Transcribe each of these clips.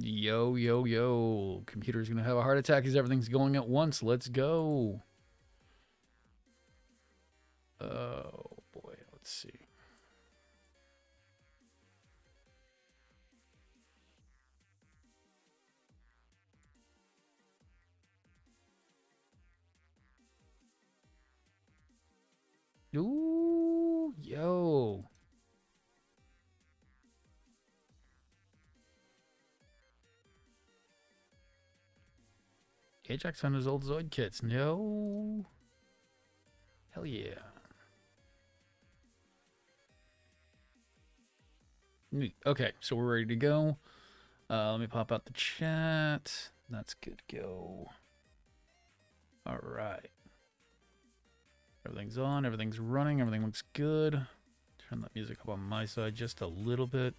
Yo, yo, yo. Computer's gonna have a heart attack because everything's going at once. Let's go. Oh, boy. Let's see. Ooh, yo. Ajax found his old Zoid kits. No. Hell yeah. Neat. Okay, so we're ready to go. Let me pop out the chat. That's good to go. All right. Everything's on. Everything's running. Everything looks good. Turn that music up on my side just a little bit.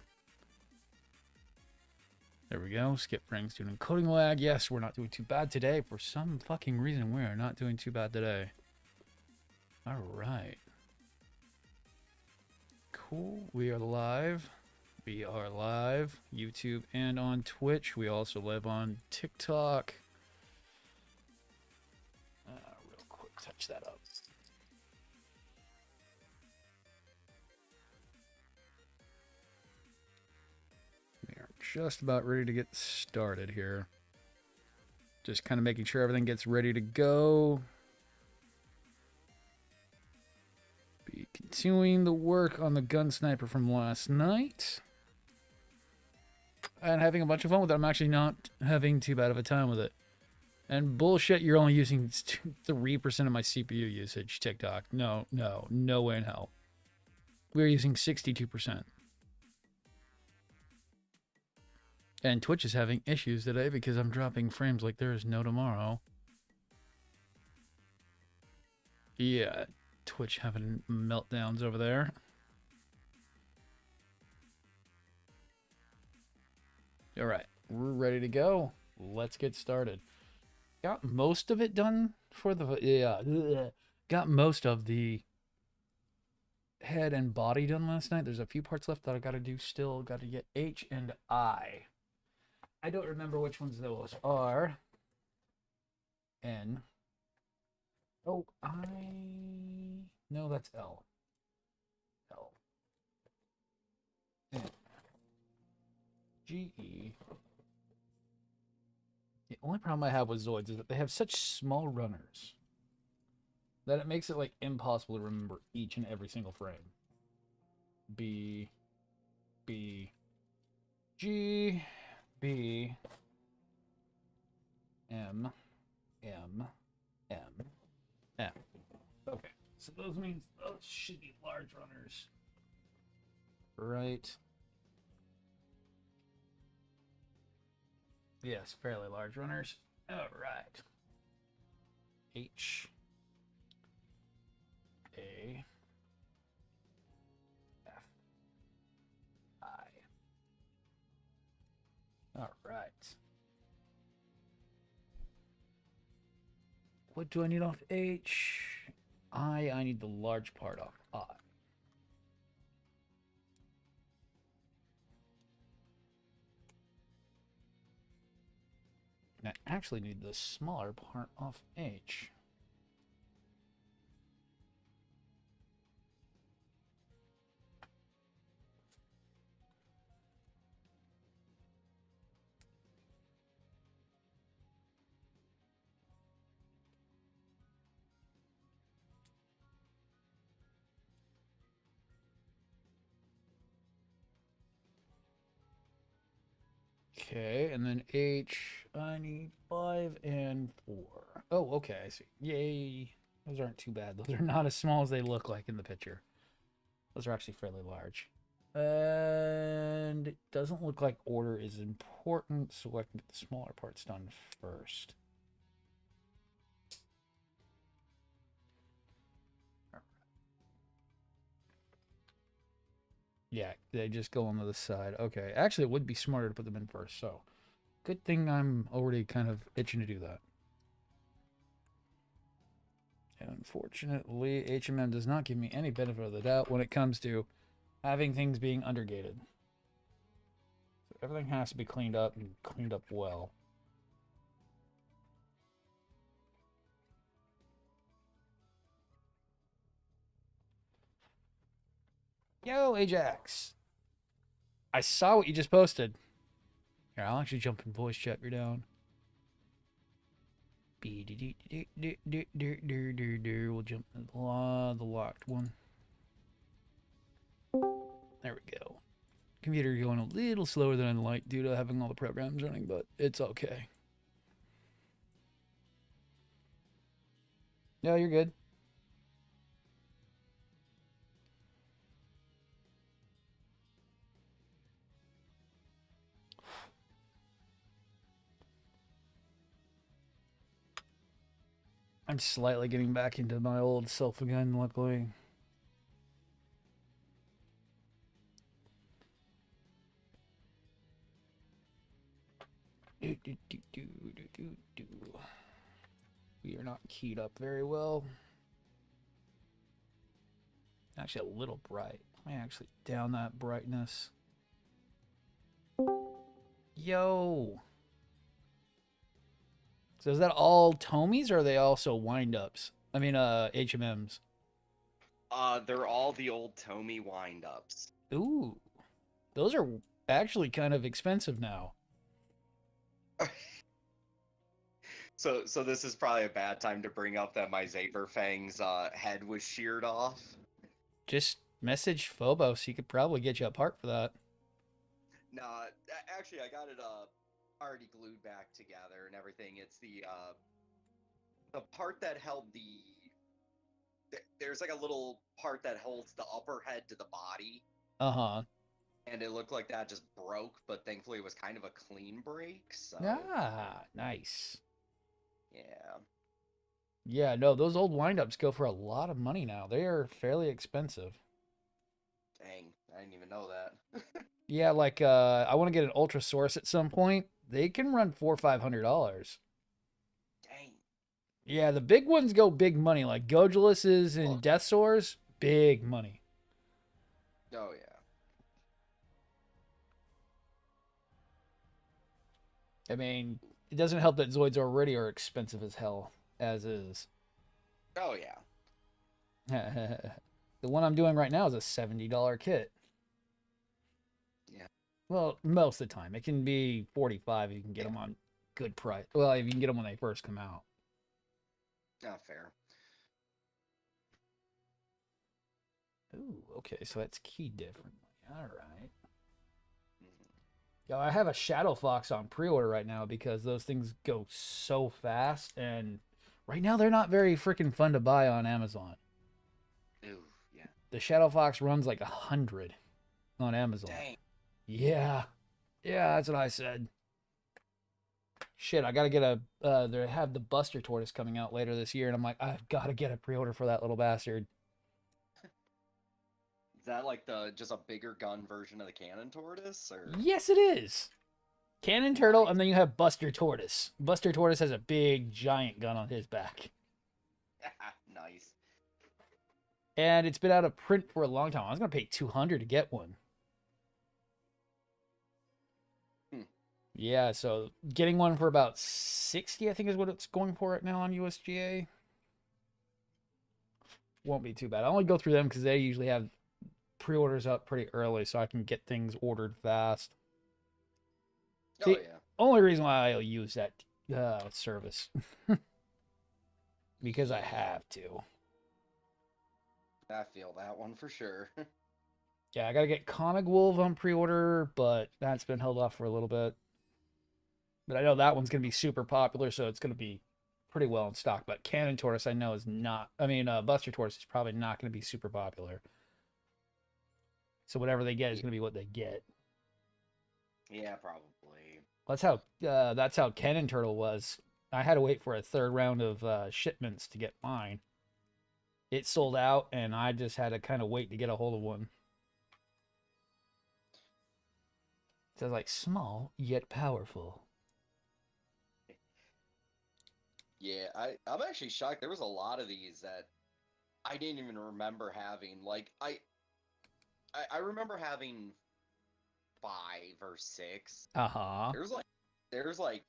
There we go. Skip frames due to encoding lag. Yes, we're not doing too bad today. For some fucking reason, we are not doing too bad today. All right. Cool. We are live. We are live. YouTube and on Twitch. We also live on TikTok. Real quick, touch that up. We are just about ready to get started here. Just kind of making sure everything gets ready to go. Be continuing the work on the gunsniper from last night. And having a bunch of fun with it. I'm actually not having too bad of a time with it. And bullshit, you're only using 3% of my CPU usage, TikTok. No way in hell. We're using 62%. And Twitch is having issues today because I'm dropping frames like there is no tomorrow. Yeah, Twitch having meltdowns over there. All right, we're ready to go. Let's get started. Got most of it done for the got most of the head and body done last night. There's a few parts left that I got to do still. Got to get H and I. I don't remember which ones those are. N. Oh, I. No, that's L. L. N. G. E. The only problem I have with Zoids is that they have such small runners that it makes it like impossible to remember each and every single frame. B. B. G. B. M. M. M. M. Okay, so those means those should be large runners. Right. Yes, fairly large runners. All right. H. A. F. I. All right. What do I need off H? I need the large part off I. And I actually need the smaller part off H. Okay, and then H, I need 5 and 4. Oh, okay, I see. Yay. Those aren't too bad. Those are not as small as they look like in the picture. Those are actually fairly large. And it doesn't look like order is important, so I can get the smaller parts done first. Yeah, they just go on the side. Okay, actually, it would be smarter to put them in first, so good thing I'm already kind of itching to do that. And unfortunately, HMM does not give me any benefit of the doubt when it comes to having things being undergated. So Everything has to be cleaned up and cleaned up well. Yo, Ajax. I saw what you just posted. Here, I'll actually jump in voice chat. You're down. We'll jump in the locked one. There we go. Computer going a little slower than I'd like due to having all the programs running, but it's okay. No, you're good. I'm slightly getting back into my old self again, luckily. We are not keyed up very well. Actually, a little bright. Let me actually down that brightness. Yo! So is that all Tomies, or are they also wind-ups? I mean, HMMs. They're all the old Tommy wind-ups. Ooh. Those are actually kind of expensive now. So this is probably a bad time to bring up that my Zaberfang's head was sheared off. Just message Phobos. He could probably get you a part for that. No, actually, I got it already glued back together and everything. It's the part that held there's like a little part that holds the upper head to the body. Uh-huh. And it looked like that just broke, but thankfully it was kind of a clean break, so... Ah, nice. Yeah. Yeah, no, those old wind-ups go for a lot of money now. They are fairly expensive. Dang, I didn't even know that. Yeah, like I want to get an Ultra Source at some point. They can run $400 or $500. Dang. Yeah, the big ones go big money, like Gojulus's and Well, Death Soars, big money. oh yeah. I mean, it doesn't help that Zoids already are expensive as hell, as is. Oh yeah. The one I'm doing right now is a $70 kit. Yeah. Well, most of the time. It can be 45 if you can get Yeah. them on good price. Well, if you can get them when they first come out. Not fair. Ooh, okay, so that's keyed differently. All right. Mm-hmm. Yeah, I have a Shadow Fox on pre-order right now because those things go so fast, and right now they're not very freaking fun to buy on Amazon. Ooh, yeah. The Shadow Fox runs like 100 on Amazon. Dang. Yeah, that's what I said. Shit, I gotta get a. They have the Buster Tortoise coming out later this year, and I'm like, I've got to get a pre-order for that little bastard. Is that like just a bigger gun version of the Cannon Tortoise, or? Yes, it is. Cannon Turtle, Nice. and then you have Buster Tortoise. Buster Tortoise has a big, giant gun on his back. Nice. And it's been out of print for a long time. I was gonna pay $200 to get one. Yeah, so getting one for about 60, I think, is what it's going for right now on USGA. Won't be too bad. I only go through them because they usually have pre-orders up pretty early, so I can get things ordered fast. Oh See, yeah. only reason why I'll use that service. Because I have to. I feel that one for sure. Yeah, I gotta get Comic Wolf on pre-order, but that's been held off for a little bit. But I know that one's gonna be super popular, so it's gonna be pretty well in stock. But Cannon Tortoise, I know, is not. I mean, Buster Tortoise is probably not gonna be super popular. So whatever they get is gonna be what they get. Yeah, probably. That's how Cannon Turtle was. I had to wait for a third round of shipments to get mine. It sold out, and I just had to kind of wait to get a hold of one. It says like small yet powerful. Yeah, I'm actually shocked. There was a lot of these that I didn't even remember having. Like I remember having 5 first 6. Uh-huh. There's like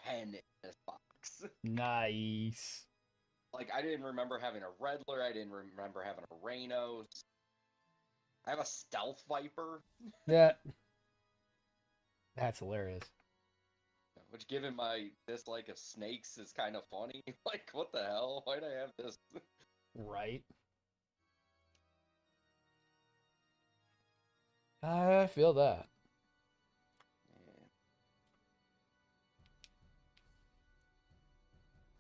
10 in this box. Nice. Like, I didn't remember having a Redler. I didn't remember having a Rainos. I have a Stealth Viper. That's hilarious. Which, given my dislike of snakes, is kind of funny. Like, what the hell? Why'd I have this? Right. I feel that.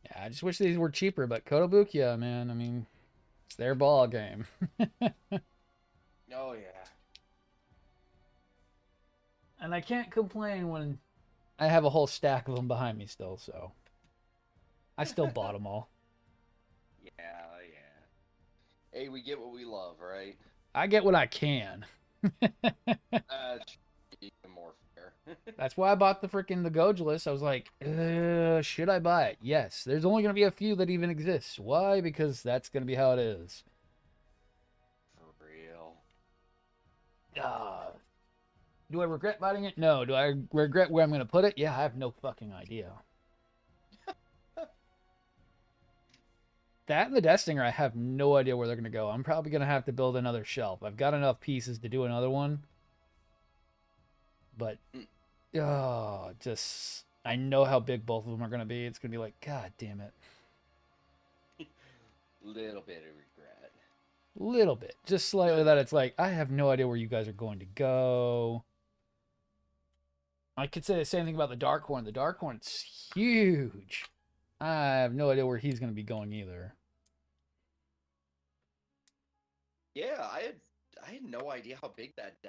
Yeah, I just wish these were cheaper, but Kotobukiya, man, I mean, it's their ball game. Oh, yeah. And I can't complain when I have a whole stack of them behind me still, so I still bought them all. Yeah. Hey, we get what we love, right? I get what I can. Even more fair. That's why I bought the Gojless. I was like, should I buy it? Yes. There's only going to be a few that even exist. Why? Because that's going to be how it is. For real. Do I regret buying it? No. Do I regret where I'm going to put it? Yeah, I have no fucking idea. That and the Death Stinger, I have no idea where they're going to go. I'm probably going to have to build another shelf. I've got enough pieces to do another one. But, just, I know how big both of them are going to be. It's going to be like, God damn it. Little bit of regret. Little bit. Just slightly that it's like, I have no idea where you guys are going to go. I could say the same thing about the Darkhorn. The Darkhorn's huge. I have no idea where he's going to be going either. Yeah, I had no idea how big that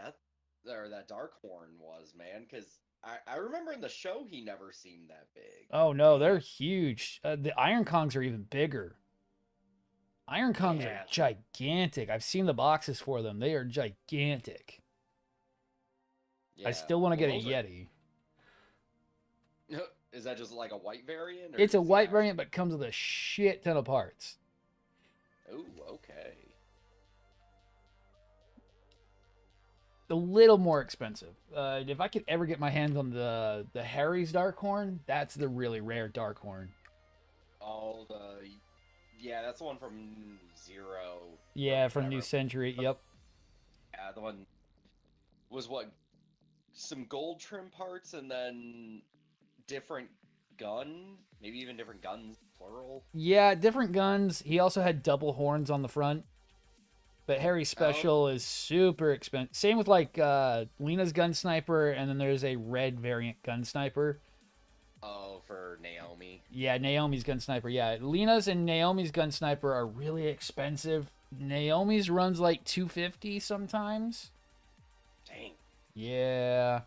Darkhorn was, man, because I remember in the show he never seemed that big. Oh, no, they're huge. The Iron Kongs are even bigger. Iron Kongs are gigantic. I've seen the boxes for them. They are gigantic. Yeah, I still want to get a Yeti. Is that just like a white variant? It's a white variant, but comes with a shit ton of parts. Oh, okay. A little more expensive. If I could ever get my hands on the Harry's Darkhorn, that's the really rare Darkhorn. Oh, yeah, that's the one from Zero. Yeah, from New Century. Yep. Yeah, the one was what, some gold trim parts and then different gun, maybe even different guns, plural. Yeah, different guns. He also had double horns on the front. But Harry's special is super expensive. Same with like Lena's gunsniper, and then there's a red variant gunsniper. Oh, for Naomi. Yeah, Naomi's gunsniper. Yeah, Lena's and Naomi's gunsniper are really expensive. Naomi's runs like $250 sometimes. Dang. Yeah.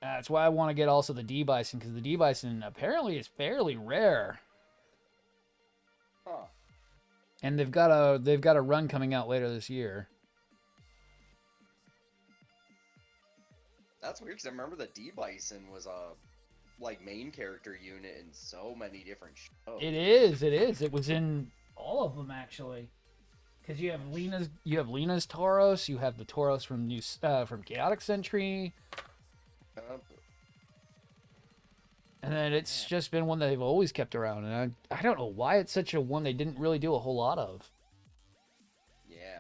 That's why I want to get also the D-Bison, because the D-Bison apparently is fairly rare. Huh. And they've got a run coming out later this year. That's weird, because I remember the D-Bison was a like main character unit in so many different shows. It is. It was in all of them actually. Because you have Lena's Tauros, you have the Tauros from Chaotic Century. And then it's just been one that they've always kept around, and I don't know why it's such a one they didn't really do a whole lot of. Yeah.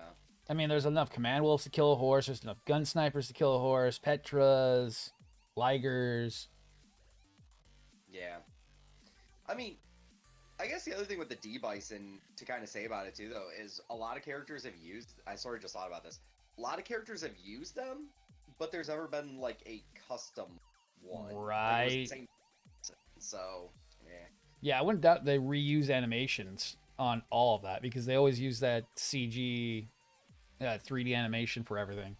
I mean, there's enough Command Wolves to kill a horse, there's enough Gun Snipers to kill a horse, Petras, Ligers. Yeah. I mean, I guess the other thing with the D-Bison to kind of say about it too, though, is a lot of characters have used, I sort of just thought about this, a lot of characters have used them, but there's never been like a custom one. Right. Like, so, yeah. Yeah, I wouldn't doubt they reuse animations on all of that, because they always use that CG 3D animation for everything.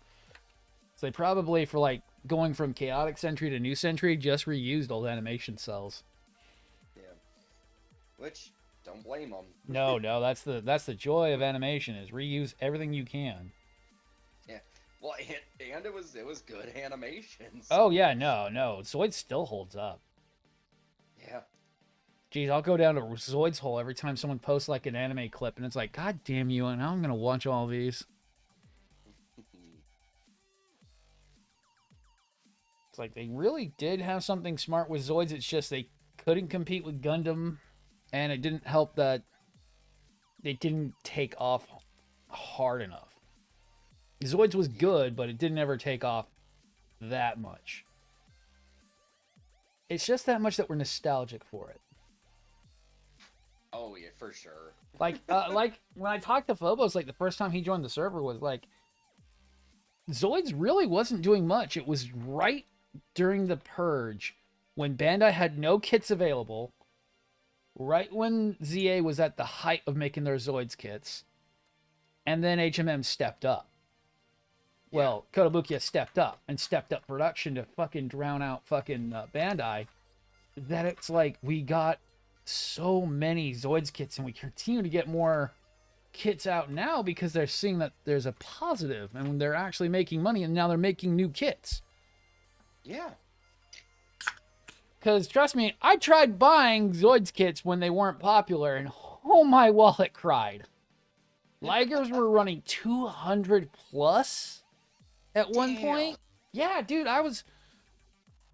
So they probably, for like going from Chaotic Century to New Century, just reused old animation cells. Yeah. Which, don't blame them. No, that's the joy of animation, is reuse everything you can. Yeah. Well, and it was good animation. So. Oh yeah, no. Zoid still holds up. Yeah. Geez, I'll go down to Zoid's hole every time someone posts like an anime clip, and it's like, God damn you, and now I'm gonna watch all these. It's like they really did have something smart with Zoids. It's just they couldn't compete with Gundam, and it didn't help that they didn't take off hard enough. Zoids was good, but it didn't ever take off that much. It's just that much that we're nostalgic for it. Oh yeah, for sure. Like when I talked to Phobos, like the first time he joined the server was like, Zoids really wasn't doing much. It was right during the purge when Bandai had no kits available, right when ZA was at the height of making their Zoids kits, and then HMM stepped up. Well, Kotobukiya stepped up production to fucking drown out fucking Bandai. That it's like we got so many Zoids kits and we continue to get more kits out now because they're seeing that there's a positive and they're actually making money and now they're making new kits. Yeah. Because trust me, I tried buying Zoids kits when they weren't popular and oh my wallet cried. Ligers were running 200 plus at one point. Yeah, dude, it's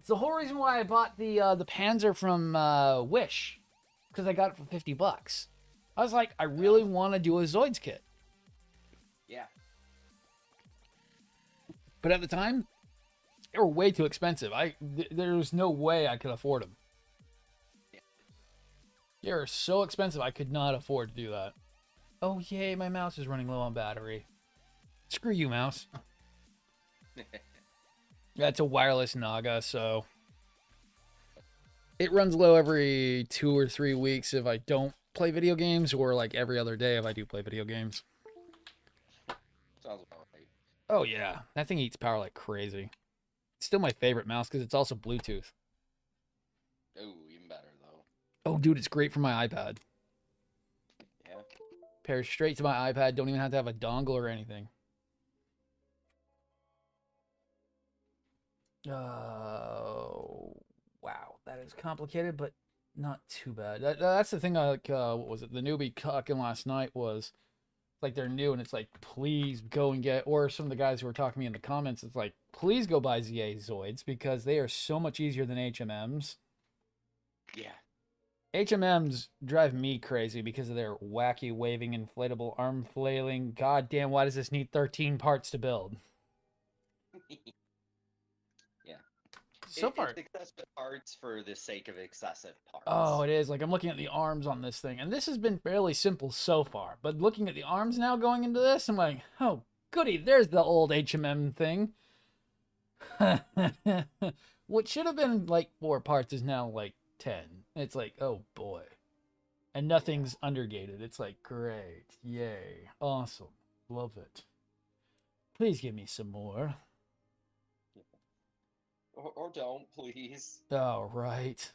the whole reason why I bought the Panzer from Wish, because I got it for $50. I was like, I really want to do a Zoids kit. Yeah. But at the time, they were way too expensive. There was no way I could afford them. Yeah. They were so expensive, I could not afford to do that. Oh, yay, my mouse is running low on battery. Screw you, mouse. That's a wireless Naga, so it runs low every 2 or 3 weeks if I don't play video games, or like every other day if I do play video games. Sounds about right. Oh yeah, that thing eats power like crazy. It's still my favorite mouse because it's also Bluetooth. Oh, even better though. Oh dude, it's great for my iPad. Yeah. Pairs straight to my iPad, don't even have to have a dongle or anything. Oh, wow, that is complicated, but not too bad. That's the thing I like, what was it? The newbie talking last night was, like, they're new, and it's like, please go and get, or some of the guys who were talking to me in the comments, it's like, please go buy ZA Zoids, because they are so much easier than HMMs. Yeah. HMMs drive me crazy because of their wacky waving inflatable arm flailing. God damn, why does this need 13 parts to build? So far, it's excessive parts for the sake of excessive parts. Oh, it is. Like, I'm looking at the arms on this thing, and this has been fairly simple so far. But looking at the arms now going into this, I'm like, oh, goody, there's the old HMM thing. What should have been, like, 4 parts is now, like, 10. It's like, oh, boy. And nothing's undergated. It's like, great. Yay. Awesome. Love it. Please give me some more. Or don't, please. Oh, right.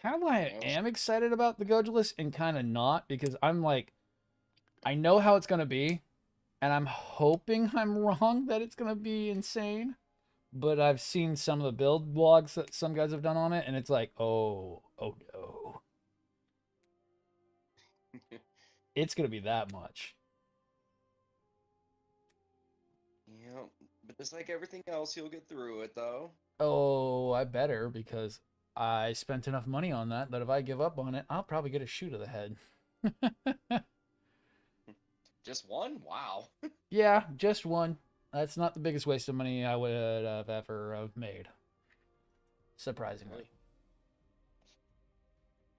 Kind of why I am excited about the Gojulus and kind of not, because I'm like, I know how it's going to be, and I'm hoping I'm wrong that it's going to be insane, but I've seen some of the build vlogs that some guys have done on it, and it's like, oh no. It's going to be that much. Yeah, but just like everything else, you'll get through it, though. Oh, I better, because I spent enough money on that if I give up on it, I'll probably get a shoe to the head. Just one? Wow. Yeah, just one. That's not the biggest waste of money I would have ever made. Surprisingly.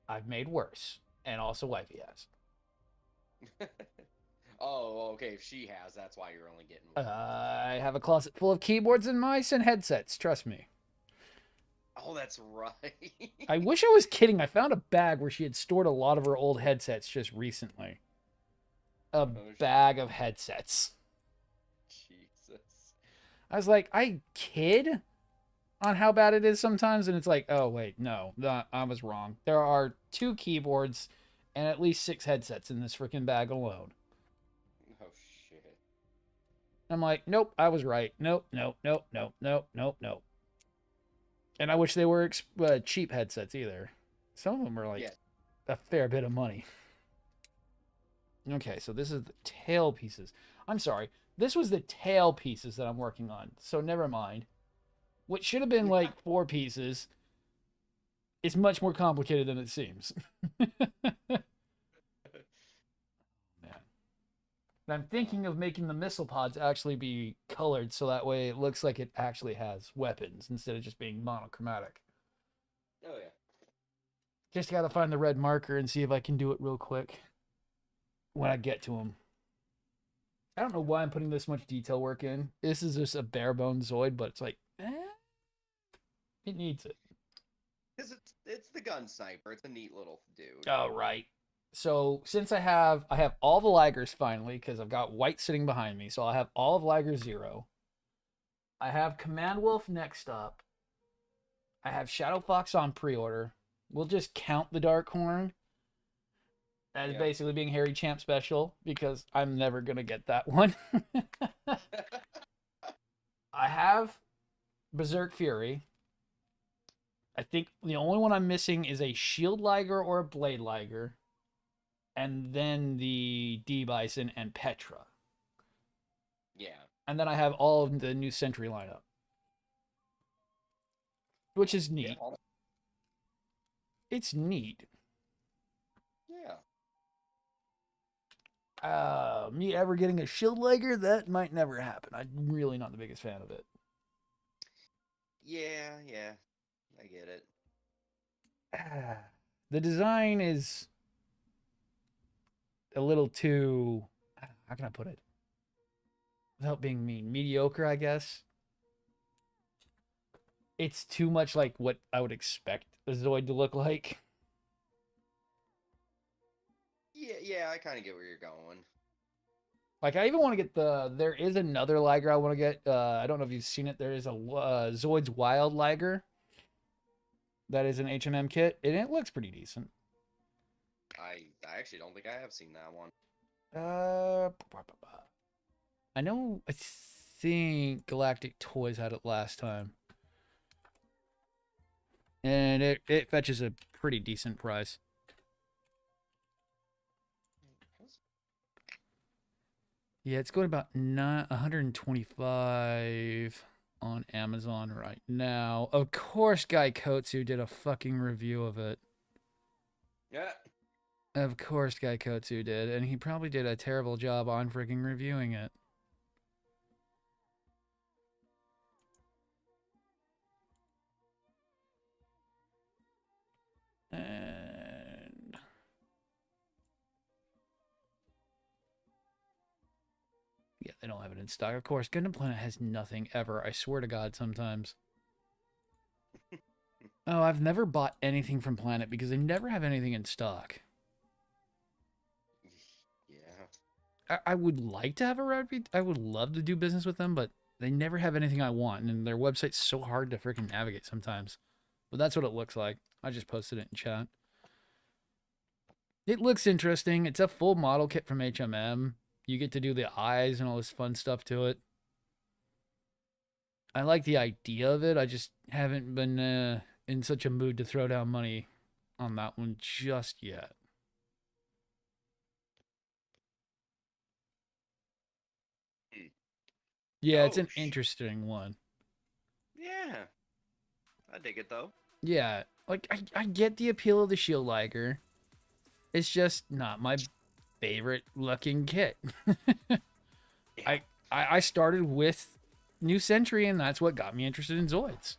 I've made worse. And also wifey has. Oh, okay. If she has, that's why you're only getting one. I have a closet full of keyboards and mice and headsets. Trust me. Oh, that's right. I wish I was kidding. I found a bag where she had stored a lot of her old headsets just recently. A bag of headsets. Jesus. I was like, I kid on how bad it is sometimes, and it's like, oh, wait, no, I was wrong. There are 2 keyboards and at least 6 headsets in this freaking bag alone. Oh, shit. I'm like, nope, I was right. Nope. And I wish they were cheap headsets either. Some of them are like a fair bit of money. Okay, so this is the tail pieces. I'm sorry. This was the tail pieces that I'm working on. So never mind. What should have been like 4 pieces is much more complicated than it seems. Man. And I'm thinking of making the missile pods actually be colored so that way it looks like it actually has weapons instead of just being monochromatic. Oh yeah. Just gotta find the red marker and see if I can do it real quick when I get to them. I don't know why I'm putting this much detail work in. This is just a bare bones Zoid, but it's like, it needs it. Cause it's the gun sniper. It's a neat little dude. Oh, right. So since I have all the laggers finally, because I've got white sitting behind me, so I'll have all of Lagger 0. I have Command Wolf next up. I have Shadow Fox on pre-order. We'll just count the Dark Horn as basically being Harry Champ special, because I'm never gonna get that one. I have Berserk Fury. I think the only one I'm missing is a Shield Liger or a Blade Liger. And then the D-Bison and Petra. Yeah. And then I have all of the new Sentry lineup. Which is neat. Yeah. It's neat. Yeah. Me ever getting a Shield Liger? That might never happen. I'm really not the biggest fan of it. Yeah, I get it. The design is a little too, how can I put it? Without being mean, mediocre, I guess. It's too much like what I would expect a Zoid to look like. Yeah, I kind of get where you're going. Like, I even want to get there is another Liger I want to get. I don't know if you've seen it. There is a Zoid's Wild Liger. That is an H&M kit, and it looks pretty decent. I actually don't think I have seen that one. I know, I think Galactic Toys had it last time. And it fetches a pretty decent price. Yeah, it's going about $125 on Amazon right now. Of course, Guy Kotsu did a fucking review of it. Yeah. Of course, Guy Kotsu did, and he probably did a terrible job on freaking reviewing it. And yeah, they don't have it in stock. Of course, Gundam Planet has nothing ever. I swear to God, sometimes. Oh, I've never bought anything from Planet because they never have anything in stock. Yeah. I would like to have a repeat. I would love to do business with them, but they never have anything I want, and their website's so hard to freaking navigate sometimes. But that's what it looks like. I just posted it in chat. It looks interesting. It's a full model kit from HMM. You get to do the eyes and all this fun stuff to it. I like the idea of it. I just haven't been in such a mood to throw down money on that one just yet. Yeah, it's an interesting one. Yeah. I dig it, though. Yeah, like, I get the appeal of the Shield Liger. It's just not my favorite looking kit. Yeah. I started with New Century, and that's what got me interested in Zoids.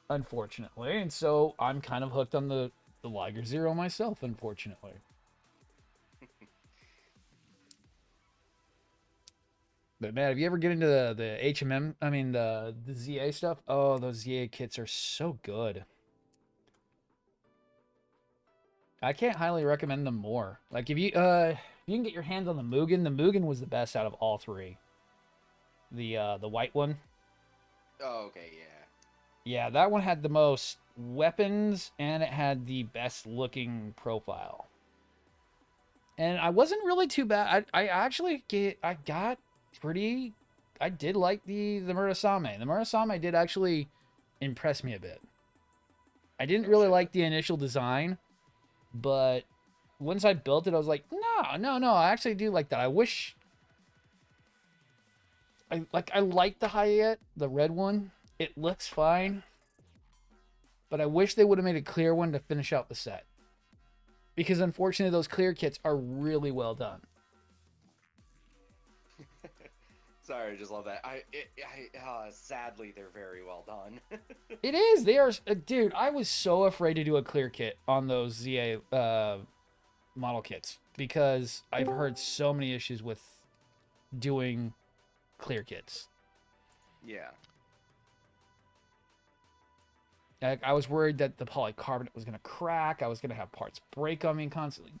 Unfortunately, and so I'm kind of hooked on the Liger 0 myself, unfortunately. But man, if you ever get into the HMM, I mean the ZA stuff, oh, those ZA kits are so good. I can't highly recommend them more. Like if you can get your hands on the Mugen was the best out of all 3. The white one. Oh, okay, yeah. Yeah, that one had the most weapons and it had the best looking profile. And I wasn't really too bad. I did like the Murasame. The Murasame did actually impress me a bit. I didn't really like the initial design, but once I built it, I was like, no, I actually do like that. I wish I like the Hayat, the red one. It looks fine, but I wish they would have made a clear one to finish out the set. Because unfortunately, those clear kits are really well done. Sorry, I just love that. Sadly, they're very well done. It is. They are, dude. I was so afraid to do a clear kit on those ZA model kits because I've heard so many issues with doing clear kits. Yeah. I was worried that the polycarbonate was gonna crack. I was gonna have parts break on me constantly.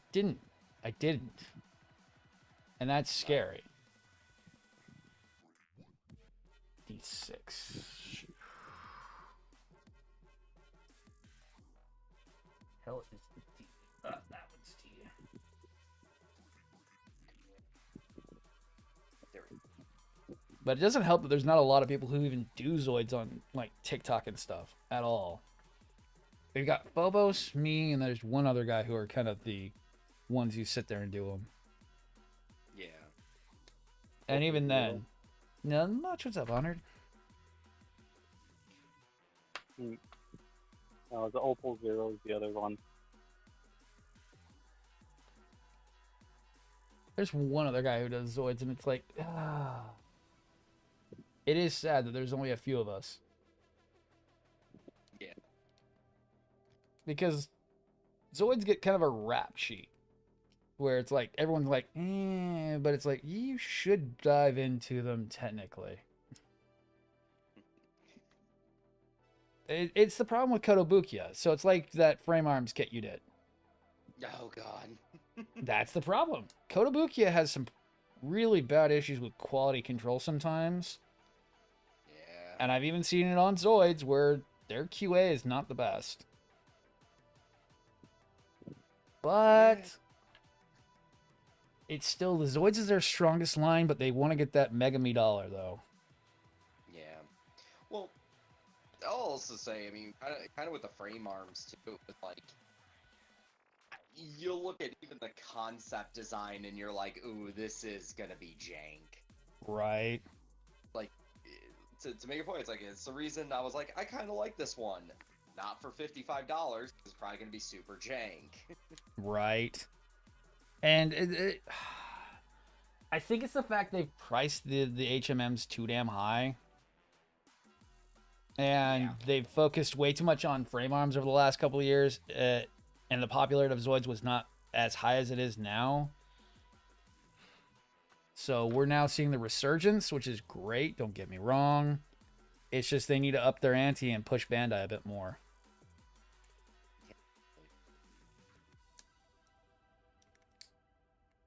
I didn't, and that's scary. D6. Hell is the D. That one's D. But it doesn't help that there's not a lot of people who even do Zoids on like TikTok and stuff at all. We've got Phobos, me, and there's one other guy who are kind of the ones who sit there and do them. Yeah. And even then, not much. What's up, Honored? The Opal Zero is the other one. There's one other guy who does Zoids, and it's like, it is sad that there's only a few of us. Yeah. Because Zoids get kind of a rap sheet. Where it's like, everyone's like, but it's like, you should dive into them technically. It's the problem with Kotobukiya. So it's like that frame arms kit you did. Oh, God. That's the problem. Kotobukiya has some really bad issues with quality control sometimes. Yeah. And I've even seen it on Zoids where their QA is not the best. But it's still, the Zoids is their strongest line, but they want to get that Mega Me dollar, though. Yeah. Well, I'll also say, I mean, kind of with the frame arms, too, it's like, you look at even the concept design and you're like, ooh, this is gonna be jank. Right. Like, to make a point, it's the reason I was like, I kind of like this one. Not for $55, it's probably gonna be super jank. Right. And I think it's the fact they've priced the HMMs too damn high. And they've focused way too much on frame arms over the last couple of years. And the popularity of Zoids was not as high as it is now. So we're now seeing the resurgence, which is great. Don't get me wrong. It's just they need to up their ante and push Bandai a bit more.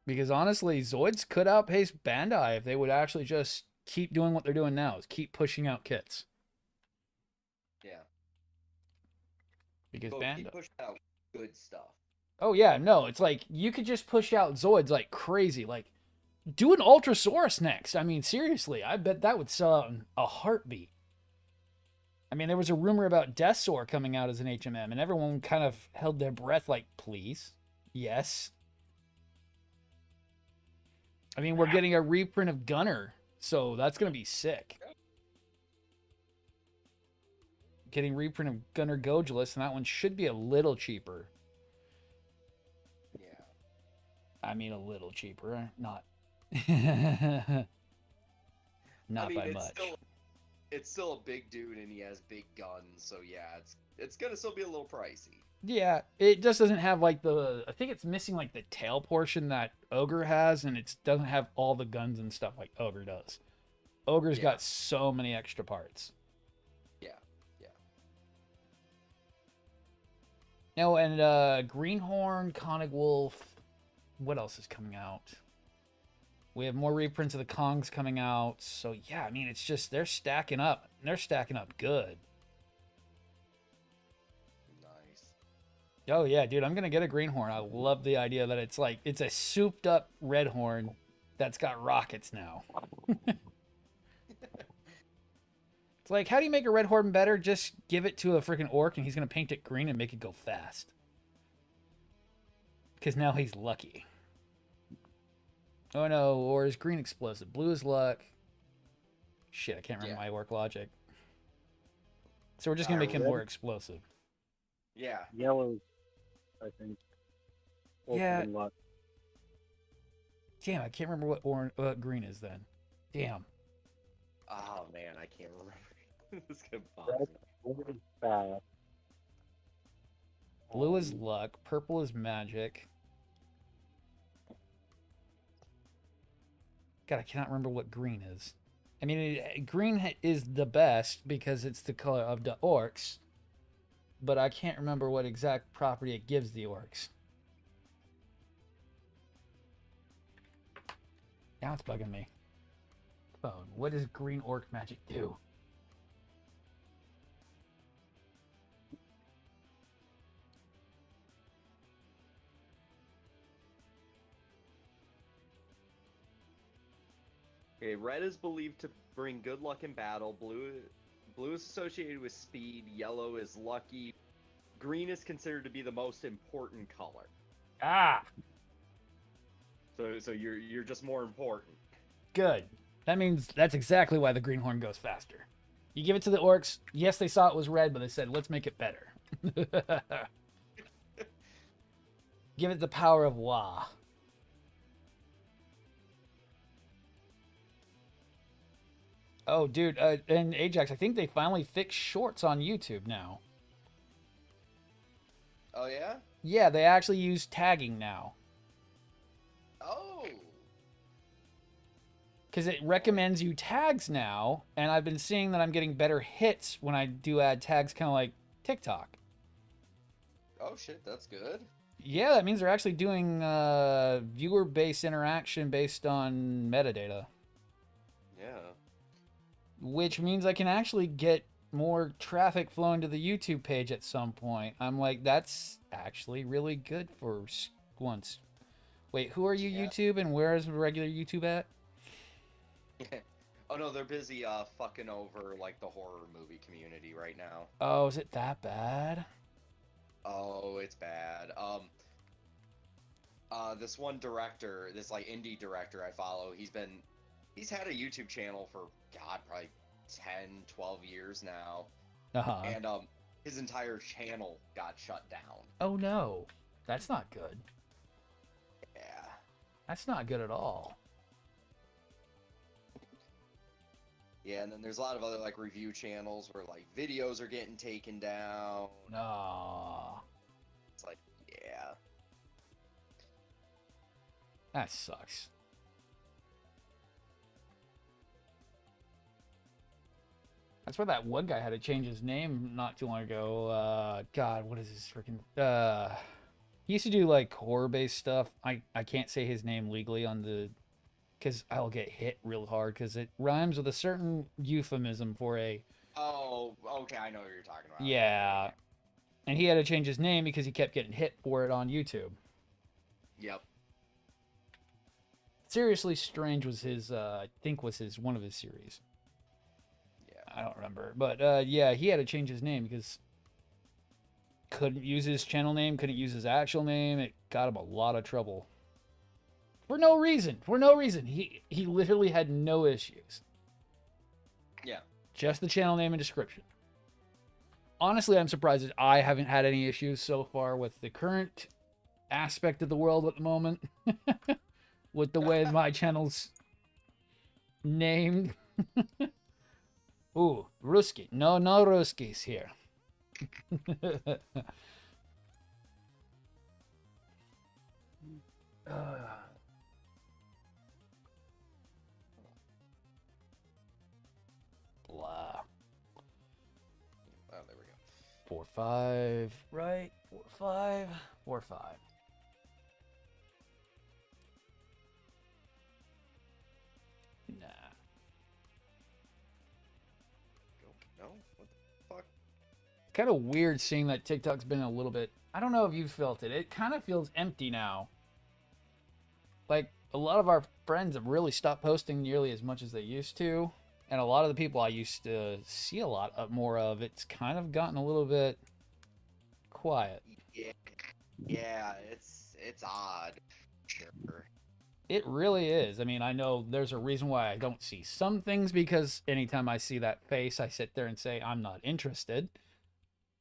Because honestly, Zoids could outpace Bandai if they would actually just keep doing what they're doing now, is keep pushing out kits. Yeah. Because Keep Bandai... pushing out good stuff. Oh yeah, no, it's like, you could just push out Zoids like crazy. Like, do an Ultrasaurus next. I mean, seriously, I bet that would sell out in a heartbeat. I mean, there was a rumor about Deathsaur coming out as an HMM, and everyone kind of held their breath like, please? Yes. I mean, we're getting a reprint of Gunner, so that's going to be sick. Getting reprint of Gunner Gogulus, and that one should be a little cheaper. Yeah. I mean, a little cheaper, not... not by much. It's still a big dude, and he has big guns, so yeah, it's gonna still be a little pricey. Yeah, it just doesn't have like the... I think it's missing like the tail portion that Ogre has, and it doesn't have all the guns and stuff like Ogre does. Ogre's got so many extra parts. Yeah, yeah. No, and Greenhorn, Konig Wolf. What else is coming out? We have more reprints of the Kongs coming out. So yeah, I mean, it's just they're stacking up. They're stacking up good. Oh yeah, dude, I'm gonna get a greenhorn. I love the idea that it's like it's a souped up red horn that's got rockets now. It's like, how do you make a red horn better? Just give it to a freaking orc and he's gonna paint it green and make it go fast. Because now he's lucky. Oh no, or is green explosive? Blue is luck. Shit, I can't remember my work logic. So we're just going to make him more explosive. Yeah. Yellow, I think. Yeah. Than luck. Damn, I can't remember what green is then. Damn. Oh man, I can't remember. This is gonna Red is fast. Blue is luck. Purple is magic. God, I cannot remember what green is. I mean, green is the best because it's the color of the orcs. But I can't remember what exact property it gives the orcs. Now it's bugging me. Phone. What does green orc magic do? Okay, red is believed to bring good luck in battle. Blue is associated with speed. Yellow is lucky. Green is considered to be the most important color. Ah! So you're just more important. Good. That means that's exactly why the greenhorn goes faster. You give it to the orcs. Yes, they saw it was red, but they said, let's make it better. Give it the power of Wah. Oh, dude, and Ajax, I think they finally fixed shorts on YouTube now. Oh, yeah? Yeah, they actually use tagging now. Oh! Because it recommends you tags now, and I've been seeing that I'm getting better hits when I do add tags, kind of like TikTok. Oh, shit, that's good. Yeah, that means they're actually doing viewer-based interaction based on metadata. Yeah. Which means I can actually get more traffic flowing to the YouTube page at some point. I'm like, that's actually really good for once. Wait, who are you, YouTube, and where is regular YouTube at? Oh no, they're busy fucking over like the horror movie community right now. Oh, is it that bad? Oh, it's bad. This one director, this like indie director I follow, he's had a YouTube channel for God, probably 10, 12 years now. Uh-huh. And his entire channel got shut down. Oh no. That's not good. Yeah. That's not good at all. Yeah, and then there's a lot of other like review channels where like videos are getting taken down. No. It's like, yeah. That sucks. That's where that one guy had to change his name not too long ago. God, what is his freaking... he used to do, like, horror-based stuff. I can't say his name legally on the... Because I'll get hit real hard, because it rhymes with a certain euphemism for a... Oh, okay, I know what you're talking about. Yeah. And he had to change his name because he kept getting hit for it on YouTube. Yep. Seriously Strange was his, I think was one of his series. Yeah. I don't remember. But, yeah, he had to change his name because couldn't use his channel name, couldn't use his actual name. It got him a lot of trouble. For no reason. For no reason. He literally had no issues. Yeah. Just the channel name and description. Honestly, I'm surprised that I haven't had any issues so far with the current aspect of the world at the moment. With the way my channel's named. Ooh, Ruski. No Ruskis here. Blah. Oh, there we go. 4, 5, right? 4, 5, 4, 5. Nah. No? What the fuck? Kind of weird seeing that TikTok's been a little bit... I don't know if you felt it. It kind of feels empty now. Like, a lot of our friends have really stopped posting nearly as much as they used to. And a lot of the people I used to see a lot more of, it's kind of gotten a little bit quiet. Yeah, it's it's odd. Sure. It really is. I mean, I know there's a reason why I don't see some things, because anytime I see that face, I sit there and say, I'm not interested.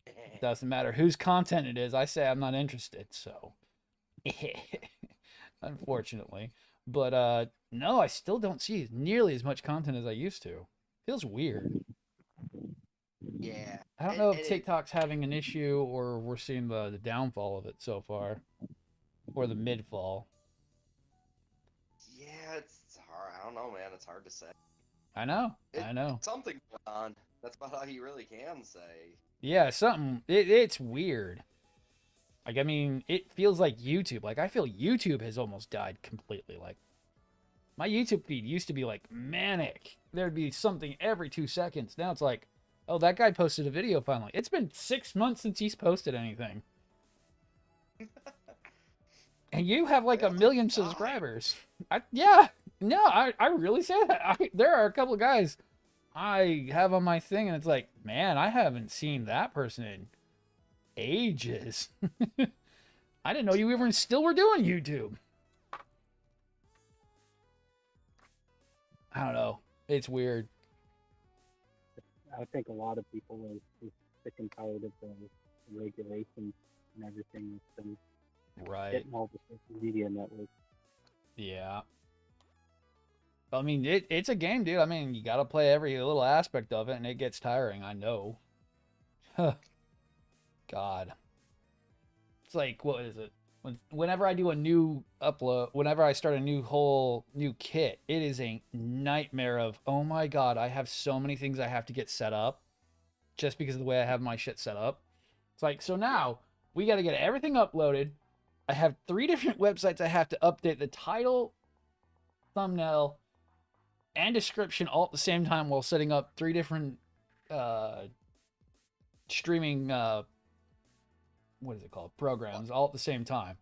It doesn't matter whose content it is, I say I'm not interested, so. Unfortunately. But no, I still don't see nearly as much content as I used to. Feels weird. Yeah. I don't know if TikTok's having an issue or we're seeing the downfall of it so far. Or the mid-fall. Yeah, it's hard. I don't know, man. It's hard to say. I know. I know. Something going on. That's about all you really can say. Yeah, something. It's weird. Like, I mean, it feels like YouTube. Like, I feel YouTube has almost died completely. Like, my YouTube feed used to be, like, manic. There'd be something every 2 seconds. Now it's like, oh, that guy posted a video finally. It's been 6 months since he's posted anything. And you have, like, 1 million subscribers. Yeah. No, I really say that. There are a couple of guys I have on my thing, and it's like, man, I haven't seen that person in ages. I didn't know you even still were doing YouTube. I don't know. It's weird. I think a lot of people are sick and tired of the regulations and everything that's been Right. hitting all the social media networks. Yeah. I mean, it's a game, dude. I mean, you got to play every little aspect of it, and it gets tiring. I know. God. It's like, what is it? Whenever I do a new upload, whenever I start a new kit, it is a nightmare of, oh my God, I have so many things I have to get set up just because of the way I have my shit set up. It's like, so now we got to get everything uploaded. I have 3 different websites I have to update the title, thumbnail, and description all at the same time while setting up 3 different streaming what is it called, programs all at the same time.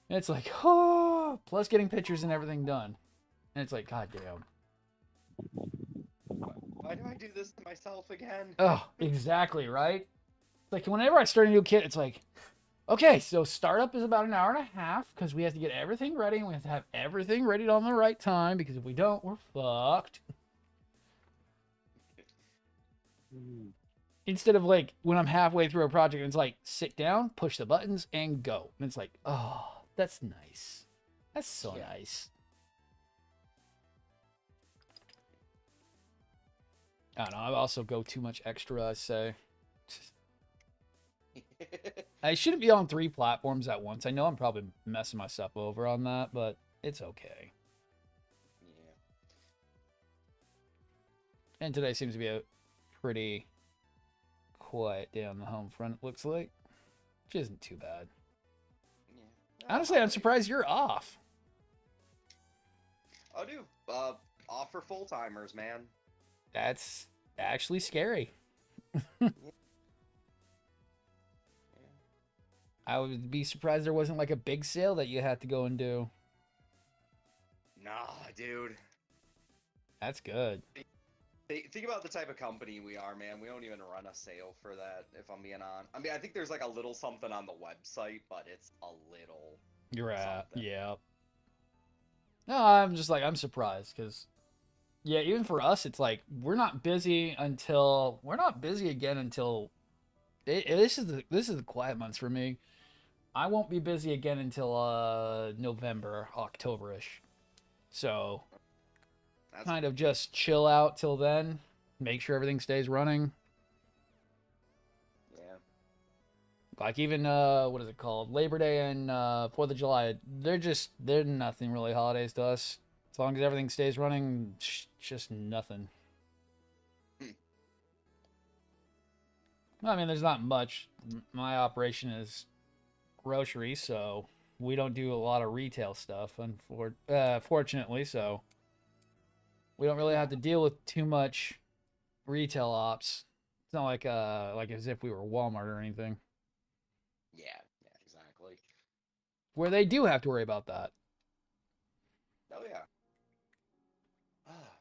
And it's like, oh, plus getting pictures and everything done, and it's like, god damn, Why do I do this to myself again? oh, exactly, right? Like, whenever I start a new kit, it's like, okay, so startup is about 1.5 hours because we have to get everything ready, and we have to have everything ready on the right time, because if we don't, we're fucked. Instead of, like, when I'm halfway through a project and it's like, sit down, push the buttons, and go. And it's like, oh, that's nice. That's so nice. I don't know. I also go too much extra, I say. I shouldn't be on 3 platforms at once. I know I'm probably messing myself over on that, but it's okay. Yeah. And today seems to be a pretty quiet day on the home front, it looks like. Which isn't too bad. Yeah. Honestly, I'm surprised you're off. Oh, dude. Off for full-timers, man. That's actually scary. I would be surprised there wasn't, like, a big sale that you had to go and do. Nah, dude. That's good. Think about the type of company we are, man. We don't even run a sale for that, if I'm being honest. I mean, I think there's, like, a little something on the website, but it's a little You're right. something. Yeah. No, I'm just like, I'm surprised because, yeah, even for us, it's like we're not busy again until this is the quiet months for me. I won't be busy again until November, October-ish. So That's kind of just chill out till then, make sure everything stays running. yeah. Like, even what is it called, Labor Day and 4th of July, they're nothing really holidays to us. As long as everything stays running, just nothing. I mean, there's not much. My operation is grocery, so we don't do a lot of retail stuff, fortunately, so we don't really have to deal with too much retail ops. It's not like as if we were Walmart or anything, Yeah, exactly. where they do have to worry about that. Oh, yeah. Oh,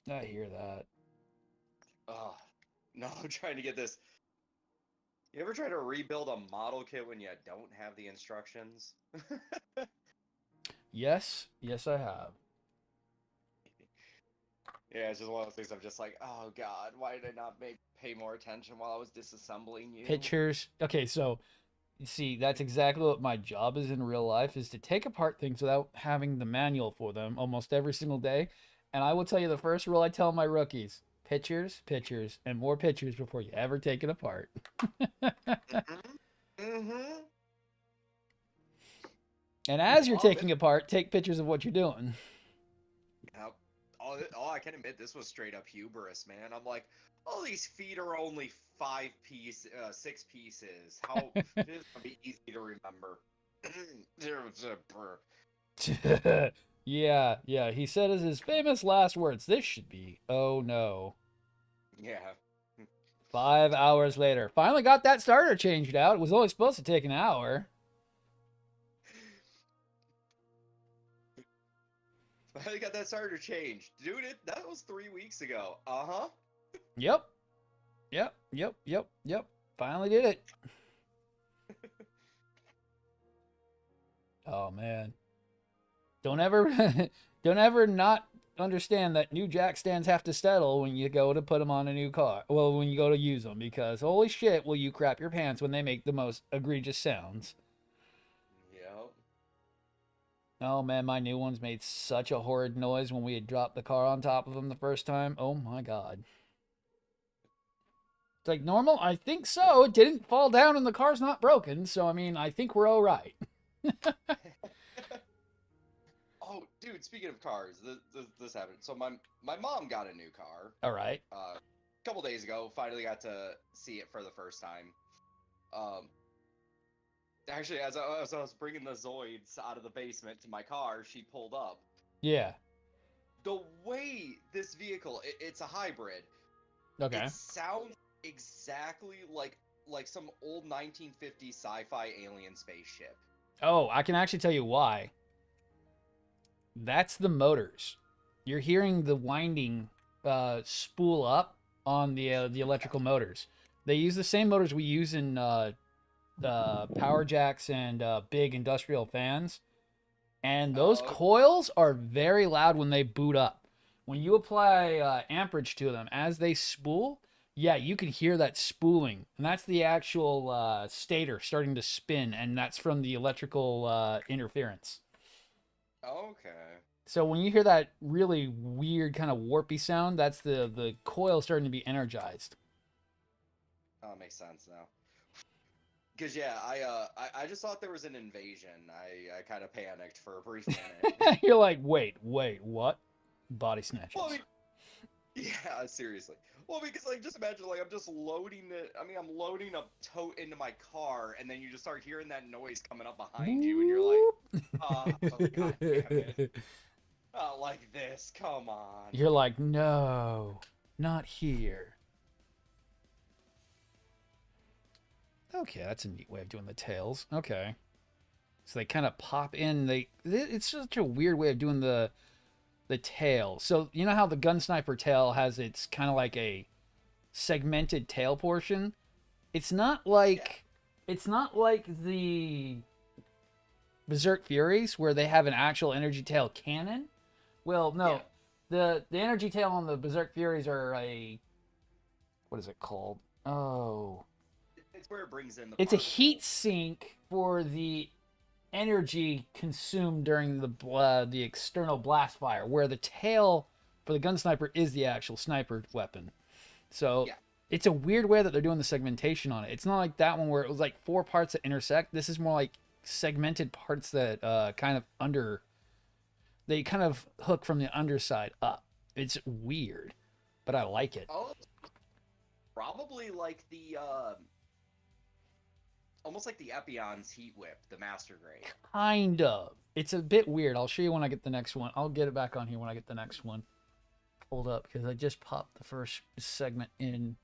shit. I hear that. Oh, no, I'm trying to get this You ever try to rebuild a model kit when you don't have the instructions? Yes, yes, I have. Yeah, it's just one of those things I'm just like, oh god, why did I not pay more attention while I was disassembling you? Pictures. Okay, so you see, that's exactly what my job is in real life, is to take apart things without having the manual for them almost every single day. And I will tell you the first rule I tell my rookies: pictures, pictures, and more pictures before you ever take it apart. Mm-hmm. Mm-hmm. And as you're Love taking it. apart, take pictures of what you're doing. Yep. Oh, I can admit this was straight up hubris, man. I'm like, oh, these feet are only 6 pieces. How this is gonna be easy to remember. Yeah, yeah. He said as his famous last words, "This should be, oh no." Yeah. 5 hours later, finally got that starter changed out. It was only supposed to take an hour. I got that starter changed, dude. That was 3 weeks ago. Uh huh. Yep. Yep. Yep. Yep. Yep. Finally did it. Oh man. Don't ever don't ever not understand that new jack stands have to settle when you go to put them on a new car. Well, when you go to use them, because holy shit, will you crap your pants when they make the most egregious sounds. Yep. Oh man, my new ones made such a horrid noise when we had dropped the car on top of them the first time. Oh my god. It's like normal? I think so. It didn't fall down and the car's not broken, so I mean, I think we're all right. Oh, dude. Speaking of cars, this happened. So my mom got a new car. All right. A couple days ago. Finally got to see it for the first time. Um, Actually, as I was bringing the zoids out of the basement to my car, she pulled up. Yeah. The way this vehicle, it's a hybrid. Okay. It sounds exactly like some old 1950s sci-fi alien spaceship. Oh, I can actually tell you why. That's the motors. You're hearing the winding spool up on the electrical motors. They use the same motors we use in power jacks and big industrial fans. And those coils are very loud when they boot up. When you apply amperage to them as they spool, yeah, you can hear that spooling. And that's the actual stator starting to spin, and that's from the electrical interference. Okay. So when you hear that really weird kind of warpy sound, that's the coil starting to be energized. Oh, makes sense now. Cause yeah, I just thought there was an invasion. I kind of panicked for a brief minute. You're like, wait, what? Body snatches. Well, I mean, yeah, seriously. Well, because like, just imagine like I'm just loading it. I mean, I'm loading a tote into my car, and then you just start hearing that noise coming up behind you, and you're like, oh, god damn it. Not like this. Come on. You're like, no, not here. Okay, that's a neat way of doing the tails. Okay. So they kind of pop in. It's such a weird way of doing the tail. So you know how the gunsniper tail has its kind of like a segmented tail portion? It's not like the Berserk Furies where they have an actual energy tail cannon. Well, no. Yeah. The energy tail on the Berserk Furies are what is it called? Oh. It's where it brings in the It's a heat sink for the energy consumed during the external blast fire, where the tail for the gunsniper is the actual sniper weapon. So yeah. It's a weird way that they're doing the segmentation on it. It's not like that one where it was like 4 parts that intersect. This is more like segmented parts that they kind of hook from the underside up. It's weird, but I like it. Oh, probably like the almost like the Epion's heat whip, the master grade. Kind of. It's a bit weird. I'll show you when I get the next one. I'll get it back on here when I get the next one. Hold up, because I just popped the first segment in.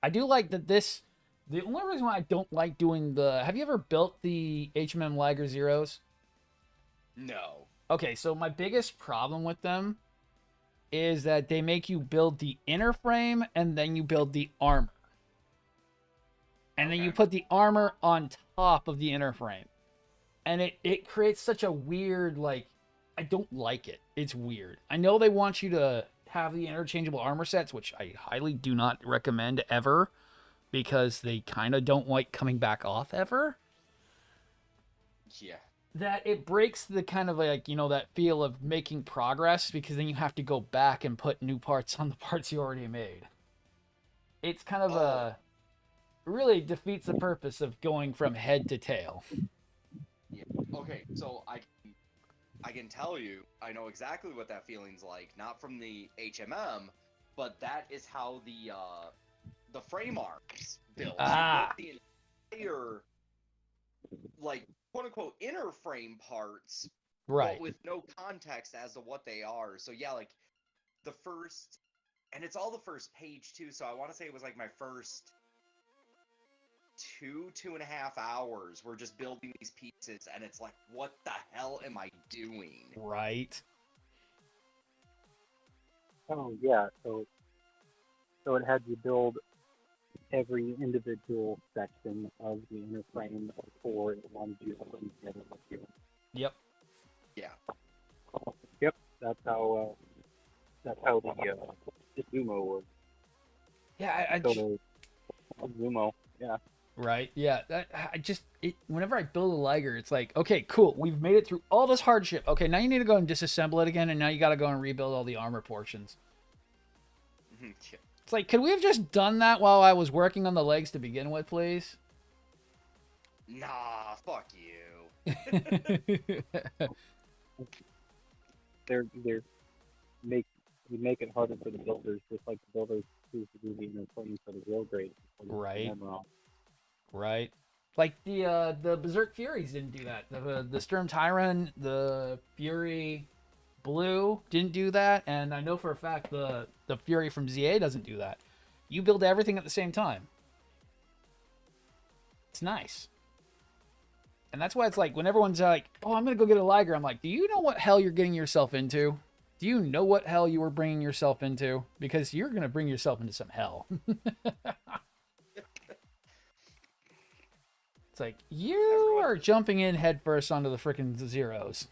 I do like that this... The only reason why I don't like doing the... Have you ever built the HMM Liger Zeros? No. Okay, so my biggest problem with them is that they make you build the inner frame and then you build the armor. And then you Okay. put the armor on top of the inner frame. And it creates such a weird, like, I don't like it. It's weird. I know they want you to have the interchangeable armor sets, which I highly do not recommend ever, because they kind of don't like coming back off ever. Yeah. That it breaks the kind of like, you know, that feel of making progress, because then you have to go back and put new parts on the parts you already made. It's kind of a really defeats the purpose of going from head to tail. Yeah. Okay, so I can tell you, I know exactly what that feeling's like. Not from the HMM, but that is how the frame arms built. You built Ah, the entire, like, quote unquote inner frame parts, but right. with no context as to what they are. So yeah, like the first, and it's all the first page too. So I want to say it was like my first 2.5 hours. We're just building these pieces, and it's like, what the hell am I doing? Right. Oh yeah, so it had you build every individual section of the inner frame before it wanted you to put together with you. Yep. Yeah. Yep, that's how the Zumo was. Yeah, So the Zumo, yeah. right. Yeah. Whenever I build a Liger, it's like, okay, cool. We've made it through all this hardship. Okay, now you need to go and disassemble it again, and now you got to go and rebuild all the armor portions. Yeah. It's like, could we have just done that while I was working on the legs to begin with, please? Nah, fuck you. They're make you make it harder for the builders, just like the builders choose to do the inner frame for the real grade. Right. Right. Like the Berserk Furies didn't do that. The Sturm Tyrant, the Fury Blue didn't do that, and I know for a fact the Fury from ZA doesn't do that. You build everything at the same time. It's nice. And that's why it's like when everyone's like, "Oh, I'm gonna go get a Liger," I'm like, "Do you know what hell you're getting yourself into? Do you know what hell you were bringing yourself into? Because you're gonna bring yourself into some hell." It's like you are jumping in headfirst onto the freaking zeros.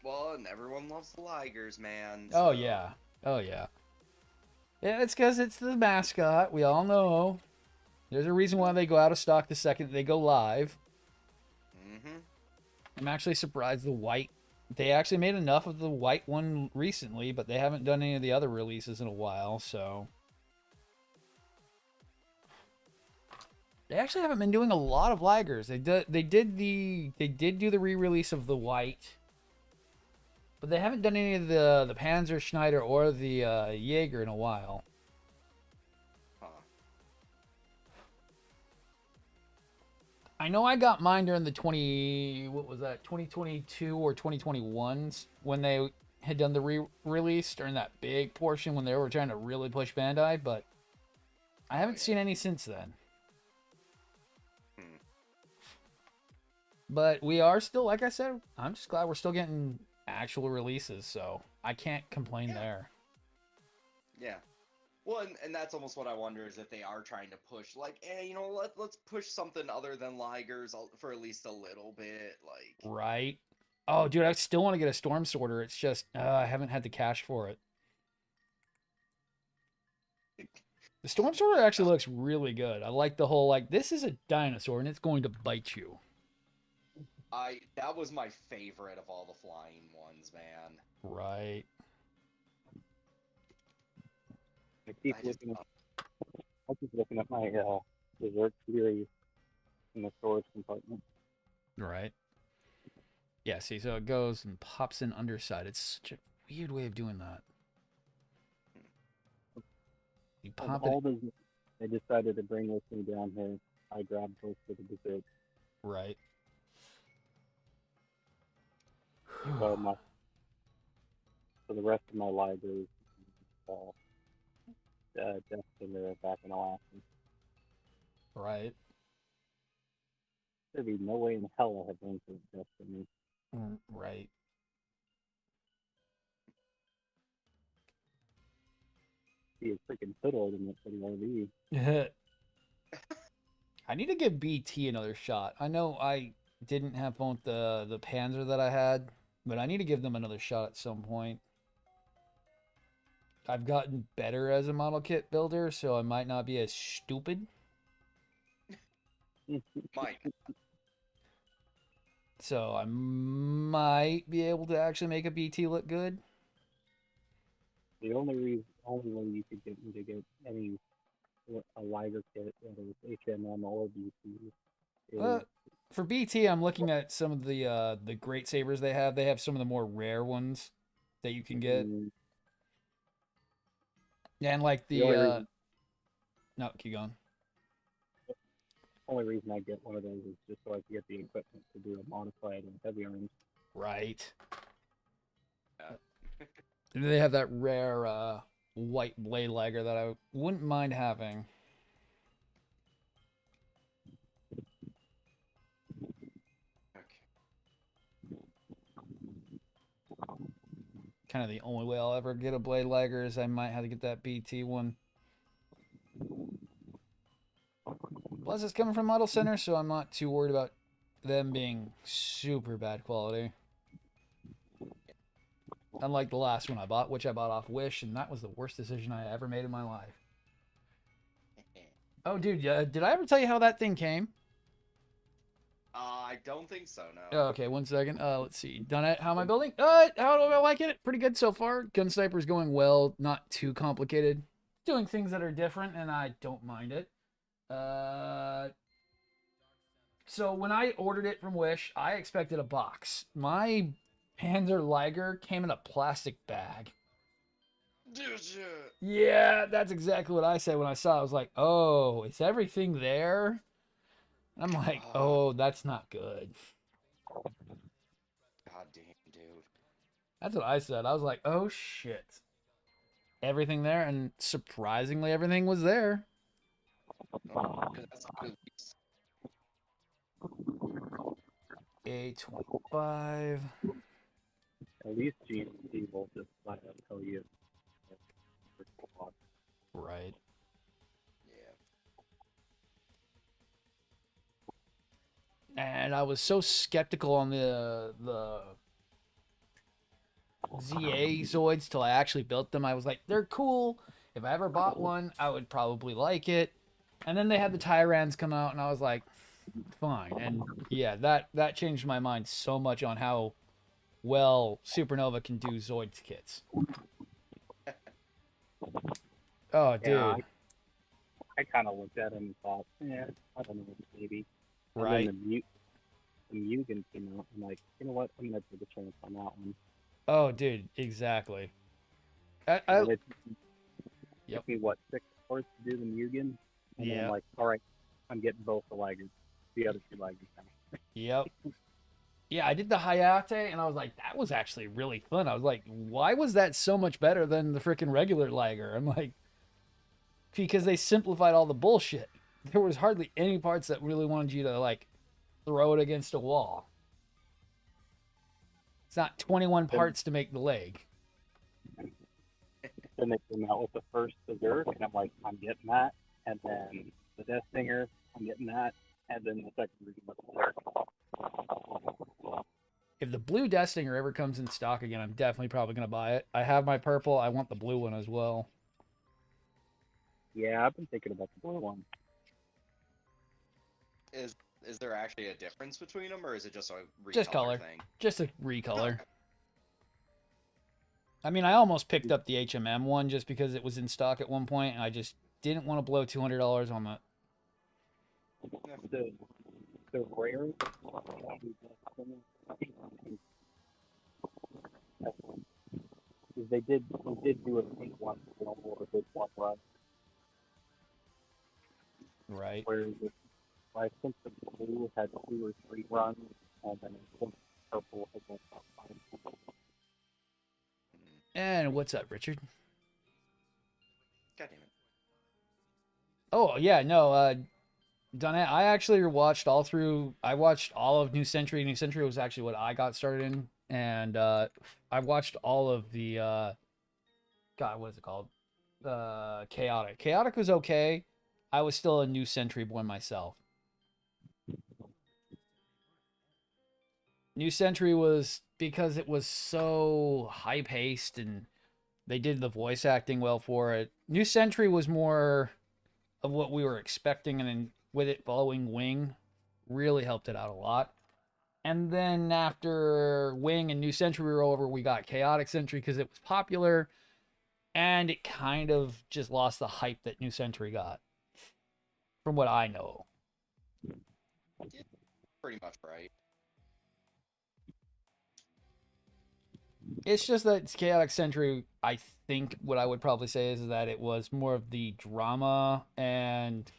Well, and everyone loves the Ligers, man. Oh So. yeah. Oh yeah. Yeah, it's because it's the mascot. We all know. There's a reason why they go out of stock the second they go live. Mm-hmm. I'm actually surprised the white. They actually made enough of the white one recently, but they haven't done any of the other releases in a while, so. They actually haven't been doing a lot of Ligers. They did do the re-release of the white, but they haven't done any of the Panzer Schneider or the Jaeger in a while. Huh. I know I got mine during the 2022 or 2021s when they had done the re-release during that big portion when they were trying to really push Bandai, but I haven't seen any since then. But we are still, like I said, I'm just glad we're still getting actual releases, so I can't complain there. Yeah. Well, and that's almost what I wonder is if they are trying to push, like, you know, let's push something other than Ligers for at least a little bit, like. Right. Oh, dude, I still want to get a Storm Sorter. It's just I haven't had the cash for it. The Storm Sorter actually looks really good. I like the whole, like, this is a dinosaur and it's going to bite you. That was my favorite of all the flying ones, man. Right. I keep looking at my Berserk Fury in the storage compartment. Right. Yeah, see, so it goes and pops in underside. It's such a weird way of doing that. You pop it. I decided to bring with me down here. I grabbed both for the Berserk. Right. So the rest of my library destined back in Alaska. Right. There'd be no way in hell I had room for Destiny. Right. Be a freaking fiddle in it for the RV. I need to give BT another shot. I know I didn't have fun with the Panzer that I had, but I need to give them another shot at some point. I've gotten better as a model kit builder, so I might not be as stupid. Mike. So I might be able to actually make a BT look good. The only way you could get me to get any a Liger kit, whether it's HMM or BT, is For BT, I'm looking at some of the great sabers they have. They have some of the more rare ones that you can get. And like the only reason, no, keep going. only reason I get one of those is just so I can get the equipment to do a modified and heavy arms. Right. And they have that rare white blade lagger that I wouldn't mind having. Kind of the only way I'll ever get a blade lagger is I might have to get that BT one. Plus, it's coming from Model Center, so I'm not too worried about them being super bad quality. Unlike the last one I bought, which I bought off Wish, and that was the worst decision I ever made in my life. Oh, dude, did I ever tell you how that thing came? I don't think so, no. Oh, okay, 1 second. Let's see. Done it. How am I building? How do I like it? Pretty good so far. Gunsniper's going well. Not too complicated. Doing things that are different, and I don't mind it. So when I ordered it from Wish, I expected a box. My Panzer Liger came in a plastic bag. Yeah, that's exactly what I said when I saw it. I was like, oh, is everything there? I'm like, oh, that's not good. God damn, dude. That's what I said. I was like, oh, shit. Everything there, and surprisingly, everything was there. That's a good piece. A25. At least GMC will just flat out tell you. Right. And I was so skeptical on the ZA zoids till I actually built them. I was like, they're cool. If I ever bought one, I would probably like it. And then they had the Tyrans come out, and I was like, fine. And yeah, that changed my mind so much on how well Supernova can do zoids kits. Oh, dude. Yeah, I kind of looked at him and thought, yeah, I don't know, maybe. Right. And then the Mugen came out. I'm like, you know what? I'm gonna take a chance on that one. Oh, dude, exactly. It took me what 6 hours to do the Mugen, and then I'm like, all right, I'm getting both the lagers, the other 2 lagers now. Yep. Yeah, I did the Hayate, and I was like, that was actually really fun. I was like, why was that so much better than the freaking regular lager? I'm like, because they simplified all the bullshit. There was hardly any parts that really wanted you to, like, throw it against a wall. It's not 21 parts to make the leg. Then they came out with the first Berserk, and I'm like, I'm getting that. And then the Death Singer, I'm getting that. And then the second version of Berserk. If the blue Death Singer ever comes in stock again, I'm definitely probably going to buy it. I have my purple. I want the blue one as well. Yeah, I've been thinking about the blue one. Is there actually a difference between them, or is it just a recolor Just color. thing? Just a recolor. I mean, I almost picked up the HMM one just because it was in stock at one point, and I just didn't want to blow $200 on that. The rare. They did do a big one, or a big one run. Right. Where I think the blue had 2 or 3 runs, and then I think purple had about 5. And what's up, Richard? God damn it. Oh, yeah, no, Donette, I actually watched all through, I watched all of New Century. New Century was actually what I got started in, and I watched all of the, God, what is it called? Chaotic. Chaotic was okay. I was still a New Century boy myself. New Century was because it was so high paced and they did the voice acting well for it. New Century was more of what we were expecting, and then with it following Wing, really helped it out a lot. And then after Wing and New Century were over, we got Chaotic Century because it was popular, and it kind of just lost the hype that New Century got, from what I know. Pretty much right. It's just that Chaotic Century, I think what I would probably say is that it was more of the drama and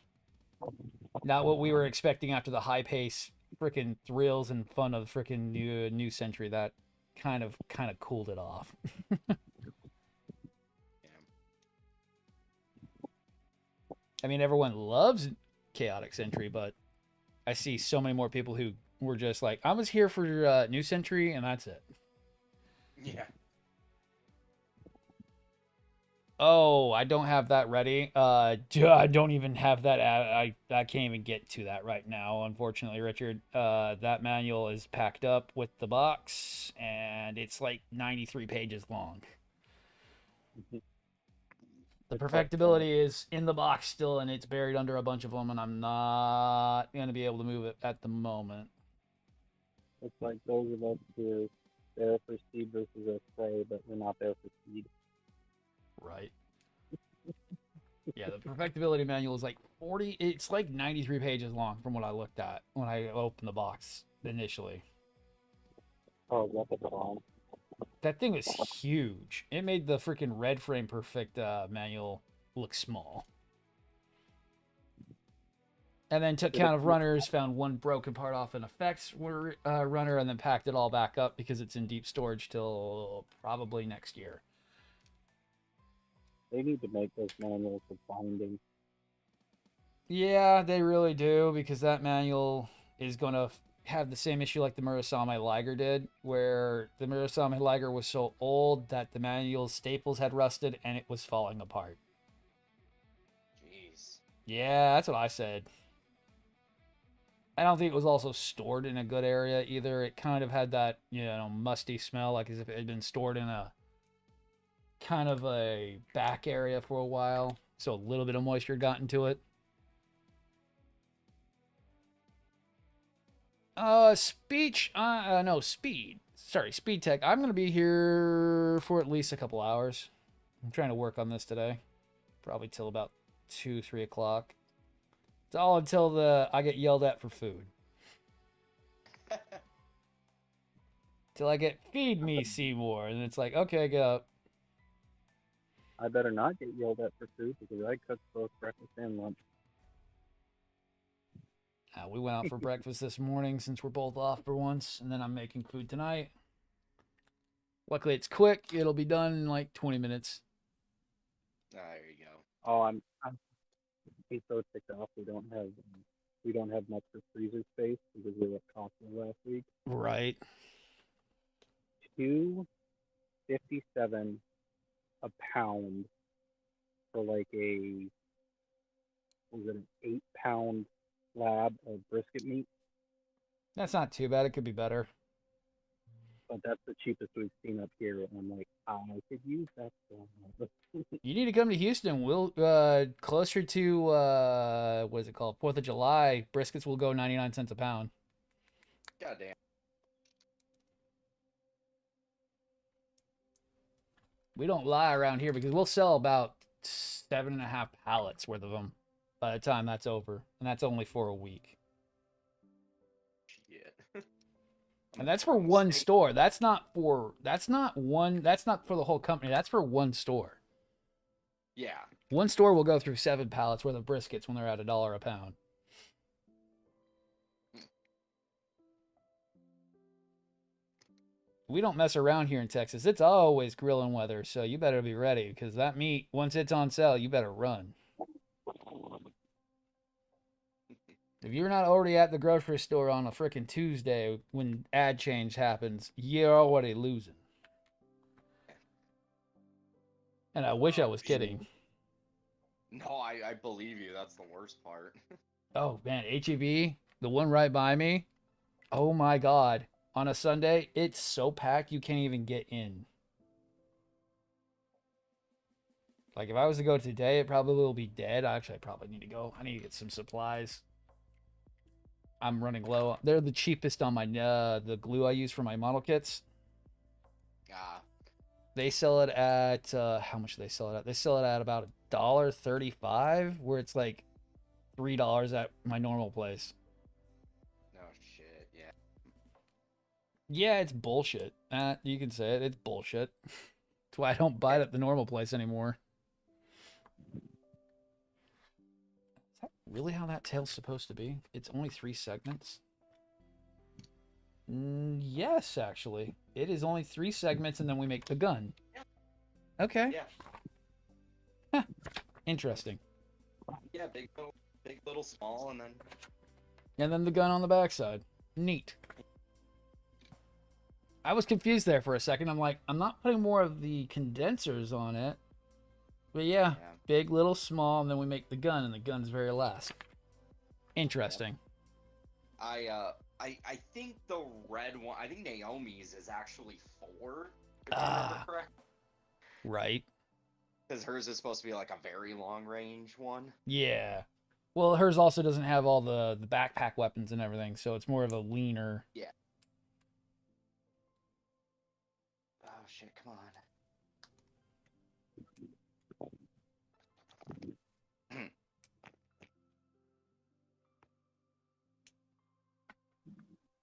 not what we were expecting after the high pace freaking thrills and fun of freaking new Century. That kind of cooled it off. I mean, everyone loves Chaotic Century, but I see so many more people who were just like, I was here for New Century, and that's it. Yeah. Oh, I don't have that ready. I don't even have that. I can't even get to that right now, unfortunately, Richard. That manual is packed up with the box, and it's like 93 pages long. The perfectibility is in the box still, and it's buried under a bunch of them, and I'm not going to be able to move it at the moment. It's like those of us who are there for speed versus a prey, but we're not there for speed. Right. Yeah, the perfectibility manual is like 40. It's like 93 pages long from what I looked at when I opened the box initially. Oh, that's a bomb. That thing was huge. It made the freaking red frame perfect manual look small. And then took count of runners, found one broken part off an effects runner, and then packed it all back up because it's in deep storage till probably next year. They need to make those manuals for binding. Yeah, they really do, because that manual is going to have the same issue like the Murasame Liger did, where the Murasame Liger was so old that the manual's staples had rusted and it was falling apart. Jeez. Yeah, that's what I said. I don't think it was also stored in a good area either. It kind of had that, musty smell, like as if it had been stored in a kind of a back area for a while. So a little bit of moisture got into it. Speed. Sorry, Speed Tech. I'm going to be here for at least a couple hours. I'm trying to work on this today. Probably till about 2, 3 o'clock. It's all until I get yelled at for food. Till I get, feed me, Seymour. And it's like, okay, get up. I better not get yelled at for food because I cooked both breakfast and lunch. We went out for breakfast this morning since we're both off for once, and then I'm making food tonight. Luckily, it's quick. It'll be done in like 20 minutes. There you go. Oh, I'm so ticked off. We don't have much for freezer space because we were at Costco last week. Right. $2.57 a pound for like an 8-pound slab of brisket meat. That's not too bad. It could be better. But that's the cheapest we've seen up here, and I'm like, I could use that. You need to come to Houston. We'll closer to what is it called? 4th of July. Briskets will go 99 cents a pound. Goddamn. We don't lie around here because we'll sell about 7.5 pallets worth of them by the time that's over, and that's only for a week. Shit. And that's for one store. That's not for the whole company. That's for one store. Yeah. One store will go through 7 pallets worth of briskets when they're at $1 a pound. We don't mess around here in Texas. It's always grilling weather, so you better be ready because that meat, once it's on sale, you better run. If you're not already at the grocery store on a frickin' Tuesday when ad change happens, you're already losing. And I wish I was kidding. No, I believe you. That's the worst part. Oh, man, HEB, the one right by me, oh my God. on a Sunday, it's so packed you can't even get in. Like, if I was to go today, it probably will be dead. Actually, I probably need to go. I need to get some supplies. I'm running low. They're the cheapest on my the glue I use for my model kits. They sell it at how much do they sell it at? They sell it at about $1.35, where it's like $3 at my normal place. No shit, yeah. Yeah, it's bullshit. You can say it. It's bullshit. That's why I don't buy it at the normal place anymore. Is that really how that tail's supposed to be? It's only 3 segments? Yes, actually. It is only 3 segments, and then we make the gun. Yeah. Okay. Yeah. Huh. Interesting. Yeah, big, little, small, and then the gun on the backside. Neat. I was confused there for a second. I'm like, I'm not putting more of the condensers on it. But yeah, big, little, small, and then we make the gun, and the gun's very last. Interesting. I think the red one, I think Naomi's is actually 4, if I remember correct. Right. Because hers is supposed to be like a very long range one. Yeah. Well, hers also doesn't have all the backpack weapons and everything, so it's more of a leaner. Yeah. Oh shit, come on.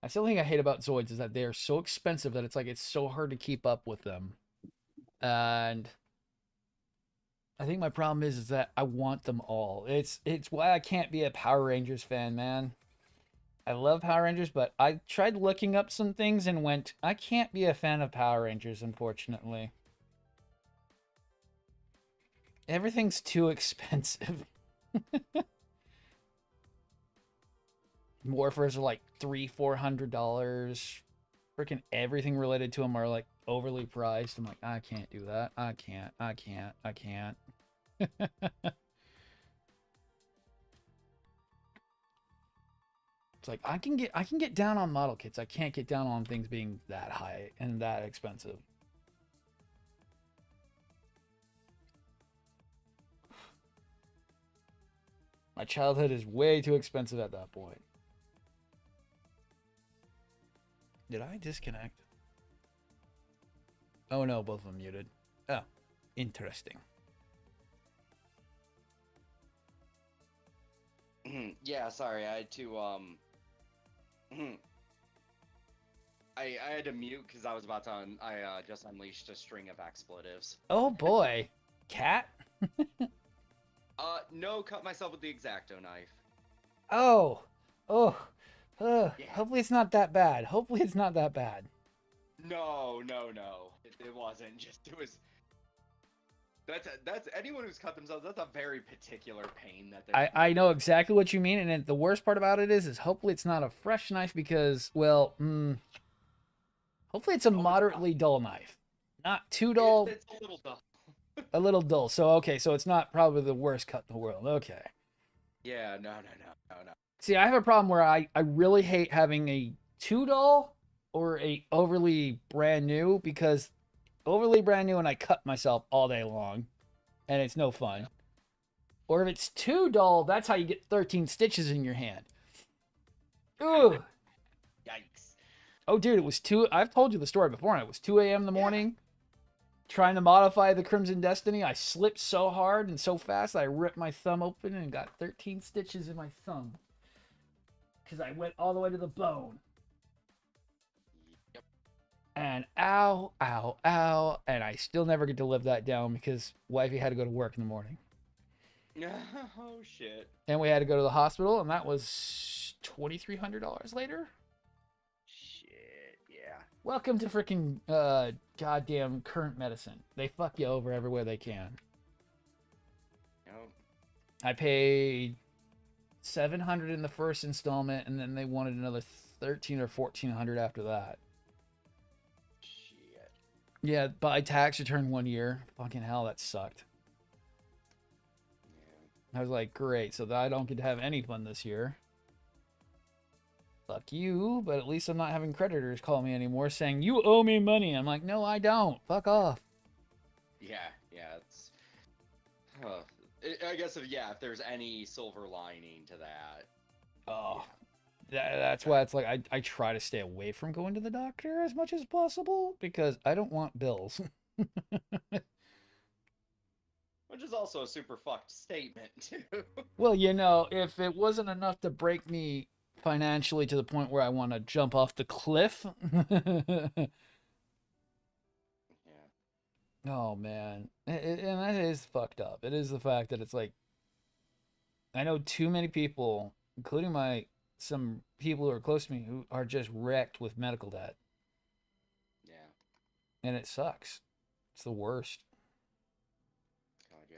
That's the only thing I hate about zoids is that they are so expensive that it's so hard to keep up with them. And I think my problem is that I want them all. It's why I can't be a Power Rangers fan, man. I love Power Rangers, but I tried looking up some things and went, I can't be a fan of Power Rangers, unfortunately. Everything's too expensive. Morphers are like $300-400. Freaking everything related to them are like overly priced. I'm like, I can't do that. I can't. It's like I can get down on model kits. I can't get down on things being that high and that expensive. My childhood is way too expensive at that point. Did I disconnect? Oh no, both of them muted. Oh, interesting. Yeah, sorry, I had to I had to mute because I was about to I just unleashed a string of expletives. Oh boy. Cat? No, cut myself with the X-Acto knife. Oh. Yeah. Hopefully it's not that bad. Hopefully it's not that bad. No. It wasn't. Just it was. That's anyone who's cut themselves. That's a very particular pain that they. I know exactly what you mean, and the worst part about it is hopefully it's not a fresh knife because, well, hopefully it's a moderately dull knife, not too dull. It's a little dull. A little dull. So okay, so it's not probably the worst cut in the world. Okay. Yeah, no. See, I have a problem where I really hate having a too dull or a overly brand new, because overly brand new and I cut myself all day long and it's no fun. Or if it's too dull, that's how you get 13 stitches in your hand. Ugh. Yikes. Oh, dude, it was 2. I've told you the story before. It was 2 a.m. in the morning. Trying to modify the Crimson Destiny. I slipped so hard and so fast I ripped my thumb open and got 13 stitches in my thumb. Because I went all the way to the bone. Yep. And ow, and I still never get to live that down because wifey had to go to work in the morning. Oh shit. And we had to go to the hospital, and that was $2,300 later. Shit, yeah. Welcome to freaking goddamn current medicine. They fuck you over everywhere they can. Nope. I paid $700 in the first installment, and then they wanted another $1,300 or $1,400 after that. Shit. Yeah, by tax return 1 year. Fucking hell, that sucked. I was like, great, so that I don't get to have any fun this year. fuck you, but at least I'm not having creditors call me anymore saying, you owe me money. I'm like, no, I don't. Fuck off. Yeah, it's... I guess, if there's any silver lining to that. Oh, that's why it's like I try to stay away from going to the doctor as much as possible because I don't want bills. Which is also a super fucked statement, too. Well, if it wasn't enough to break me financially to the point where I want to jump off the cliff. Yeah. Oh, man. And that is fucked up. It is the fact that it's like, I know too many people, including some people who are close to me, who are just wrecked with medical debt. Yeah. And it sucks. It's the worst. God, yeah.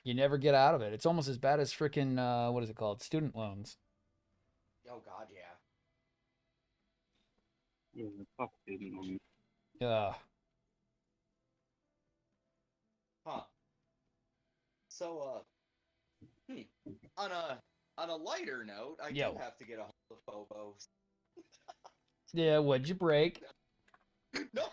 You never get out of it. It's almost as bad as freaking, what is it called? Student loans. Oh, God, yeah. Yeah, fuck student loans. Yeah. Huh. So, on a lighter note, I do have to get a hold of Phobos. Yeah, what'd you break? No.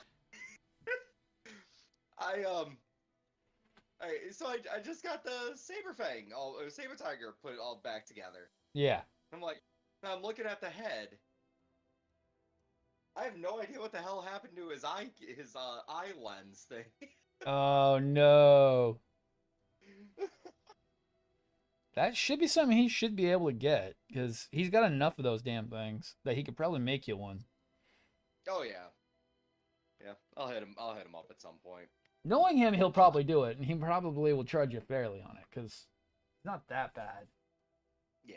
So I just got the Saber Tiger put all back together. Yeah. I'm looking at the head. I have no idea what the hell happened to his eye lens thing. Oh, no. That should be something he should be able to get, because he's got enough of those damn things that he could probably make you one. Oh, yeah. Yeah, I'll hit him up at some point. Knowing him, he'll probably do it, and he probably will charge you fairly on it, because it's not that bad. Yeah.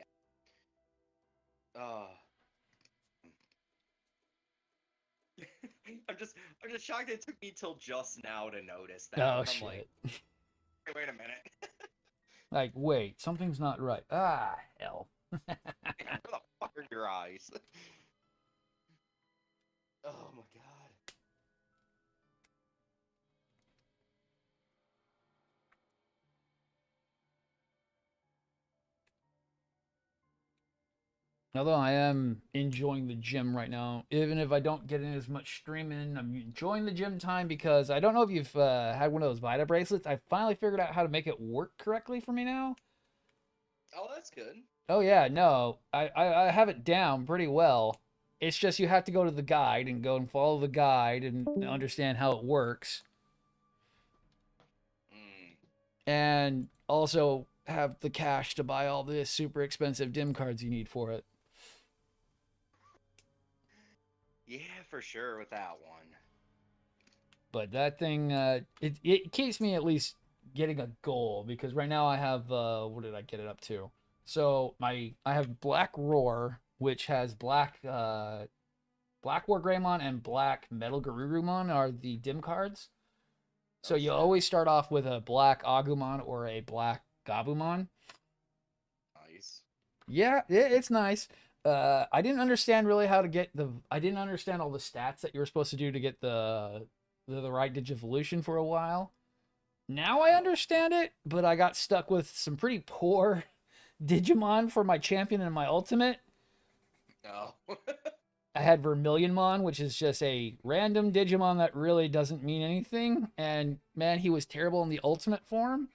I'm just shocked it took me till just now to notice that. Oh, I'm shit. like, hey, wait a minute. Like, wait, something's not right. Ah, hell. Where the fuck are your eyes? Oh my god. Although I am enjoying the gym right now, even if I don't get in as much streaming, I'm enjoying the gym time because I don't know if you've had one of those Vita bracelets. I finally figured out how to make it work correctly for me now. Oh, that's good. Oh yeah, no, I have it down pretty well. It's just you have to go to the guide and go and follow the guide and understand how it works. And also have the cash to buy all the super expensive dim cards you need for it. Yeah, for sure with that one. But that thing, it keeps me at least getting a goal, because right now I have, what did I get it up to? So I have Black Roar, which has Black War Greymon and Black Metal Garurumon are the dim cards. So you always start off with a Black Agumon or a Black Gabumon. Nice. Yeah, it's nice. I didn't understand really how to get I didn't understand all the stats that you were supposed to do to get the right Digivolution for a while. Now I understand it, but I got stuck with some pretty poor Digimon for my champion and my ultimate. No. I had Vermilionmon, which is just a random Digimon that really doesn't mean anything. And man, he was terrible in the ultimate form.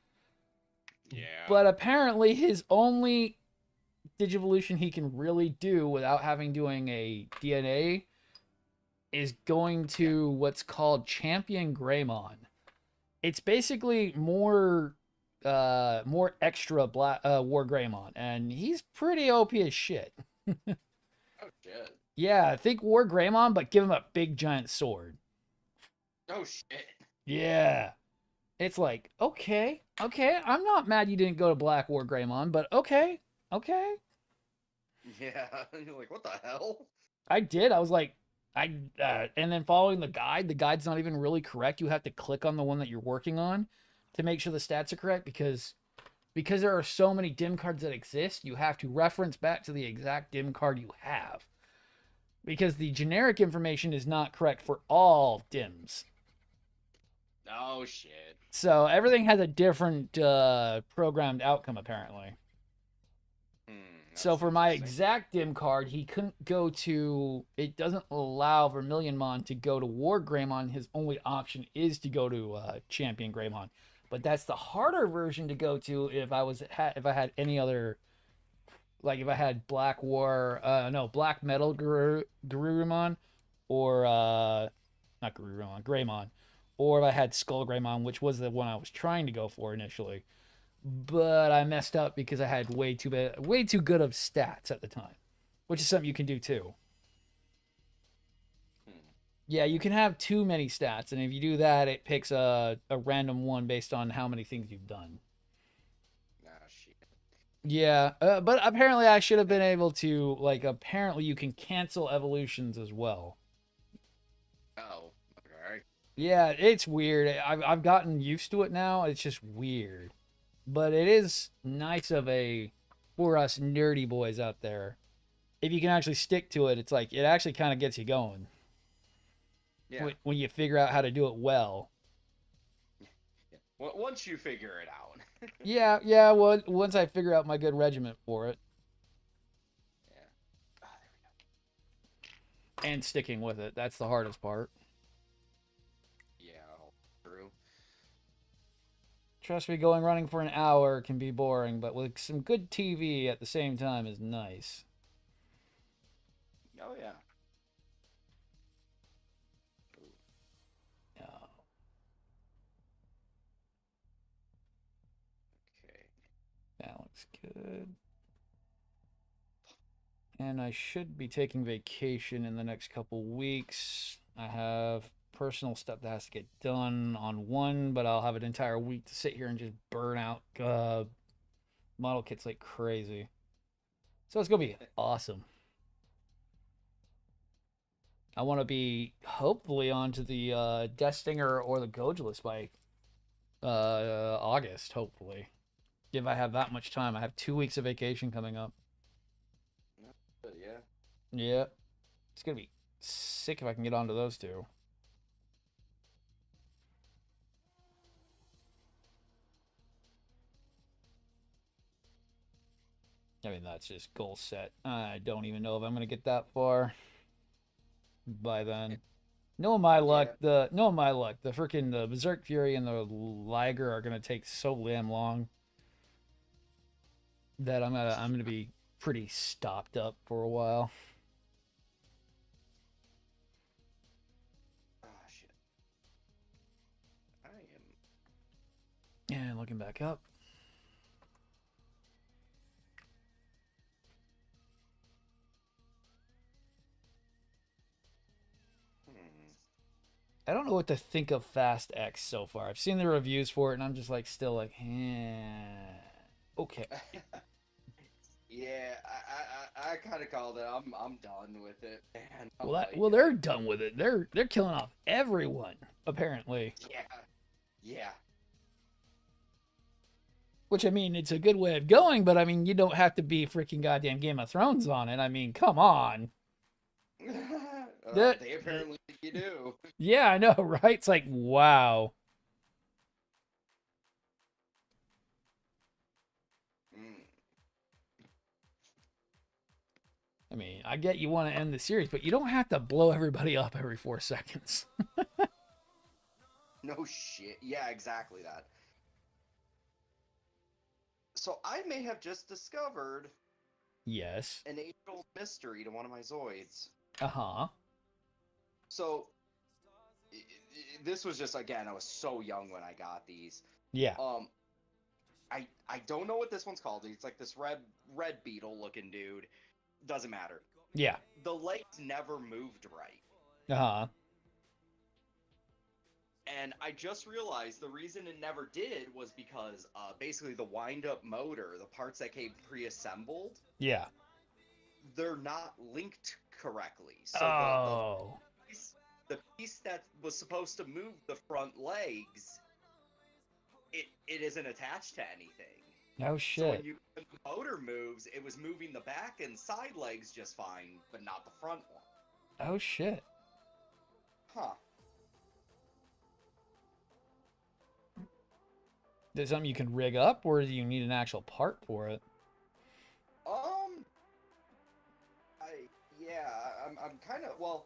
Yeah. But apparently his only Digivolution he can really do without having doing a DNA is going to what's called Champion Greymon. It's basically more extra War Greymon, and he's pretty OP as shit. Oh shit. Yeah, think War Greymon, but give him a big giant sword. Oh shit. Yeah. It's like, okay, I'm not mad you didn't go to Black War Greymon, but okay. Yeah, you're like, what the hell? I did. I was like, and then following the guide's not even really correct. You have to click on the one that you're working on to make sure the stats are correct, because there are so many dim cards that exist, you have to reference back to the exact dim card you have. Because the generic information is not correct for all dims. Oh shit. So everything has a different programmed outcome, apparently. So That's for my interesting. exact dim card, he couldn't go to. It doesn't allow Vermilionmon to go to War Greymon. His only option is to go to Champion Greymon. But that's the harder version to go to if if I had any other, like if I had Black War, no, Black Metal Garurumon, or not Garurumon, Greymon, or if I had Skull Greymon, which was the one I was trying to go for initially. But I messed up because I had way too good of stats at the time, which is something you can do too. Hmm. Yeah, you can have too many stats, and if you do that, it picks a random one based on how many things you've done. Nah, shit. Yeah, but apparently I should have been able to, like, apparently you can cancel evolutions as well. Oh, okay. Yeah, it's weird. I've gotten used to it now. It's just weird. But it is nice for us nerdy boys out there. If you can actually stick to it, it's like, it actually kind of gets you going. Yeah. When you figure out how to do it well. Yeah. Well, once you figure it out. Yeah, well, once I figure out my good regiment for it. Yeah. Ah, there we go. And sticking with it. That's the hardest part. Yeah, true. Trust me, going running for an hour can be boring, but with some good TV at the same time is nice. Oh yeah. Yeah. Okay. That looks good. And I should be taking vacation in the next couple weeks. I have personal stuff that has to get done on one, but I'll have an entire week to sit here and just burn out model kits like crazy. So it's going to be awesome. I want to be hopefully onto the Death Stinger or the Gojulus by August, hopefully. If I have that much time. I have 2 weeks of vacation coming up. But yeah. Yeah. It's going to be sick if I can get onto those two. I mean, that's just goal set. I don't even know if I'm going to get that far by then. Knowing my luck, the freaking the Berserk Fury and the Liger are going to take so damn long that I'm gonna be pretty stopped up for a while. Oh shit. I am. And looking back up. I don't know what to think of Fast X so far. I've seen the reviews for it, and I'm just like, still like, okay. Yeah, I kind of called it. I'm done with it, man. Well, they're done with it. They're killing off everyone apparently. Yeah, yeah. Which, I mean, it's a good way of going, but I mean, you don't have to be freaking goddamn Game of Thrones on it. I mean, come on. They apparently think you do. Yeah, I know, right? It's like, wow. I mean, I get you want to end the series, but you don't have to blow everybody up every 4 seconds. No shit. Yeah, exactly that. So I may have just discovered Yes. an age-old mystery to one of my zoids. Uh-huh. So this was just, again, I was so young when I got these. Yeah. I don't know what this one's called. It's like this red beetle looking dude. Doesn't matter. Yeah. The legs never moved right. Uh-huh. And I just realized the reason it never did was because basically the wind-up motor, the parts that came pre-assembled, Yeah. they're not linked correctly. So the piece that was supposed to move the front legs, it isn't attached to anything. No So when shit. the motor moves, it was moving the back and side legs just fine, but not the front one. Oh shit. Huh. Is it something you can rig up, or do you need an actual part for it? kind of, well,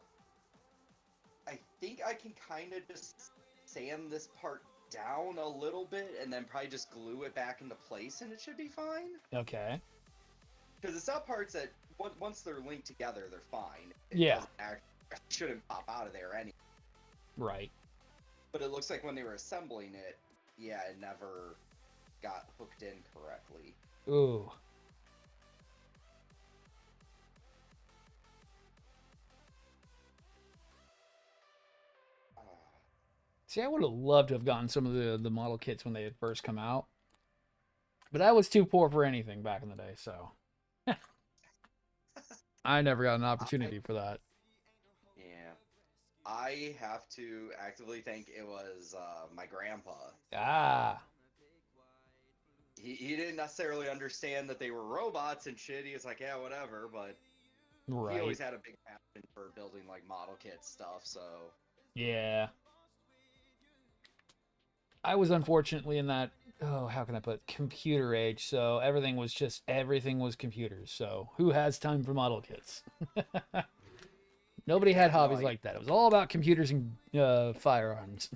I think I can kind of just sand this part down a little bit and then probably just glue it back into place and it should be fine. Okay. Because it's not parts that, once they're linked together, they're fine. Yeah. It shouldn't pop out of there anyway. Right. But it looks like when they were assembling it, yeah, it never got hooked in correctly. Ooh. See, I would have loved to have gotten some of the model kits when they had first come out. But I was too poor for anything back in the day, so. I never got an opportunity for that. Yeah. I have to actively think it was my grandpa. Ah. He didn't necessarily understand that they were robots and shit. He was like, yeah, whatever, but Right. he always had a big passion for building, like, model kit stuff, so... Yeah. I was unfortunately in that, oh, how can I put it, computer age, so everything was computers, so who has time for model kits? Nobody had hobbies like that. It was all about computers and firearms.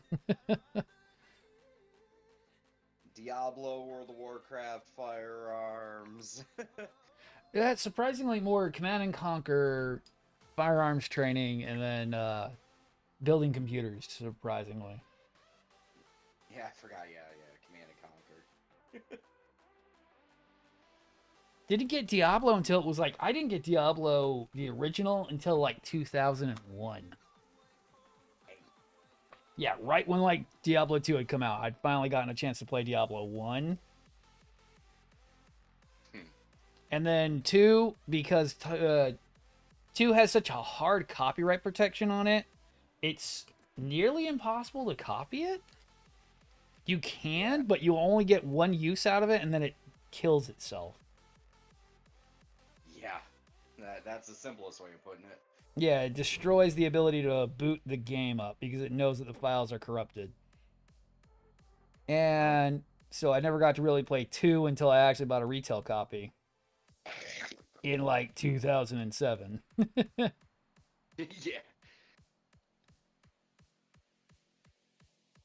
Diablo, World of Warcraft, firearms. Yeah, it's surprisingly more Command and Conquer, firearms training, and then building computers, surprisingly. Yeah, I forgot. Yeah, Command and Conquer. Didn't get Diablo until it was like, I didn't get Diablo, the original, until like 2001. Yeah, right when like Diablo 2 had come out, I'd finally gotten a chance to play Diablo 1. And then 2, because 2 has such a hard copyright protection on it, it's nearly impossible to copy it. You can, but you only get one use out of it, and then it kills itself. Yeah, that's the simplest way of putting it. Yeah, it destroys the ability to boot the game up because it knows that the files are corrupted. And so I never got to really play 2 until I actually bought a retail copy in like 2007. Yeah.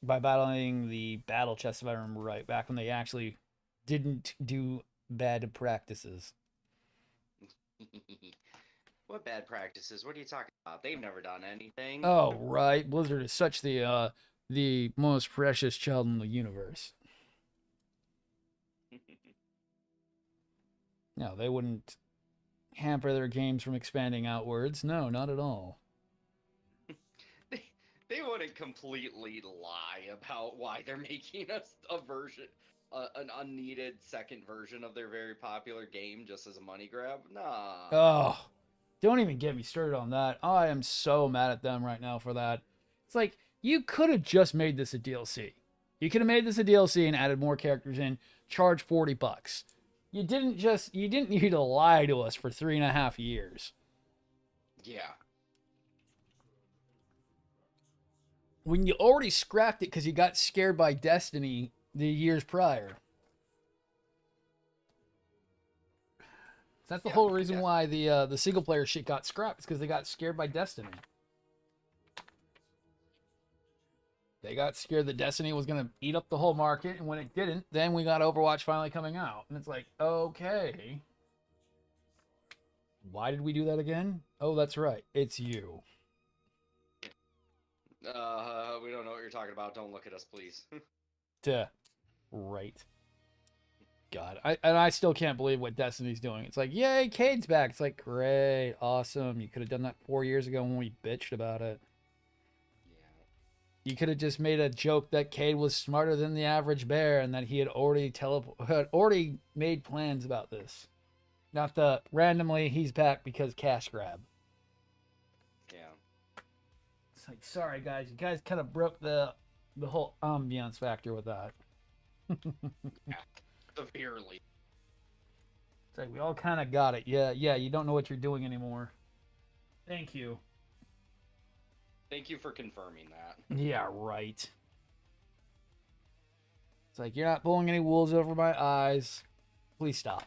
By battling the battle chest, if I remember right, back when they actually didn't do bad practices. What bad practices? What are you talking about? They've never done anything. Oh, right. Blizzard is such the most precious child in the universe. No, they wouldn't hamper their games from expanding outwards. No, not at all. They wouldn't completely lie about why they're making a version, an unneeded second version of their very popular game just as a money grab. Nah. Oh, don't even get me started on that. I am so mad at them right now for that. It's like, you could have just made this a DLC. You could have made this a DLC and added more characters in, charge $40. You didn't need to lie to us for 3.5 years. Yeah. When you already scrapped it because you got scared by Destiny the years prior. That's the whole reason why the single player shit got scrapped. It's because they got scared by Destiny. They got scared that Destiny was going to eat up the whole market, and when it didn't, then we got Overwatch finally coming out. And it's like, okay. Why did we do that again? Oh, that's right. It's you. We don't know what you're talking about. Don't look at us, please. Duh. Right. God. I still can't believe what Destiny's doing. It's like, yay, Cade's back. It's like, great, awesome. You could have done that 4 years ago when we bitched about it. You could have just made a joke that Cade was smarter than the average bear and that he had already made plans about this. Not the randomly he's back because cash grab. Yeah. It's like, sorry guys, you guys kind of broke the whole ambiance factor with that. Yeah, severely. It's like we all kind of got it. Yeah, you don't know what you're doing anymore. Thank you. Thank you for confirming that. Yeah, right. It's like, you're not pulling any wolves over my eyes. Please stop.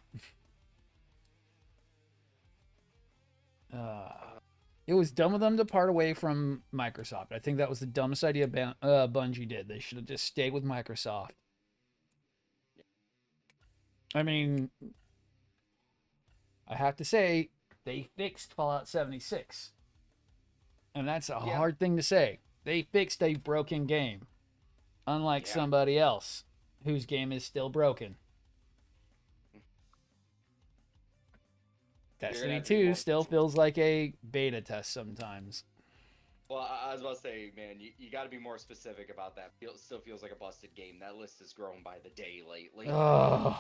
It was dumb of them to part away from Microsoft. I think that was the dumbest idea Bungie did. They should have just stayed with Microsoft. I mean, I have to say, they fixed Fallout 76. And that's a hard thing to say. They fixed a broken game. Unlike somebody else whose game is still broken. Destiny 2 still feels like a beta test sometimes. Well, I was about to say, man, you got to be more specific about that. It still feels like a busted game. That list has grown by the day lately. Oh,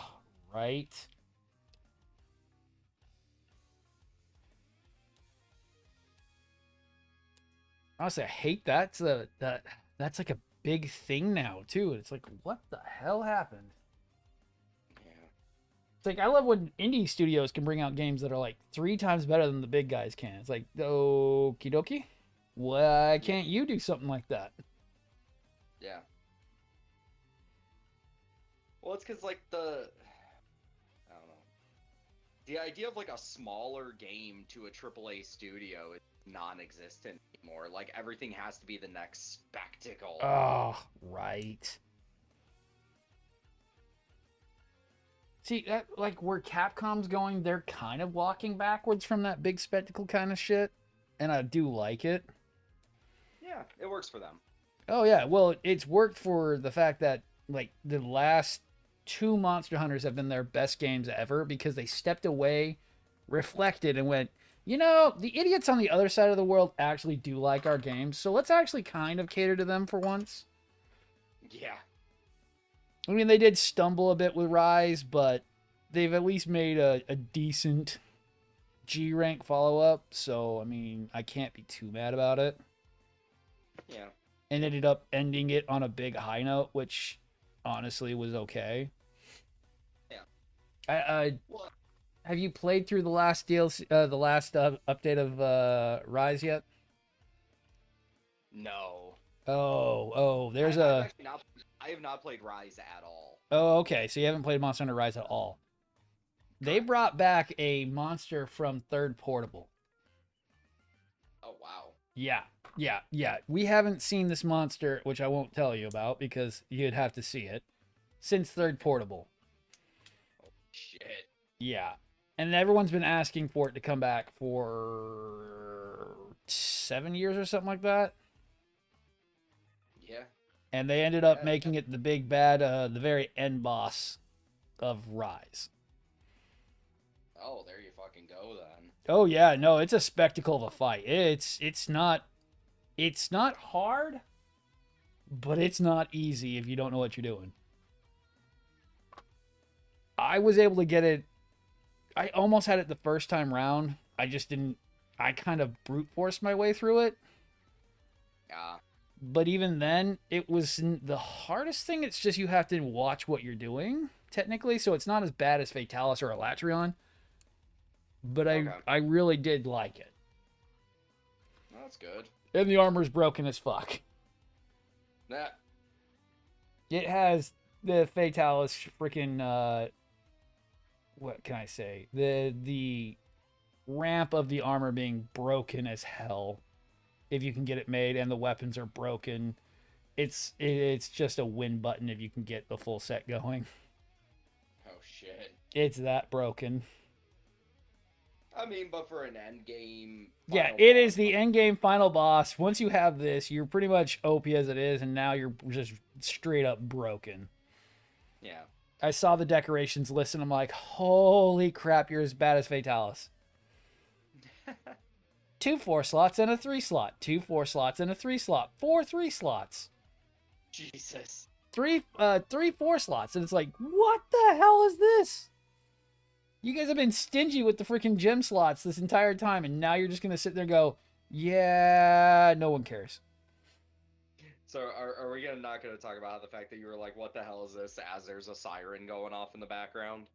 right. Honestly, I hate that. That's like a big thing now too. It's like, what the hell happened? Yeah. It's like I love when indie studios can bring out games that are like 3 times better than the big guys can. It's like, okie dokie. Why can't you do something like that? Yeah. Well, it's because like I don't know, the idea of like a smaller game to a AAA studio is non-existent anymore. Like everything has to be the next spectacle. Oh, right. See, that, like where Capcom's going, they're kind of walking backwards from that big spectacle kind of shit, and I do like it. Yeah, it works for them. Oh yeah, well, it's worked for the fact that like the last 2 Monster Hunters have been their best games ever because they stepped away, reflected, and went, you know, the idiots on the other side of the world actually do like our games, so let's actually kind of cater to them for once. Yeah. I mean, they did stumble a bit with Rise, but they've at least made a decent G rank follow-up, so, I mean, I can't be too mad about it. Yeah. And ended up ending it on a big high note, which honestly was okay. Yeah. Have you played through the last DLC, the last update of Rise yet? No. Oh, there's I have not played Rise at all. Oh, okay. So you haven't played Monster Hunter Rise at all. They brought back a monster from Third Portable. Oh, wow. Yeah. We haven't seen this monster, which I won't tell you about because you'd have to see it, since Third Portable. Oh, shit. Yeah. And everyone's been asking for it to come back for 7 years or something like that. Yeah. And they ended up making it the big bad, the very end boss of Rise. Oh, there you fucking go then. Oh yeah, no, it's a spectacle of a fight. It's not hard, but it's not easy if you don't know what you're doing. I was able to get it. I almost had it the first time round. I just didn't. I kind of brute forced my way through it. Yeah. But even then, it was the hardest thing. It's just you have to watch what you're doing, technically. So it's not as bad as Fatalis or Elatrion. But I really did like it. That's good. And the armor's broken as fuck. That. It has the Fatalis freaking, what can I say? The ramp of the armor being broken as hell. If you can get it made, and the weapons are broken. It's just a win button if you can get the full set going. Oh, shit. It's that broken. I mean, but for an end game. Yeah, it is the end game final boss. Once you have this, you're pretty much OP as it is, and now you're just straight up broken. Yeah. I saw the decorations list, and I'm like, holy crap, you're as bad as Fatalis. 2 4 slots and a 3 slot. 2 4 slots and a 3 slot. 4 3 slots. Jesus. 3 4 slots. And it's like, what the hell is this? You guys have been stingy with the freaking gem slots this entire time, and now you're just going to sit there and go, yeah, no one cares. So are we not going to talk about the fact that you were like, what the hell is this, as there's a siren going off in the background?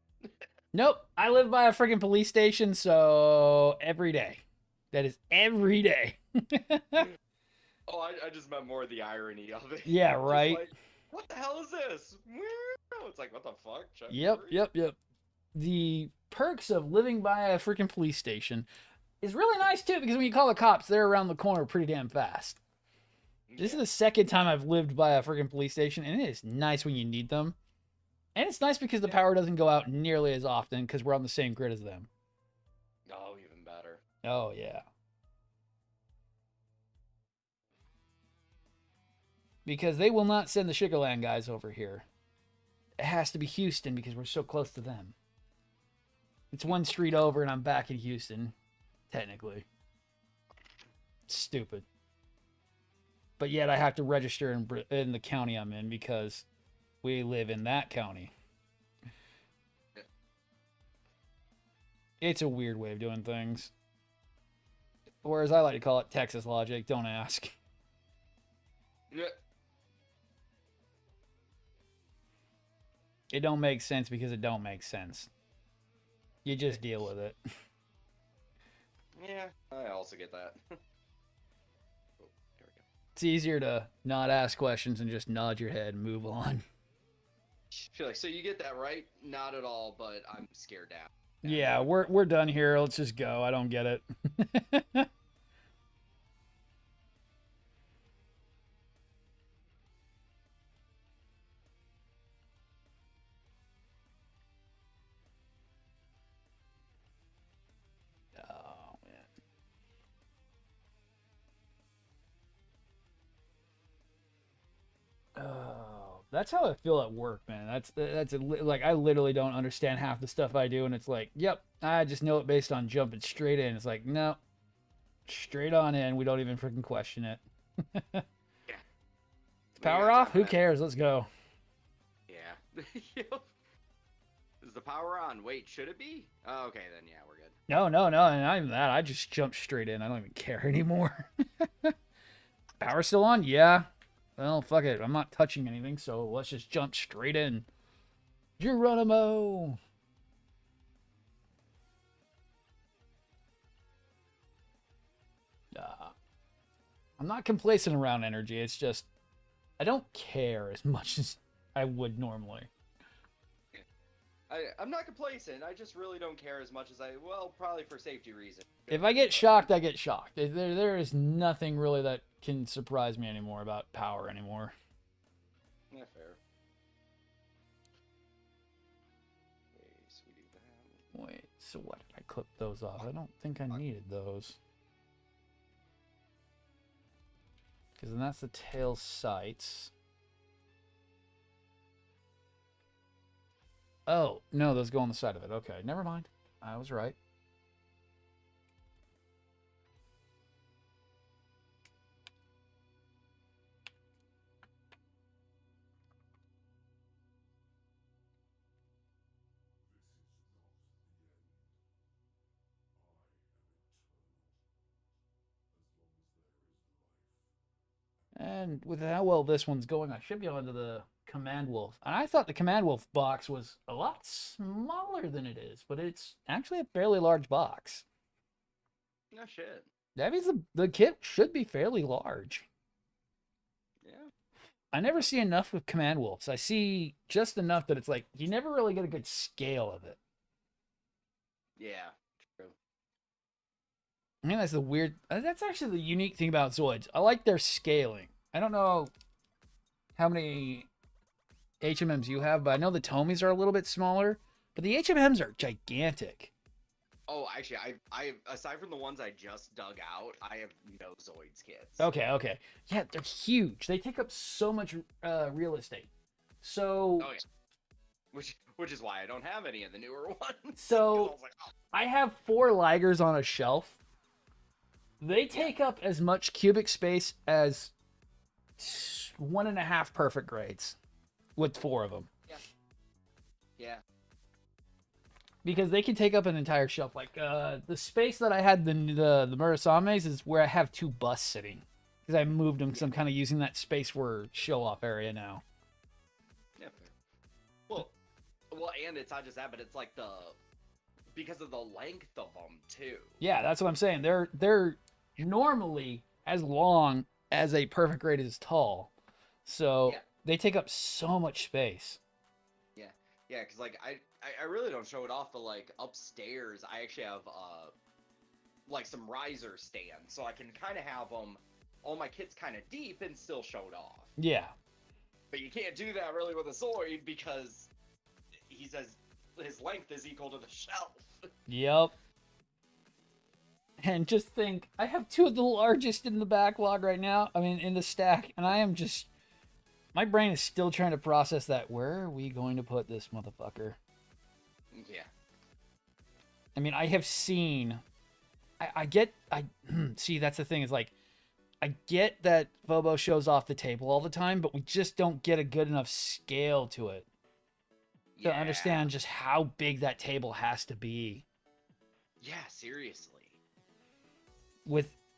Nope. I live by a freaking police station, so every day. That is every day. Oh, I just meant more the irony of it. Yeah, right. Like, what the hell is this? It's like, what the fuck? Yep. The perks of living by a freaking police station. is really nice too, because when you call the cops, they're around the corner pretty damn fast. This is the second time I've lived by a freaking police station, and it is nice when you need them. And it's nice because the power doesn't go out nearly as often because we're on the same grid as them. Oh, even better. Oh, yeah. Because they will not send the Sugarland guys over here. It has to be Houston because we're so close to them. It's one street over and I'm back in Houston, technically. It's stupid. But yet I have to register in the county I'm in because we live in that county. It's a weird way of doing things. Or as I like to call it, Texas logic. Don't ask. Yeah. It don't make sense because it don't make sense. You just deal with it. Yeah, I also get that. Oh, there we go. It's easier to not ask questions and just nod your head and move on. Feel like, so you get that right? Not at all, but I'm scared now. Yeah, we're done here. Let's just go. I don't get it. Oh, man. Oh, that's how I feel at work, man. Like I literally don't understand half the stuff I do, and it's like, yep, I just know it based on jumping straight in. It's like, no, straight on in. We don't even freaking question it. Yeah. Power off? Who cares? Let's go. Yeah. Is the power on? Wait, should it be? Oh, okay, then yeah, we're good. No, and not even that. I just jump straight in. I don't even care anymore. Power still on? Yeah. Well, fuck it. I'm not touching anything, so let's just jump straight in. Geronimo! I'm not complacent around energy. It's just, I don't care as much as I would normally. I'm not complacent. I just really don't care as much as well, probably for safety reasons. If I get shocked, I get shocked. There is nothing really that can surprise me anymore about power anymore. Yeah, fair. Okay, so we do that. Wait, so what? Did I clip those off? I don't think I needed those. Because then that's the tail sights. Oh, no, those go on the side of it. Okay, never mind. I was right. And with how well this one's going, I should be onto the Command Wolf. And I thought the Command Wolf box was a lot smaller than it is, but it's actually a fairly large box. No shit. That means the kit should be fairly large. Yeah. I never see enough with Command Wolves. I see just enough that it's like, you never really get a good scale of it. Yeah, true. I mean, that's the weird... That's actually the unique thing about Zoids. I like their scaling. I don't know how many HMMs you have, but I know the Tomies are a little bit smaller. But the HMMs are gigantic. Oh, actually, I aside from the ones I just dug out, I have no Zoids kits. Okay. Yeah, they're huge. They take up so much real estate. So... Oh, yeah. Which is why I don't have any of the newer ones. So, I was like, oh. I have 4 Ligers on a shelf. They take up as much cubic space as 1.5 perfect grades with 4 of them. Yeah. Because they can take up an entire shelf. Like the space that I had the Murasames is where I have 2 busts sitting. Because I moved them because I'm kind of using that space for show-off area now. Yeah. Well, and it's not just that, but it's like because of the length of them too. Yeah, that's what I'm saying. They're normally as long as a perfect grade is tall. So they take up so much space. Yeah, because like I really don't show it off, but like upstairs I actually have like some riser stands, so I can kind of have them, all my kits kind of deep and still show it off. Yeah. But you can't do that really with a Zoid because he says his length is equal to the shelf. Yep. And just think, I have two of the largest in the backlog right now. I mean, in the stack, and I am just, my brain is still trying to process that. Where are we going to put this motherfucker? Yeah. I mean, I have seen, see, that's the thing is like, I get that Vobo shows off the table all the time, but we just don't get a good enough scale to it to understand just how big that table has to be. Yeah, seriously.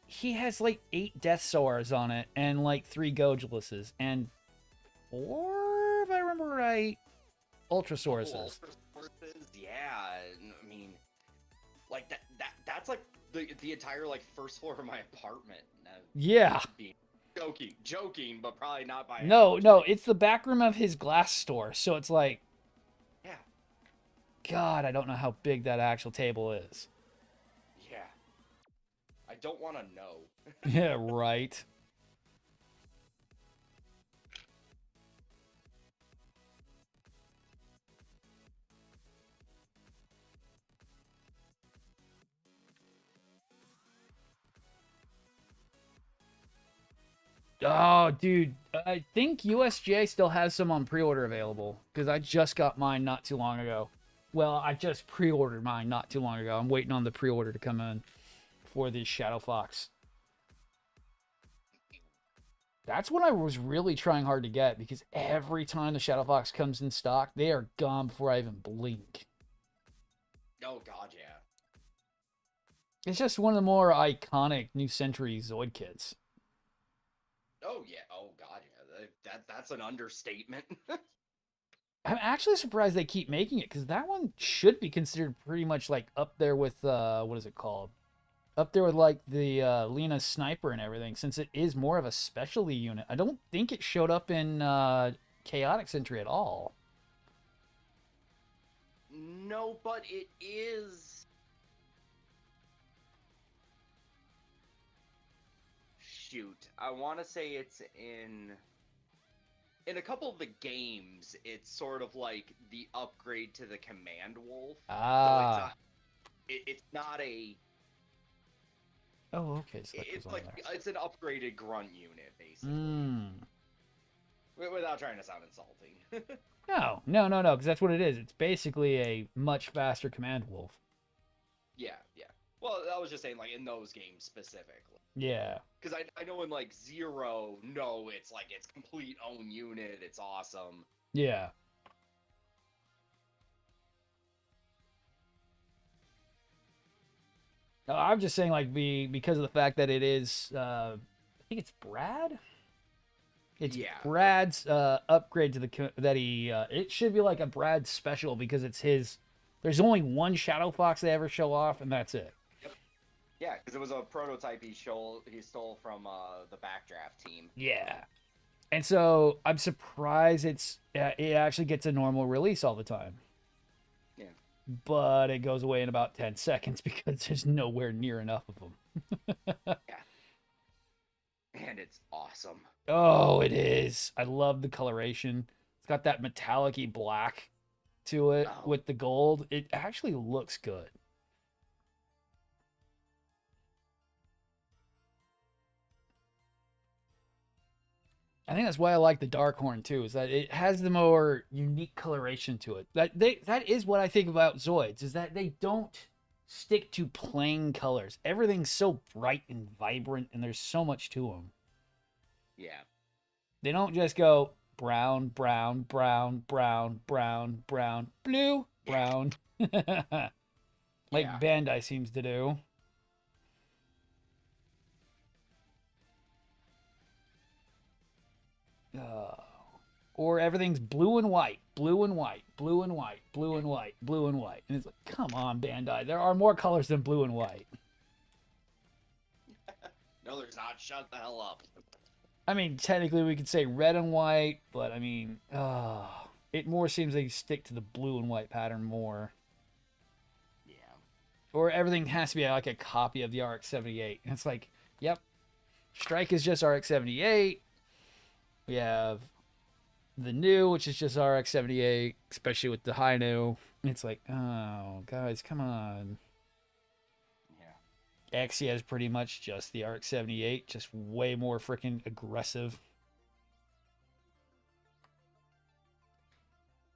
He has like 8 Death Swords on it and like 3 Gojuluses and 4, if I remember right, Ultrasauruses. Yeah, I mean, like that's like the entire like first floor of my apartment. Yeah. Joking, but probably not by. No, it's the back room of his glass store, so it's like, yeah. God, I don't know how big that actual table is. Yeah. I don't want to know. Yeah, right. Oh, dude, I think USJ still has some on pre-order available because I just got mine not too long ago. Well, I just pre-ordered mine not too long ago. I'm waiting on the pre-order to come in for the Shadow Fox. That's what I was really trying hard to get because every time the Shadow Fox comes in stock, they are gone before I even blink. Oh, God, yeah. It's just one of the more iconic New Century Zoid kits. Oh, yeah. Oh, God, yeah. That's an understatement. I'm actually surprised they keep making it because that one should be considered pretty much like up there with, what is it called? Up there with like the Lena Sniper and everything, since it is more of a specialty unit. I don't think it showed up in Chaotic Sentry at all. No, but it is. Shoot, I want to say it's in a couple of the games. It's sort of like the upgrade to the Command Wolf. Ah. So it's not a. Oh, okay. So It's like it's an upgraded grunt unit, basically. Without trying to sound insulting. No, because that's what it is. It's basically a much faster Command Wolf. Yeah. Well, I was just saying, like, in those games specifically. Yeah. Because I know in, like, Zero, no, it's like its complete own unit. It's awesome. Yeah. No, I'm just saying, like, because of the fact that it is, I think it's Brad? It's Brad's upgrade to the it should be like a Brad special because it's his. There's only one Shadow Fox they ever show off, and that's it. Yep. Yeah, because it was a prototype he stole from the Backdraft team. Yeah, and so I'm surprised it actually gets a normal release all the time. Yeah, but it goes away in about 10 seconds because there's nowhere near enough of them. Yeah, and it's awesome. Oh, it is. I love the coloration. It's got that metallic-y black to it with the gold. It actually looks good. I think that's why I like the Darkhorn too, is that it has the more unique coloration to it. That is what I think about Zoids, is that they don't stick to plain colors. Everything's so bright and vibrant, and there's so much to them. Yeah. They don't just go brown, brown, brown, brown, brown, brown, blue, brown. Like Bandai seems to do. Or everything's blue and white, blue and white, blue and white, blue and white, blue and white. And it's like, come on, Bandai. There are more colors than blue and white. No, there's not. Shut the hell up. I mean, technically we could say red and white, but I mean, it more seems they stick to the blue and white pattern more. Yeah. Or everything has to be like a copy of the RX-78. And it's like, yep, Strike is just RX-78. We have the new, which is just RX-78, especially with the high new. It's like, oh, guys, come on. Yeah. Exia is pretty much just the RX-78, just way more freaking aggressive.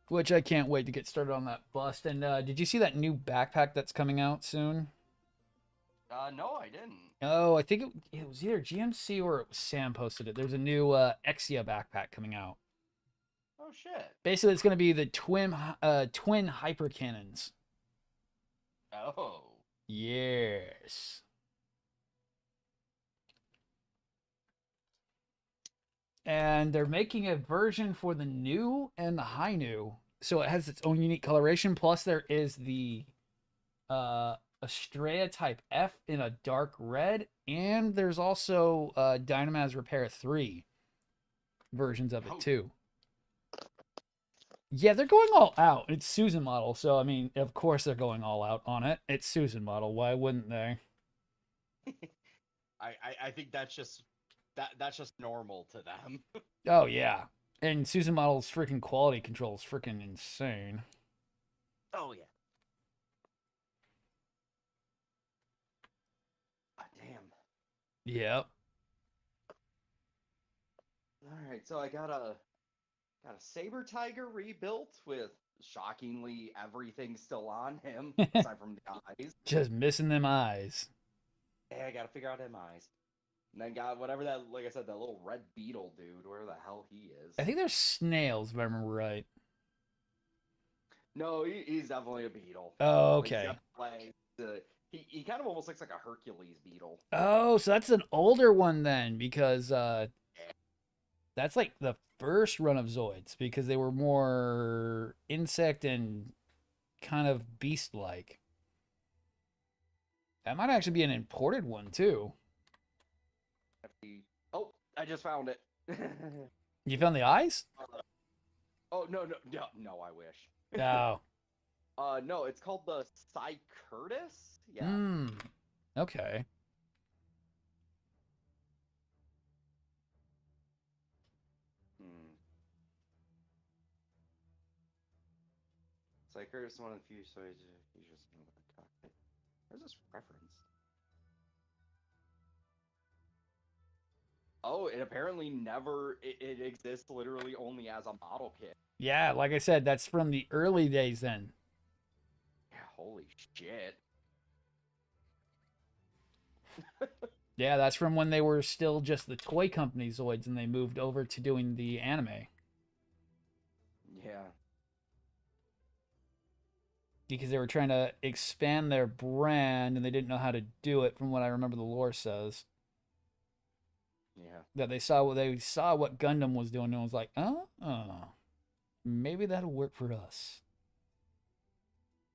Which I can't wait to get started on that bust. And did you see that new backpack that's coming out soon? No, I didn't. Oh, I think it was either GMC or it was Sam posted it. There's a new Exia backpack coming out. Oh shit. Basically, it's going to be the twin hyper cannons. Oh. Yes. And they're making a version for the new and the high new, so it has its own unique coloration. Plus, there is the Estrella Type F in a dark red, and there's also Dynamaz Repair 3 versions of it too. Yeah, they're going all out. It's Susan model, so I mean, of course they're going all out on it. It's Susan model. Why wouldn't they? I think that's just normal to them. Oh yeah, and Susan model's freaking quality control is freaking insane. Oh yeah. Damn. Yep. All right, so I got a Saber Tiger rebuilt with shockingly everything still on him aside from the eyes. Just missing them eyes. Hey, I gotta figure out them eyes. And then got whatever that, like I said, that little red beetle dude, where the hell he is. I think they're snails, if I remember right. No, he's definitely a beetle. Oh, okay. He kind of almost looks like a Hercules beetle. Oh, so that's an older one then, because that's like the first run of Zoids, because they were more insect and kind of beast-like. That might actually be an imported one too. Oh, I just found it. You found the eyes? Oh no, I wish. No. No, it's called the Psycurtus. Yeah. Hmm. Okay. Psycurtus is one of the few features in the cockpit. Where's this reference? Oh, it apparently never. It exists literally only as a model kit. Yeah, like I said, that's from the early days then. Yeah, holy shit. Yeah, that's from when they were still just the toy company Zoids and they moved over to doing the anime. Yeah. Because they were trying to expand their brand and they didn't know how to do it, from what I remember the lore says. Yeah. That they saw what Gundam was doing and was like, oh, maybe that'll work for us.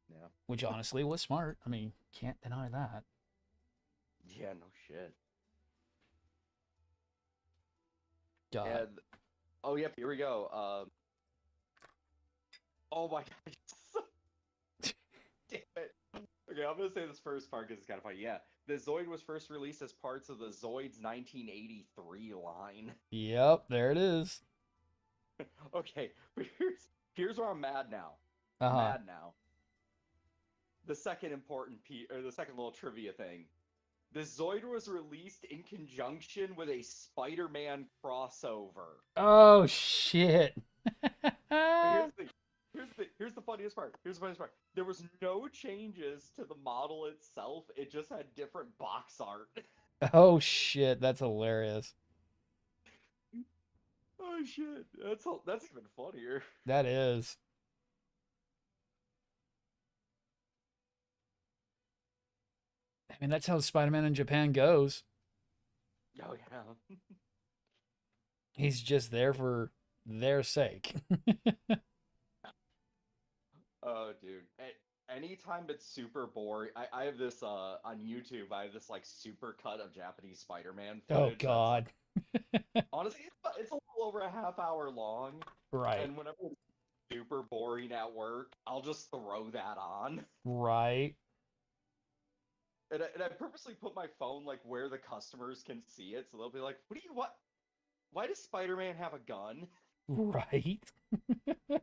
Yeah. Which honestly was smart. I mean, can't deny that. Yeah, no shit. God. And, oh, yep, here we go. Oh my god. Damn it. Okay, I'm gonna say this first part because it's kind of funny. Yeah, the Zoid was first released as parts of the Zoids 1983 line. Yep, there it is. Okay, but here's where I'm mad now. Uh-huh. Mad now. The second important piece, or the second little trivia thing. The Zoid was released in conjunction with a Spider-Man crossover. Oh shit. But here's the funniest part. Here's the funniest part. There was no changes to the model itself. It just had different box art. Oh shit, that's hilarious. Oh shit, that's even funnier. That is. I mean, that's how Spider-Man in Japan goes. Oh yeah. He's just there for their sake. Oh dude. Anytime it's super boring, I have this on YouTube. I have this like super cut of Japanese Spider-Man footage. Oh god. Honestly, it's a little over a half hour long. Right. And whenever it's super boring at work, I'll just throw that on. Right. And I purposely put my phone like where the customers can see it, so they'll be like, "What do you what? Why does Spider-Man have a gun?" Right. And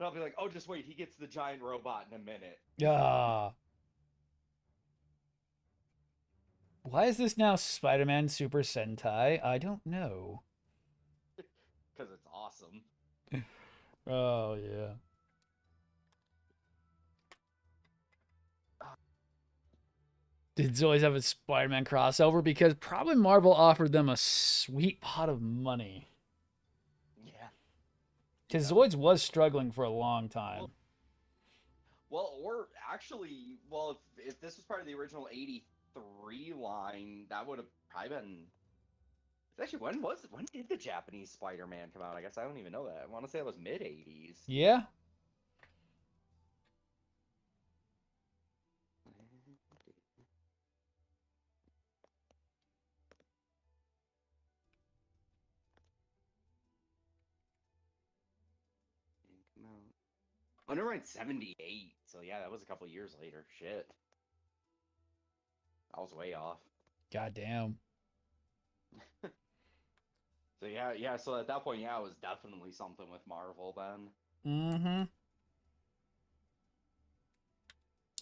I'll be like, "Oh, just wait, he gets the giant robot in a minute." Ah. Why is this now Spider-Man Super Sentai? I don't know. Because it's awesome. Oh, yeah. Did Zoids have a Spider-Man crossover? Because probably Marvel offered them a sweet pot of money. Yeah. Because Yeah. Zoids was struggling for a long time. Well, or actually, well, if this was part of the original '83 line, that would have probably been. Actually, when did the Japanese Spider-Man come out? I guess I don't even know that. I want to say it was mid '80s. Yeah. Come out. Oh, never mind, '78. So yeah, that was a couple years later. Shit, I was way off. Goddamn. So yeah. So at that point, yeah, it was definitely something with Marvel then. Mm-hmm.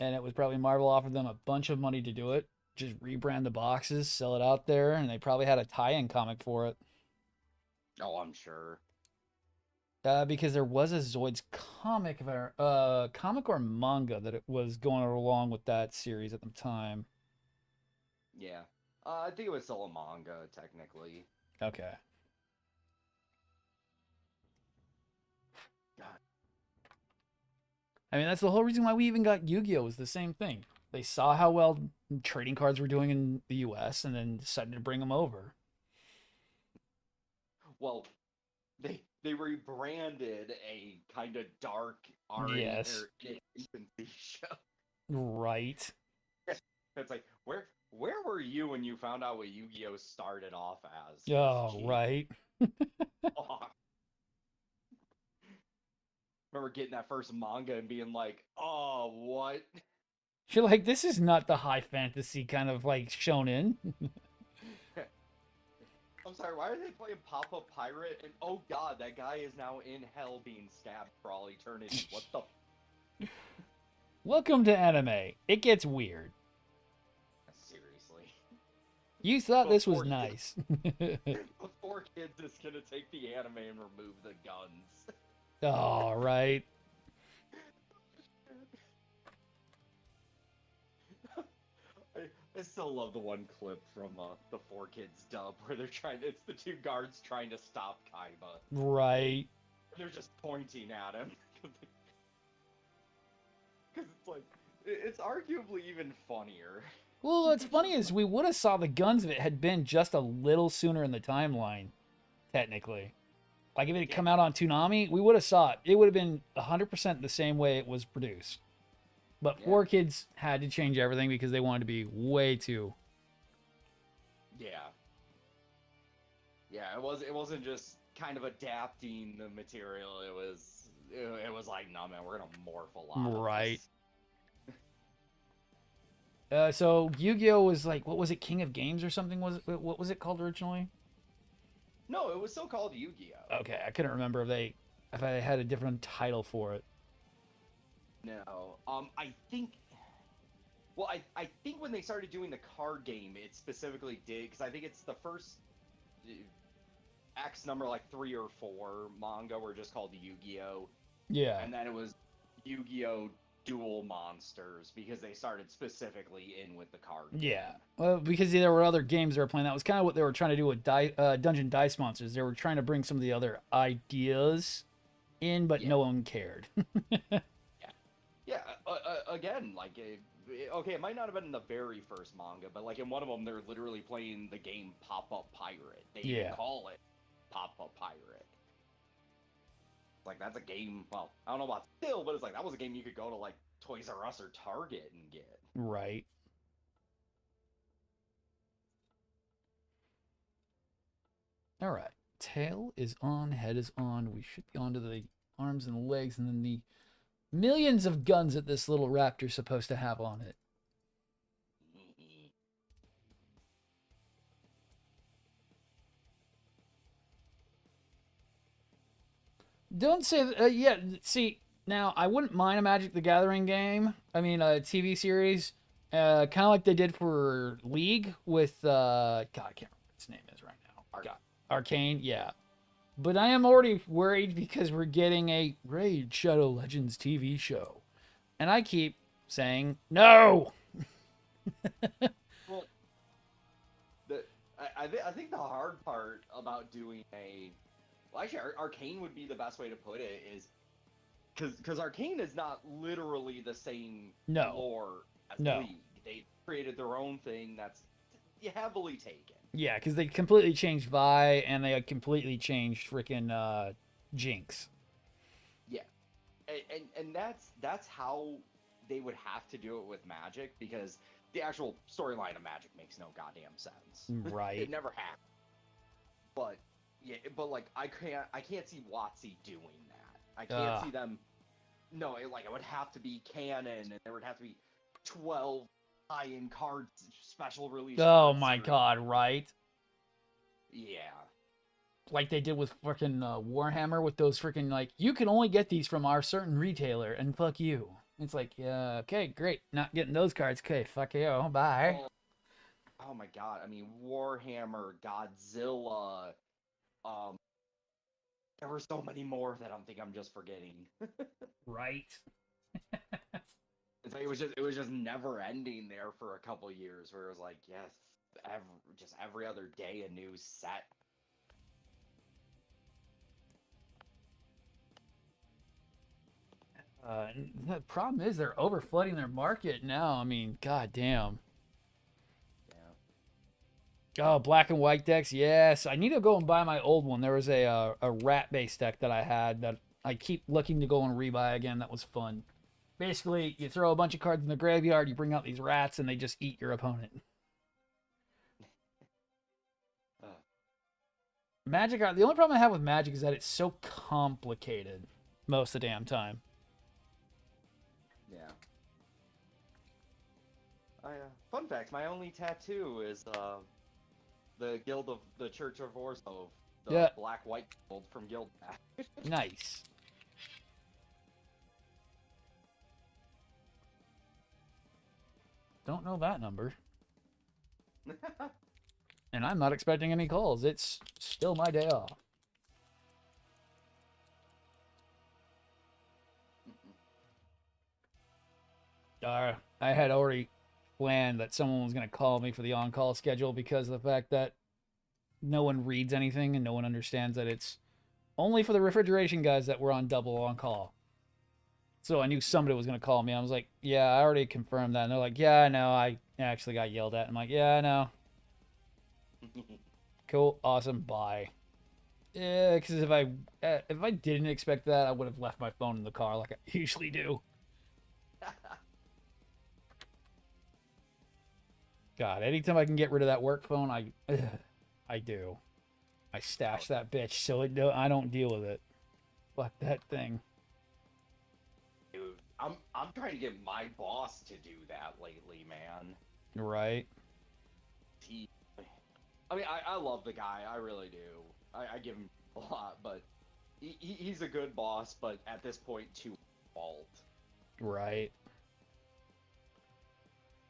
And it was probably Marvel offered them a bunch of money to do it. Just rebrand the boxes, sell it out there, and they probably had a tie-in comic for it. Oh, I'm sure. Because there was a Zoids comic, comic or manga that it was going along with that series at the time. Yeah. I think it was still a manga, technically. Okay. God. I mean, that's the whole reason why we even got Yu-Gi-Oh! Was the same thing. They saw how well trading cards were doing in the U.S. and then decided to bring them over. Well, they rebranded a kind of dark R Yes. or infancy show. Right. It's like where were you when you found out what Yu-Gi-Oh started off as? Oh, Jeez. right. Fuck. Remember getting that first manga and being like, "Oh, what?" You're like, this is not the high fantasy kind of like shonen. I'm sorry, why are they playing Pop-Up Pirate? And oh god, that guy is now in hell being stabbed for all eternity. What the? Welcome to anime. It gets weird. Seriously. You thought this was Before nice. Before kids is gonna take the anime and remove the guns. Oh, right. I still love the one clip from the 4Kids dub where it's the two guards trying to stop Kaiba. Right. They're just pointing at him. Because it's like, it's arguably even funnier. Well, what's funny is we would have saw the guns if it had been just a little sooner in the timeline, technically. Like if it had come out on Toonami, we would have saw it. It would have been 100% the same way it was produced. But 4Kids had to change everything because they wanted to be way too. Yeah. Yeah, it wasn't just kind of adapting the material. It was like, no man, we're gonna morph a lot. Right. So Yu-Gi-Oh was like, what was it, King of Games or something? What was it called originally? No, it was still called Yu-Gi-Oh. Okay, I couldn't remember if I had a different title for it. No, I think. Well, I think when they started doing the card game, it specifically did because I think it's the first X number like 3 or 4 manga were just called Yu-Gi-Oh. Yeah. And then it was Yu-Gi-Oh! Duel Monsters because they started specifically in with the card game. Yeah. Well, because there were other games they were playing. That was kind of what they were trying to do with Dungeon Dice Monsters. They were trying to bring some of the other ideas in, but no one cared. Yeah. Again, like, okay, it might not have been in the very first manga, but like in one of them, they're literally playing the game Pop-Up Pirate. They even call it Pop-Up Pirate. Like, that's a game, well, I don't know about still, but it's like, that was a game you could go to, like, Toys R Us or Target and get. Right. All right. Tail is on, head is on. We should be onto the arms and legs, and then the millions of guns that this little raptor's supposed to have on it. Don't say that. Yeah, see, now I wouldn't mind a Magic the Gathering game. I mean, a TV series, kind of like they did for League with God, I can't remember what its name is right now. God, Arcane, yeah. But I am already worried because we're getting a Raid Shadow Legends TV show, and I keep saying no. Well, I think the hard part about doing well, actually, Arcane would be the best way to put it, is because Arcane is not literally the same lore as League. They created their own thing that's heavily taken. Yeah, because they completely changed Vi and they completely changed freaking Jinx. Yeah, and that's how they would have to do it with Magic, because the actual storyline of Magic makes no goddamn sense. Right. It never happened. But yeah, but like I can't see WotC doing that. I can't see them. No, it would have to be canon, and there would have to be 12 tie-in cards, special release. Oh my god, right? Yeah. Like they did with freaking Warhammer with those freaking, like, you can only get these from our certain retailer, and fuck you. It's like, yeah, okay, great. Not getting those cards. Okay, fuck you. Bye. Oh my god. I mean, Warhammer, Godzilla, there were so many more that I'm just forgetting. Right. It was just never ending there for a couple years, where it was like, yes, every other day a new set. The problem is they're overflooding their market now. I mean, god damn. Yeah. Oh, black and white decks. Yes, I need to go and buy my old one. There was a rat-based deck that I had that I keep looking to go and rebuy again. That was fun. Basically, you throw a bunch of cards in the graveyard, you bring out these rats, and they just eat your opponent. Magic, the only problem I have with Magic is that it's so complicated most of the damn time. Yeah. Fun fact, my only tattoo is the Guild of the Church of Orzhov, the black-white guild from Guild Pack. Nice. Don't know that number. And I'm not expecting any calls. It's still my day off. I had already planned that someone was going to call me for the on-call schedule because of the fact that no one reads anything and no one understands that it's only for the refrigeration guys that we're on double on-call. So I knew somebody was going to call me. I was like, yeah, I already confirmed that. And they're like, yeah, I know. I actually got yelled at. I'm like, yeah, I know. Cool. Awesome. Bye. Yeah, because if I didn't expect that, I would have left my phone in the car like I usually do. God, anytime I can get rid of that work phone, I do. I stash that bitch so I don't deal with it. Fuck that thing. Dude, I'm trying to get my boss to do that lately, man. Right. I mean, I love the guy, I really do. I give him a lot, but he's a good boss, but at this point, too fault. Right.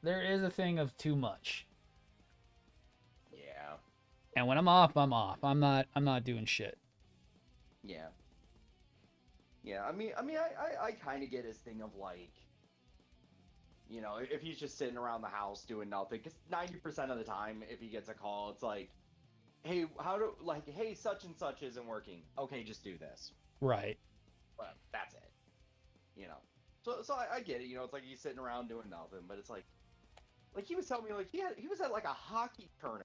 There is a thing of too much. Yeah. And when I'm off, I'm off. I'm not doing shit. Yeah. Yeah, I mean, I kind of get his thing of, like, you know, if he's just sitting around the house doing nothing, because 90% of the time, if he gets a call, it's like, hey, hey, such and such isn't working. Okay, just do this. Right. Well, that's it. You know. So I get it, you know, it's like he's sitting around doing nothing, but it's like he was telling me, like, he was at, like, a hockey tournament,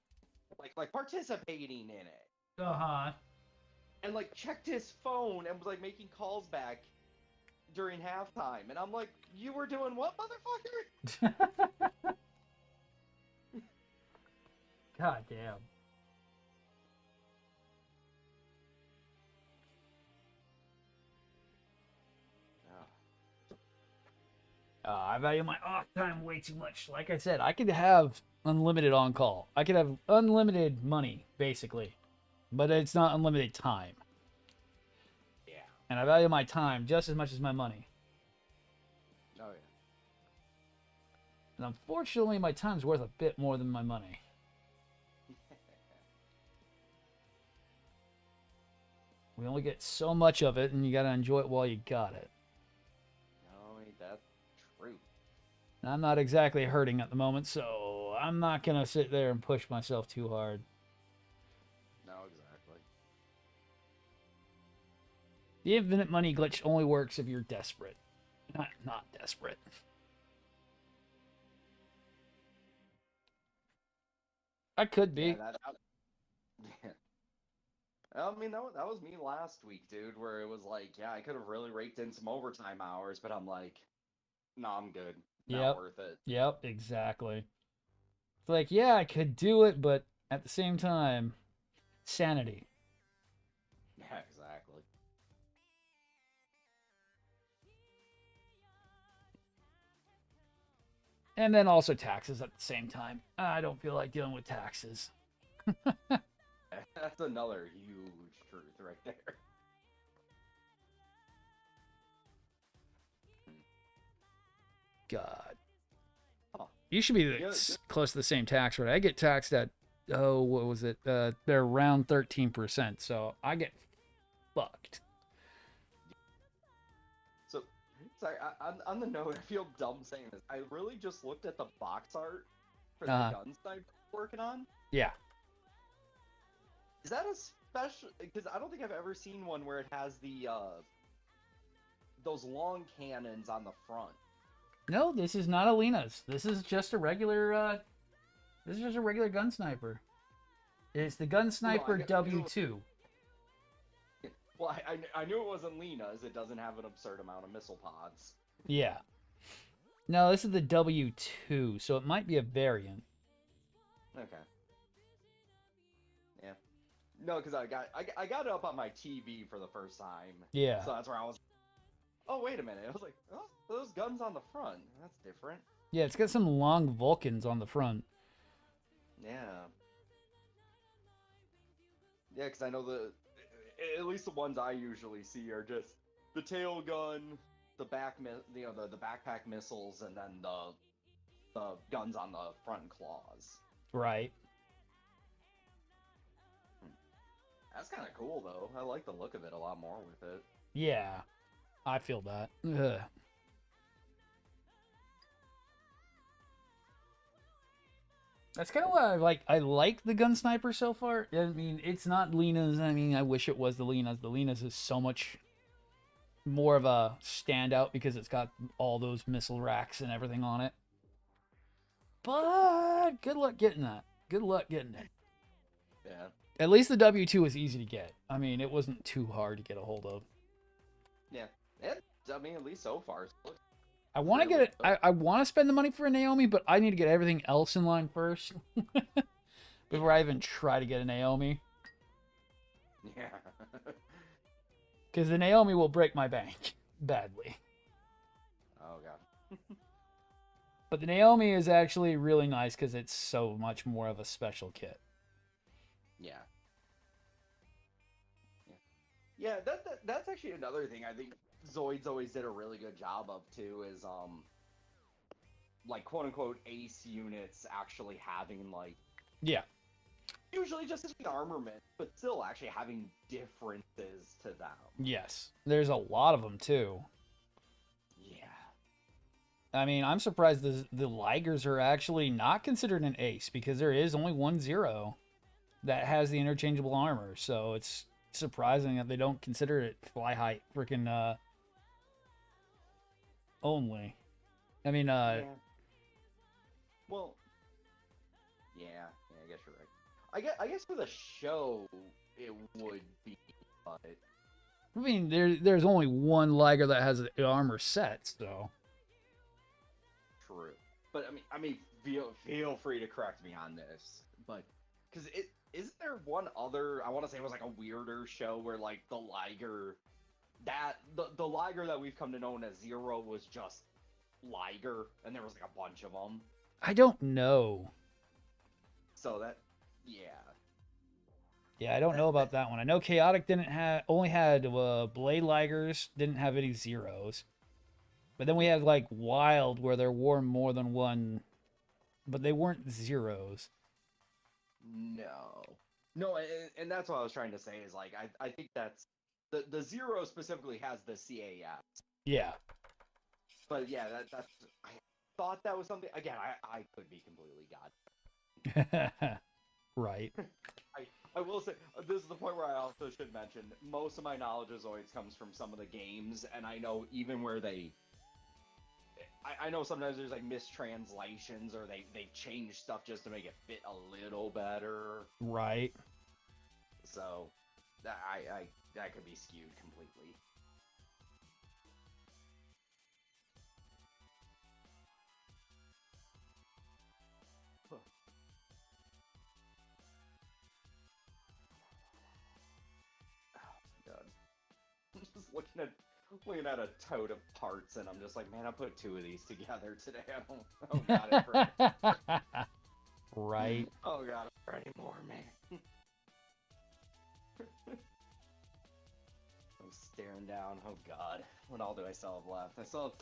like participating in it. Uh-huh. And, like, checked his phone and was, like, making calls back during halftime. And I'm like, you were doing what, motherfucker? God damn. I value my off time way too much. Like I said, I could have unlimited on call. I could have unlimited money, basically. But it's not unlimited time. Yeah. And I value my time just as much as my money. Oh yeah. And unfortunately, my time's worth a bit more than my money. We only get so much of it, and you gotta enjoy it while you got it. No, ain't that true? And I'm not exactly hurting at the moment, so I'm not gonna sit there and push myself too hard. No, exactly. The infinite money glitch only works if you're desperate. Not desperate. I could be. Yeah, yeah. I mean, that was me last week, dude, where it was like, yeah, I could have really raked in some overtime hours, but I'm like, no, I'm good. Not Yep. worth it. Yep, exactly. It's like, yeah, I could do it, but at the same time, sanity. Yeah, exactly. And then also taxes at the same time. I don't feel like dealing with taxes. That's another huge truth right there. God. Huh. You should be Yeah, close to the same tax rate. I get taxed at, oh, what was it? They're around 13%, so I get fucked. So, sorry, on the note, I feel dumb saying this. I really just looked at the box art for the gun sniper working on. Yeah. Is that a special? Because I don't think I've ever seen one where it has the those long cannons on the front. No, this is not Alina's. This is just a regular, this is just a regular gun sniper. It's the gun sniper W2. Well, I knew it wasn't Lena's. It doesn't have an absurd amount of missile pods. Yeah. No, this is the W2, so it might be a variant. Okay. Yeah. No, because I got it up on my TV for the first time. Yeah. So that's where I was. Oh, wait a minute. I was like, oh, those guns on the front. That's different. Yeah, it's got some long Vulcans on the front. Yeah. Yeah, because I know at least the ones I usually see are just the tail gun, the the backpack missiles, and then the guns on the front claws. Right. That's kind of cool, though. I like the look of it a lot more with it. Yeah. I feel that. Ugh. That's kind of what I like. I like the gun sniper so far. I mean, it's not Lena's. I mean, I wish it was the Lena's. The Lena's is so much more of a standout because it's got all those missile racks and everything on it. But good luck getting that. Good luck getting it. Yeah. At least the W2 was easy to get. I mean, it wasn't too hard to get a hold of. Yeah. I mean, at least so far. I want to get it. I want to spend the money for a Naomi, but I need to get everything else in line first before I even try to get a Naomi. Yeah. Because the Naomi will break my bank badly. Oh, God. But the Naomi is actually really nice because it's so much more of a special kit. Yeah. Yeah, that's actually another thing I think Zoids always did a really good job of too is like quote unquote ace units actually having like Yeah. usually just an armament, but still actually having differences to them. Yes. There's a lot of them too. Yeah. I mean, I'm surprised the Ligers are actually not considered an ace because there is only 1-0 that has the interchangeable armor. So it's surprising that they don't consider it fly height freaking only. I mean, Yeah. Well, yeah, I guess you're right. I guess for the show it would be, but I mean, there's only one Liger that has the armor set, so. true. But I mean, feel free to correct me on this, but because isn't there one other? I want to say it was like a weirder show where like the Liger, the Liger that we've come to know as Zero was just Liger, and there was like a bunch of them. I don't know. So that, yeah. Yeah, I don't know about that one. I know Chaotic didn't have only had Blade Ligers, didn't have any zeros. But then we had like Wild where there were more than one, but they weren't zeros. No. No, and that's what I was trying to say is like I think that's the zero specifically has the CAS. Yeah. But yeah, that's I thought that was something again, I could be completely god. Right. I will say this is the point where I also should mention most of my knowledge of Zoids comes from some of the games, and I know even where I know sometimes there's like mistranslations or they change stuff just to make it fit a little better. Right. So that could be skewed completely. God. I'm just looking at a tote of parts, and I'm just like, man, I put 2 of these together today. I don't got it for Right. Oh god, for any more, man. I'm staring down. Oh god, what all do I still have left? I still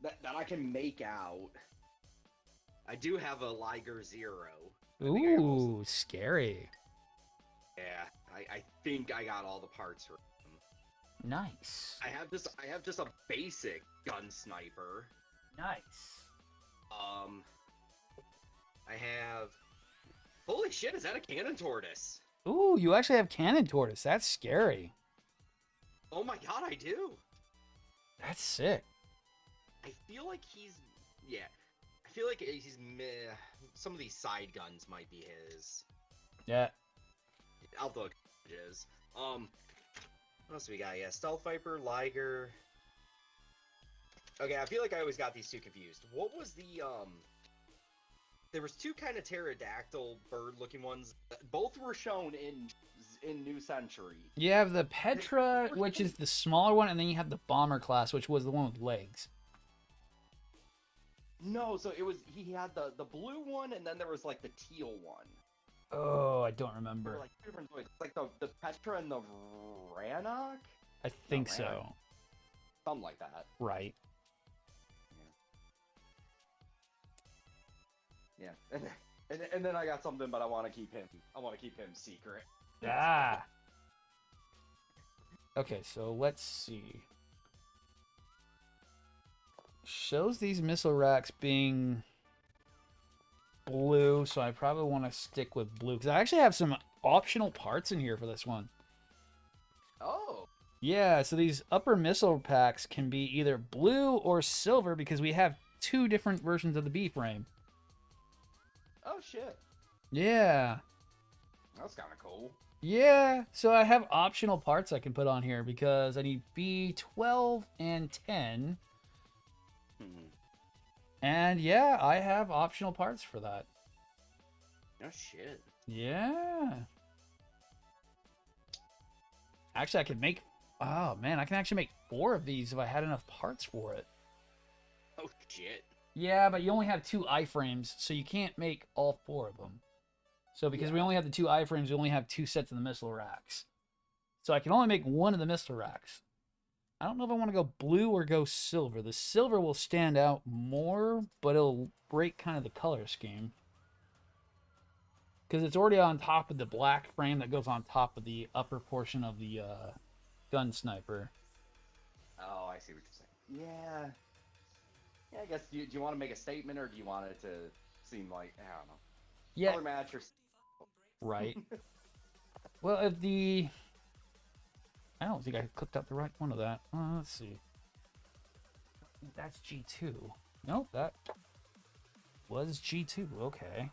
have that I can make out. I do have a Liger Zero. Ooh, scary. Yeah, I think I got all the parts for him. Nice. I have just a basic gun sniper. Nice. I have. Holy shit! Is that a cannon tortoise? Ooh, you actually have cannon tortoise. That's scary. Oh my god, I do. That's sick. I feel like he's. Yeah, I feel like he's meh. Some of these side guns might be his. Yeah. I'll look. It is. What else we got? Yeah, Stealth Viper, Liger. Okay, I feel like I always got these two confused. What was the There was 2 kind of pterodactyl bird-looking ones. Both were shown in New Century. You have the Petra, which is the smaller one, and then you have the Bomber class, which was the one with legs. No, so it was he had the blue one, and then there was like the teal one. Oh, I don't They remember. were like 2 different toys. Like the Petra and the Rannoch? I think Rannoch. so. Something like that. Right. Yeah. And then I got something, but I want to keep him secret. Ah. Okay, so let's see. Shows these missile racks being blue, so I probably want to stick with blue because I actually have some optional parts in here for this one. Oh. Yeah, so these upper missile packs can be either blue or silver because we have 2 different versions of the B-frame. Oh shit. Yeah. That's kind of cool. Yeah, so I have optional parts I can put on here because I need B12 and 10. And yeah, I have optional parts for that. Oh shit. Yeah. Actually, I could make... Oh, man, I can actually make 4 of these if I had enough parts for it. Oh shit. Yeah, but you only have 2 iframes, so you can't make all 4 of them. So because we only have the 2 iframes, we only have 2 sets of the missile racks. So I can only make 1 of the missile racks. I don't know if I want to go blue or go silver. The silver will stand out more, but it'll break kind of the color scheme. Because it's already on top of the black frame that goes on top of the upper portion of the gun sniper. Oh, I see what you're saying. Yeah. Yeah, I guess, do you want to make a statement, or do you want it to seem like, I don't know. Yeah. Color match or... Right. Well, if the... I don't think I clicked out the right one of that. Let's see. That's G2. Nope, that was G2. Okay.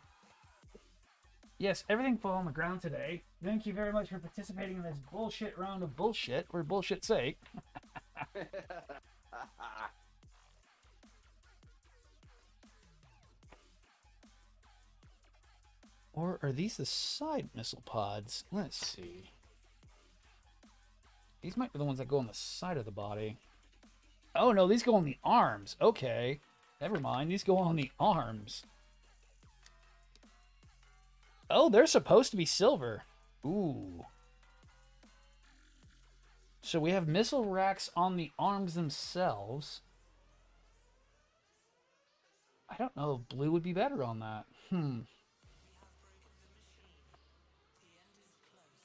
Yes, everything fell on the ground today. Thank you very much for participating in this bullshit round of bullshit, for bullshit's sake. Or are these the side missile pods? Let's see. These might be the ones that go on the side of the body. Oh no, these go on the arms. Okay. Never mind, these go on the arms. Oh, they're supposed to be silver. Ooh. So we have missile racks on the arms themselves. I don't know if blue would be better on that.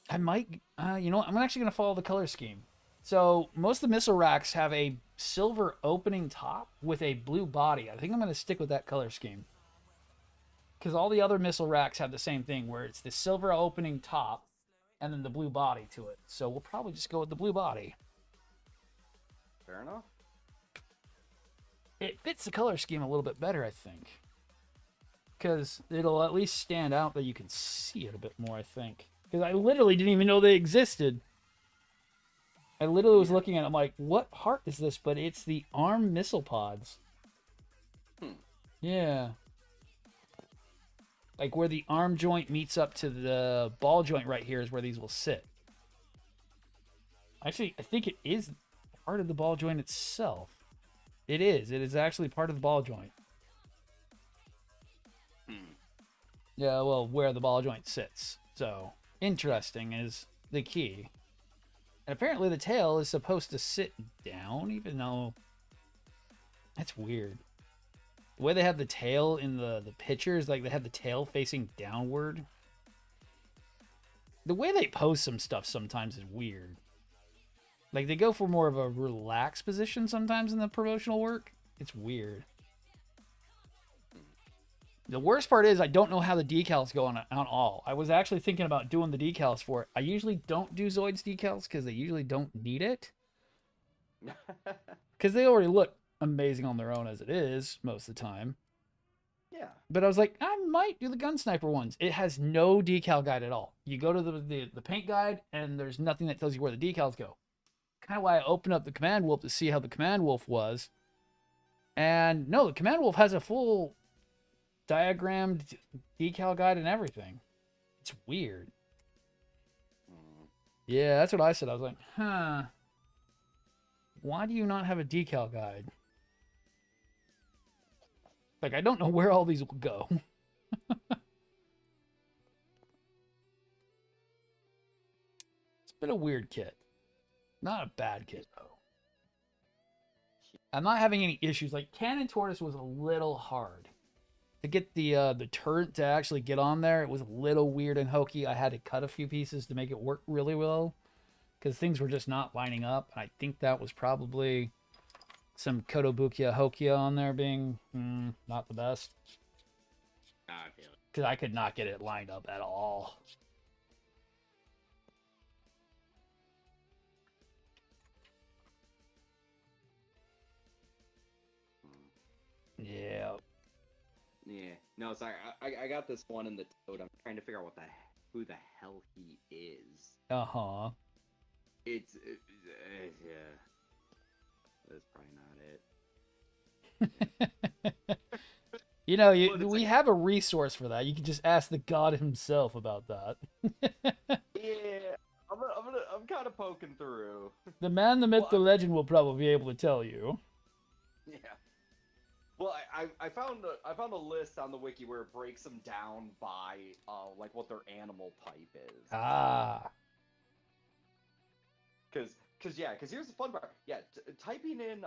I might, you know what? I'm actually going to follow the color scheme. So most of the missile racks have a silver opening top with a blue body. I think I'm going to stick with that color scheme. Because all the other missile racks have the same thing, where it's the silver opening top and then the blue body to it. So we'll probably just go with the blue body. Fair enough. It fits the color scheme a little bit better, I think. Because it'll at least stand out that you can see it a bit more, I think. Because I literally didn't even know they existed. I literally was looking at it, I'm like, what heart is this? But it's the arm missile pods. Yeah. Like where the arm joint meets up to the ball joint right here is where these will sit. Actually, I think it is part of the ball joint itself. It is. It is actually part of the ball joint. Yeah, well, where the ball joint sits. So, interesting is the key. And apparently the tail is supposed to sit down, even though... That's weird. The way they have the tail in the pictures, like they have the tail facing downward. The way they pose some stuff sometimes is weird. Like they go for more of a relaxed position sometimes in the promotional work. It's weird. The worst part is I don't know how the decals go on all. I was actually thinking about doing the decals for it. I usually don't do Zoids decals because they usually don't need it. Because they already look amazing on their own as it is most of the time. Yeah. But I was like, I might do the gunsniper ones. It has no decal guide at all. You go to the paint guide and there's nothing that tells you where the decals go. Kind of why I opened up the Command Wolf to see how the Command Wolf was. And no, the Command Wolf has a full diagrammed decal guide and everything. It's weird. Yeah, that's what I said. I was like, huh. Why do you not have a decal guide? Like, I don't know where all these will go. It's been a weird kit. Not a bad kit, though. I'm not having any issues. Like, Cannon Tortoise was a little hard. To get the turret to actually get on there, it was a little weird and hokey. I had to cut a few pieces to make it work really well. Because things were just not lining up. And I think that was probably some Kotobukiya Hokia on there being not the best. Because I could not get it lined up at all. Yeah. Yeah. No, sorry. I got this one in the toad. I'm trying to figure out who the hell he is. Uh-huh. It's yeah. That's probably not it. You know, Well, we have a resource for that. You can just ask the god himself about that. Yeah, I'm kind of poking through. The man, the myth, Well, the legend will probably be able to tell you. Yeah. Well, I found a list on the wiki where it breaks them down by like what their animal type is. Ah. Cause here's the fun part. Yeah, typing in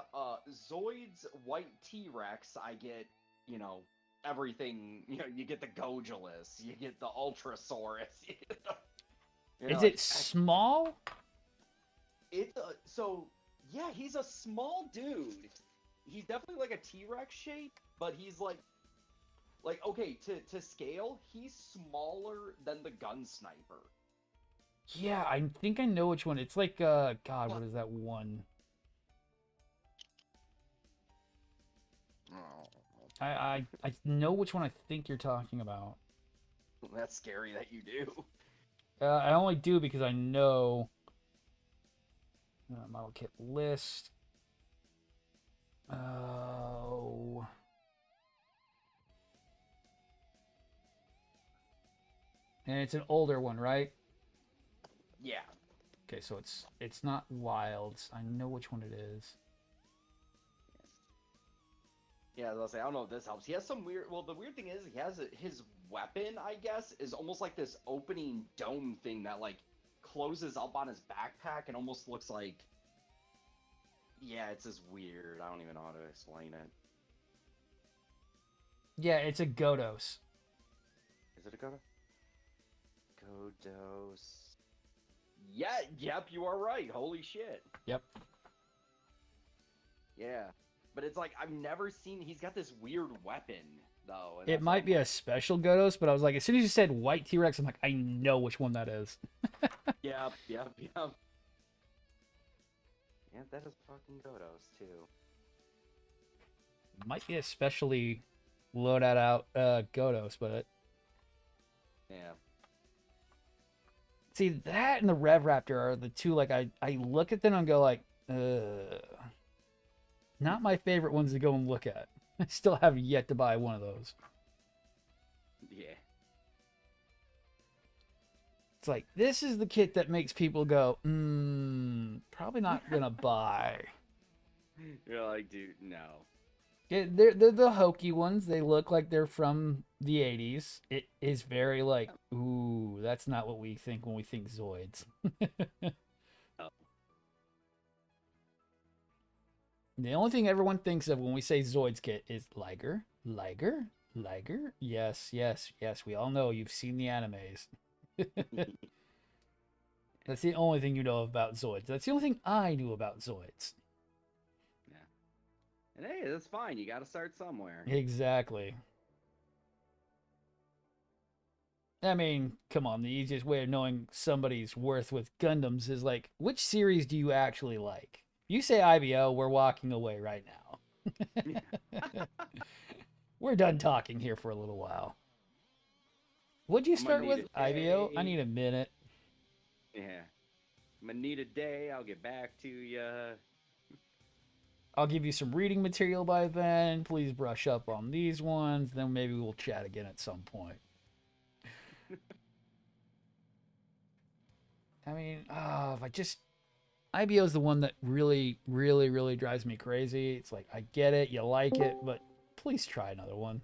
Zoids white T-Rex, I get, you know, everything. You know, you get the Gogulus, you get the Ultrasaurus. You know, Is like, it small? It's so yeah, he's a small dude. He's definitely like a T-Rex shape, but he's like okay, to scale, he's smaller than the gunsniper. Yeah, I think I know which one. It's like, God, what is that one? I know which one I think you're talking about. That's scary that you do. I only do because I know. Model kit list. Oh. And it's an older one, right? Yeah. Okay, so it's not Wilds. I know which one it is. Yeah, as I say, I don't know if this helps. He has some weird. Well, the weird thing is he has his weapon, I guess, is almost like this opening dome thing that like closes up on his backpack and almost looks like. Yeah, it's just weird. I don't even know how to explain it. Yeah, it's a Godos. Is it a Godo? Godos. Yeah, yep, you are right. Holy shit. Yep. Yeah. But it's like, I've never seen, he's got this weird weapon, though. It might be a special Godos, but I was like, as soon as you said white T-Rex, I'm like, I know which one that is. Yep. Yeah, that is fucking Godos, too. Might be a specially loaded out Godos, but Yeah. see, that and the Rev Raptor are the two, like, I look at them and go like, not my favorite ones to go and look at. I still have yet to buy one of those. Yeah. It's like, this is the kit that makes people go, probably not gonna buy. You're like, dude, no. Yeah, they're the hokey ones. They look like they're from the 80s. It is very like, ooh, that's not what we think when we think Zoids. Oh. The only thing everyone thinks of when we say Zoids kit is Liger. Liger? Liger? Yes, yes, yes. We all know you've seen the animes. That's the only thing you know about Zoids. That's the only thing I knew about Zoids. And hey, that's fine. You got to start somewhere. Exactly. I mean, come on. The easiest way of knowing somebody's worth with Gundams is like, which series do you actually like? You say IBO, we're walking away right now. We're done talking here for a little while. What'd you start with? IBO? I need a minute. Yeah. I'm gonna need a day. I'll get back to you. I'll give you some reading material by then. Please brush up on these ones. Then maybe we'll chat again at some point. I mean, if I just... IBO is the one that really, really, really drives me crazy. It's like, I get it, you like it, but please try another one.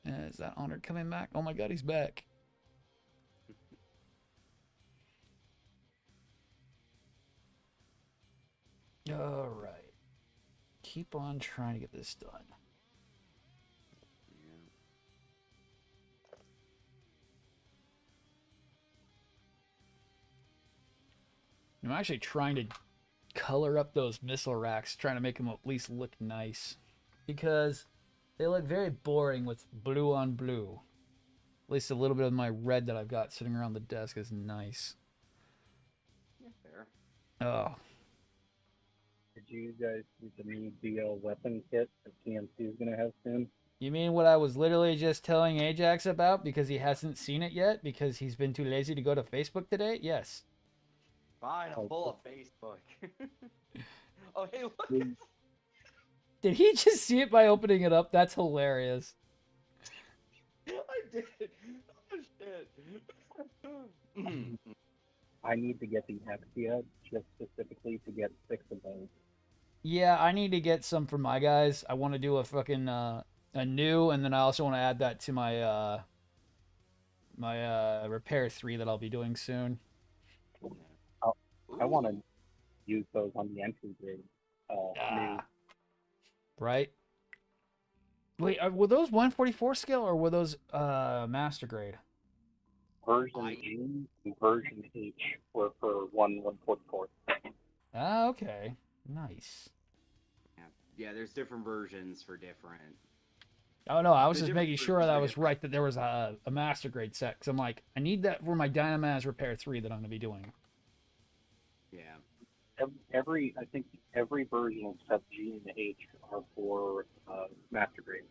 Is that Honored coming back? Oh my god, he's back. All right. Keep on trying to get this done. I'm actually trying to color up those missile racks, trying to make them at least look nice. Because they look very boring with blue on blue. At least a little bit of my red that I've got sitting around the desk is nice. Yeah, fair. Oh. Did you guys see the new DL weapon kit that TMC is going to have soon? You mean what I was literally just telling Ajax about because he hasn't seen it yet because he's been too lazy to go to Facebook today? Yes. Fine, I'm full of Facebook. Oh, hey, look. Did he just see it by opening it up? That's hilarious. I did. Oh, shit. I need to get the Exia just specifically to get 6 of those. Yeah, I need to get some for my guys. I want to do a fucking a new, and then I also want to add that to my my repair 3 that I'll be doing soon. I want to use those on the entry grade. New. Right. Wait, were those 144 scale or were those master grade? Version G and version H were for 144. Ah, okay. Nice. Yeah, there's different versions for different. Oh no, I was There's just different making sure versions that I for was different- right that there was a master grade set. Cause I'm like, I need that for my Dynamaz Repair 3 that I'm gonna be doing. Yeah. I think every version except G and H are for master grade.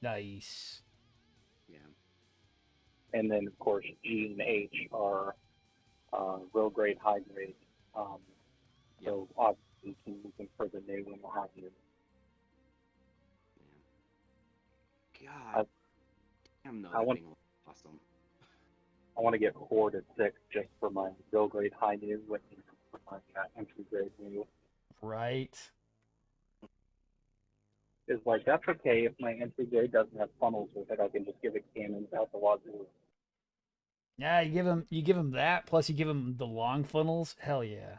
Nice. Yeah. And then, of course, G and H are real grade, high grade. So obviously you can use them for the new and the high grade. God. Damn, though, I that want- thing looks awesome. I want to get 4 to 6 just for my real grade high new and for my entry grade new. Right. is like, that's okay if my entry grade doesn't have funnels with it. I can just give it cannons out the wazoo. Yeah, you give him that, plus you give him the long funnels. Hell yeah.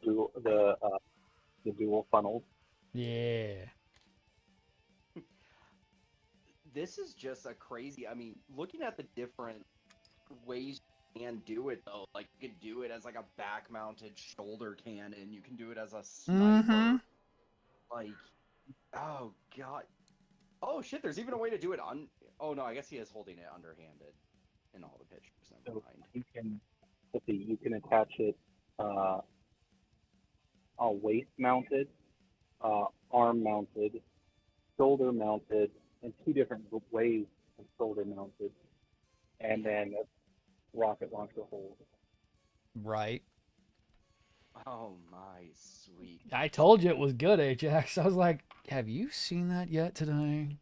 Do the dual funnels. Yeah. This is just a crazy. I mean, looking at the different ways you can do it though, like you can do it as like a back-mounted shoulder cannon. You can do it as a sniper. Mm-hmm. Like, oh god. Oh shit! There's even a way to do it on. Oh no, I guess he is holding it underhanded in all the pictures. Never So mind. you can, let's see, you can attach it waist mounted, arm mounted, shoulder mounted, and two different ways of shoulder mounted, and then a rocket launcher hold. Right. Oh my sweet. I told you it was good, Ajax. I was like, have you seen that yet today?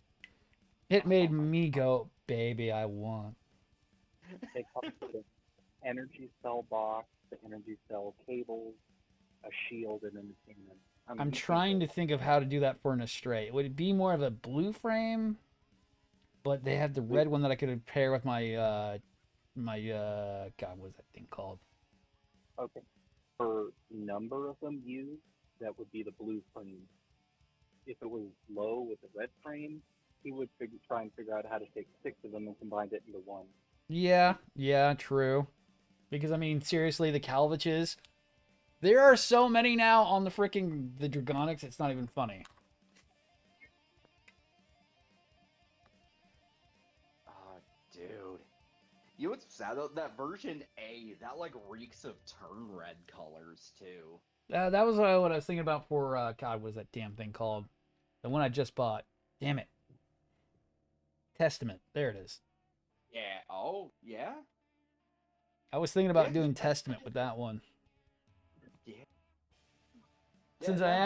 It made me go, baby, I want. They come with the energy cell box, the energy cell cables, a shield, and then the cannon. I mean, I'm you can't trying go to think of how to do that for an Astray. Would it be more of a blue frame? But they have the red one that I could pair with my God, what is that thing called? Okay. For number of them used, that would be the blue frame. If it was low with the red frame, he would try and figure out how to take 6 of them and combine it into one. Yeah, true. Because I mean, seriously, the Calviches, there are so many now on the Dragonics, it's not even funny. Dude. You know what's sad though? That version A, that like reeks of turn red colors too. That was what I was thinking about for God, what is that damn thing called? The one I just bought. Damn it. Testament. There it is. Yeah. Oh, yeah. I was thinking Yeah, about doing Testament with that one. Yeah. Since that house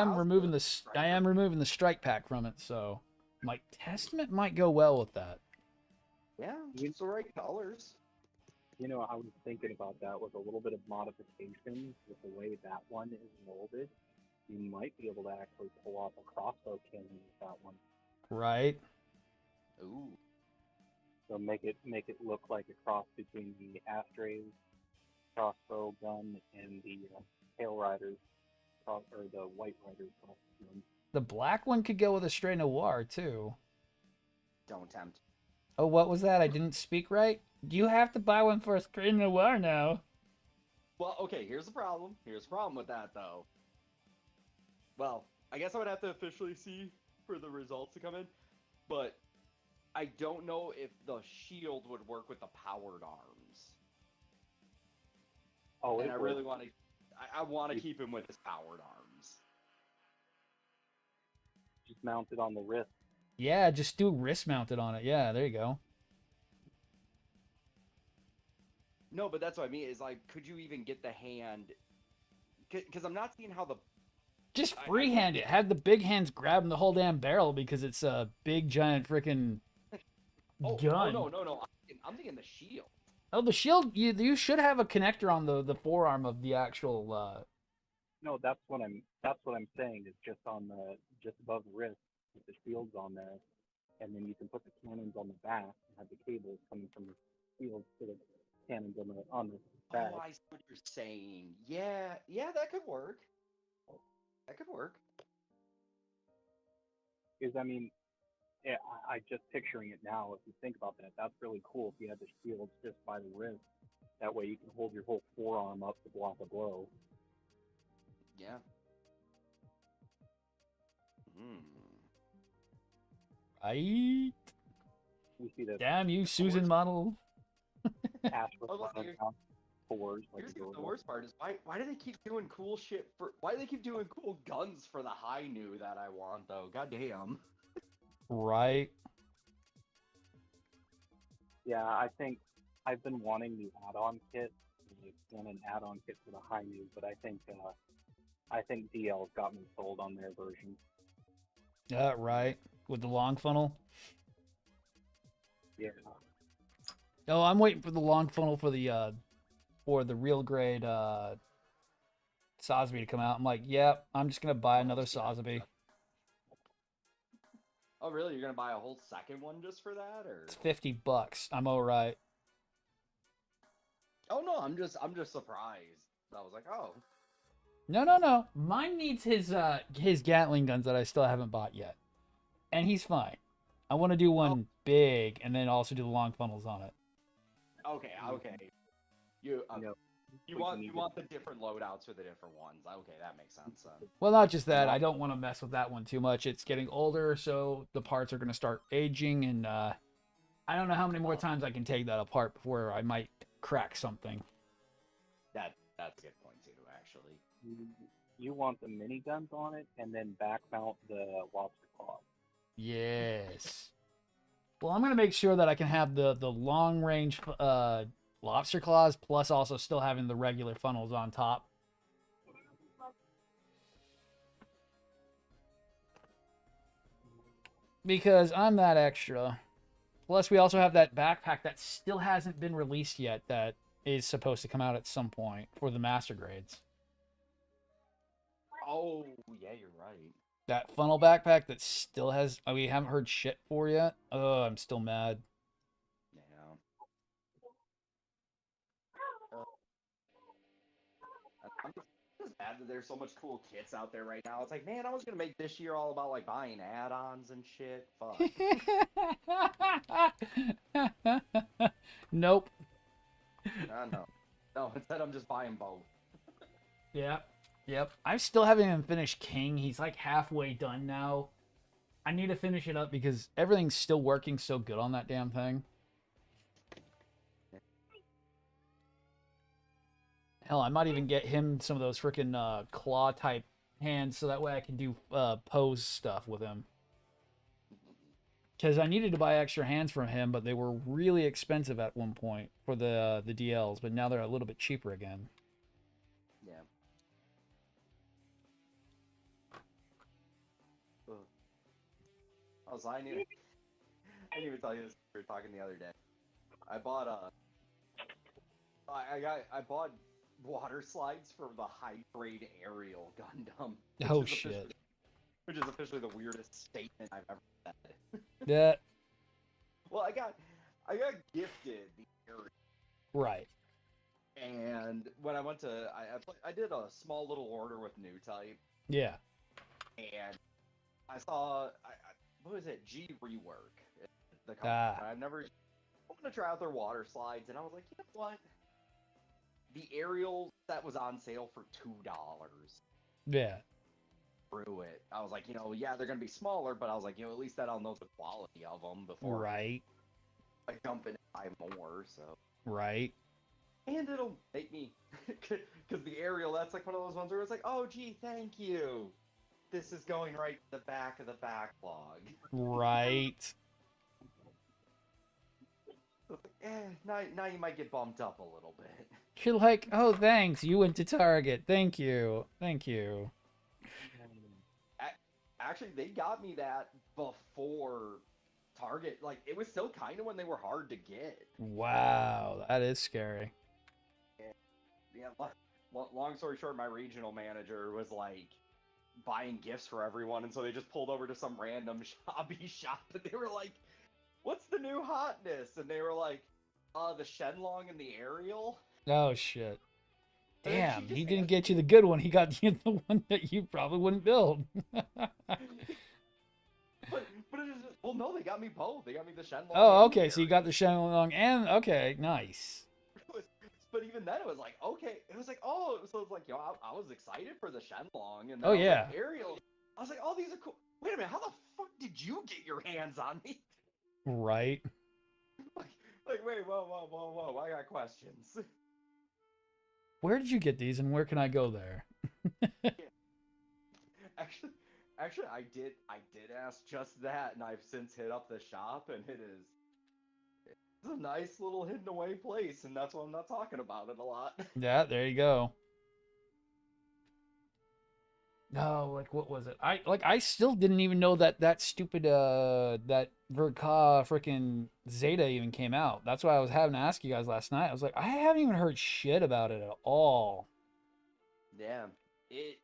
I am removing the strike pack from it, so my Testament might go well with that. Yeah, it's the right colors. You know, I was thinking about that with a little bit of modification with the way that one is molded. You might be able to actually pull off a crossbow cannon with that one. Right. Ooh. So make it look like a cross between the Astrays crossbow gun and the Tail Riders or the White Riders crossbow gun. The black one could go with a Stray Noir too. Don't tempt. Oh, what was that? I didn't speak right? You have to buy one for a Stray Noir now. Well, okay, here's the problem. Here's the problem with that, though. Well, I guess I would have to officially see for the results to come in, but I don't know if the shield would work with the powered arms. Oh, And it I would. really want to. I want to keep him with his powered arms. Just mount it on the wrist. Yeah, just do wrist mounted on it. Yeah, there you go. No, but that's what I mean. Is like, could you even get the hand? Because I'm not seeing how the. Just freehand it. Have the big hands grabbing the whole damn barrel because it's a big giant freaking gun. Oh no! I'm thinking the shield. Oh, the shield. You should have a connector on the forearm of the actual. No, that's what I'm saying. Is just above the wrist with the shields on there, and then you can put the cannons on the back and have the cables coming from the shields to the cannons on the back. Oh, I see what you're saying. Yeah, that could work. That could work. Because I mean, yeah, I just picturing it now. If you think about that, that's really cool. If you had the shields just by the wrist, that way you can hold your whole forearm up to block a blow. Yeah. Right. You see the Damn you, Susan model. Ash with Oh, look, fours. Here's the worst part is why do they keep doing cool shit for? Why do they keep doing cool guns for the high new that I want though? God damn. Right. Yeah, I think I've been wanting the add-on kit, an add-on kit for the high new, but I think DL's got me sold on their version. Right. With the long funnel. Yeah. Oh, I'm waiting for the long funnel for the real grade Sosby to come out. I'm like, yep, I'm just gonna buy another Sosby. Oh, really? You're gonna buy a whole second one just for that, or? It's $50. I'm all right. Oh no, I'm just surprised. I was like, oh. No. Mine needs his Gatling guns that I still haven't bought yet, and he's fine. I want to do one big and then also do the long funnels on it. Okay. You No. you want the different loadouts for the different ones. Okay, that makes sense. Well, not just that. I don't want to mess with that one too much. It's getting older, so the parts are going to start aging, and I don't know how many more times I can take that apart before I might crack something. That's a good point too, actually. You want the miniguns on it, and then back mount the lobster claw. Yes. Well, I'm going to make sure that I can have the long range lobster claws, plus also still having the regular funnels on top. Because I'm that extra. Plus, we also have that backpack that still hasn't been released yet that is supposed to come out at some point for the master grades. Oh, yeah, you're right. That funnel backpack that still has... we haven't heard shit for yet. Oh, I'm still mad. Yeah. I'm just mad that there's so much cool kits out there right now. It's like, man, I was gonna make this year all about like buying add-ons and shit. Fuck. Nope. No. Instead, I'm just buying both. Yep. I still haven't even finished King. He's like halfway done now. I need to finish it up because everything's still working so good on that damn thing. Hell, I might even get him some of those freaking claw type hands so that way I can do pose stuff with him. Because I needed to buy extra hands from him, but they were really expensive at one point for the DLs, but now they're a little bit cheaper again. Yeah. Also, I didn't even tell you this. We were talking the other day. I bought I bought water slides for the high grade aerial Gundam. Oh shit! Which is officially the weirdest statement I've ever said. Yeah. Well, I got gifted the aerial. Right. And when I went to, I did a small little order with New Type. Yeah. And I saw, what was it? G Rework. The company. I want to try out their water slides, and I was like, you know what? The aerial that was on sale for $2. Yeah. Through it. I was like, yeah, they're gonna be smaller, but I was like, at least that I'll know the quality of them before I jump in and buy more. So. Right. And it'll make me, because the aerial, that's like one of those ones where it's like, oh, gee, thank you. This is going right to the back of the backlog. Right. Now you might get bumped up a little bit. You're like, oh, thanks. You went to Target. Thank you. Actually, they got me that before Target. Like, it was still kind of when they were hard to get. Wow, that is scary. Yeah, long story short, my regional manager was like buying gifts for everyone, and so they just pulled over to some random hobby shop, and they were like, what's the new hotness? And they were like, the Shenlong and the Aerial. Oh shit. Damn, he didn't get you the good one. He got you the one that you probably wouldn't build. but it is, well, no, they got me both. They got me the Shenlong. Oh, okay, so you got the Shenlong and, okay, nice. But even then, it was like, okay, it was like, oh, so it's like, I was excited for the Shenlong, and then oh yeah, like, Aerial. I was like, oh, these are cool. Wait a minute, how the fuck did you get your hands on me? Right. like, wait, whoa, I got questions. Where did you get these, and where can I go there? Yeah. Actually, I did ask just that, and I've since hit up the shop, and it's a nice little hidden away place, and that's why I'm not talking about it a lot. Yeah, there you go. No, like, what was it? I still didn't even know that stupid that Verka freaking Zeta even came out. That's why I was having to ask you guys last night. I was like, I haven't even heard shit about it at all. Yeah, it.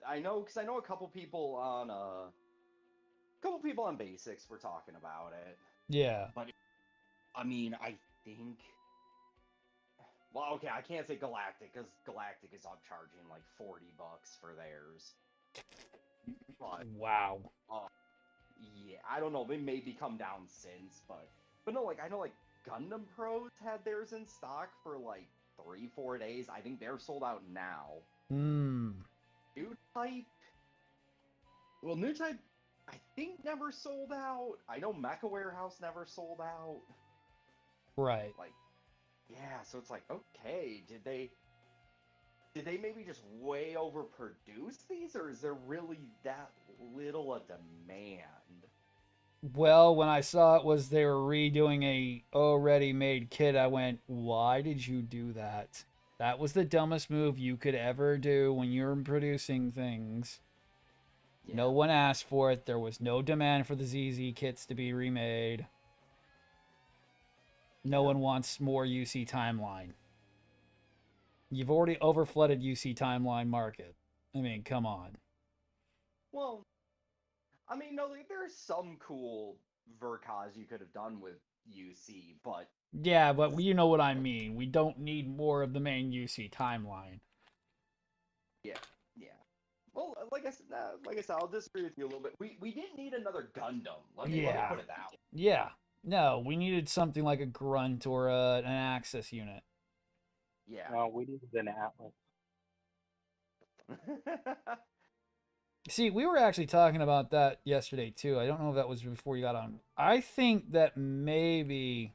I know because I know a couple people on Basics were talking about it. Yeah. But I mean, I think. Well, okay, I can't say Galactic because Galactic is upcharging like $40 for theirs. But Wow. yeah, I don't know. They maybe come down since, but no, like I know like Gundam Pros had theirs in stock for like 3-4 days. I think they're sold out now. Hmm. New Type. Well, New Type, I think never sold out. I know Mecha Warehouse never sold out. Right. Like, yeah, so it's like, okay, did they maybe just way overproduce these, or is there really that little a demand? Well, when I saw it was they were redoing a already made kit, I went, why did you do that? That was the dumbest move you could ever do when you're producing things. Yeah. No one asked for it. There was no demand for the ZZ kits to be remade. No one wants more UC Timeline. You've already overflooded UC Timeline market. I mean, come on. Well, I mean, no, like, there are some cool Verkaz you could have done with UC, but Yeah, but you know what I mean. We don't need more of the main UC Timeline. yeah. Well, like I said, I'll disagree with you a little bit. We didn't need another Gundam. Let me put it that way. Yeah. No, we needed something like a Grunt or an Axis unit. Yeah. No, we needed an Atlas. See, we were actually talking about that yesterday too. I don't know if that was before you got on. I think that maybe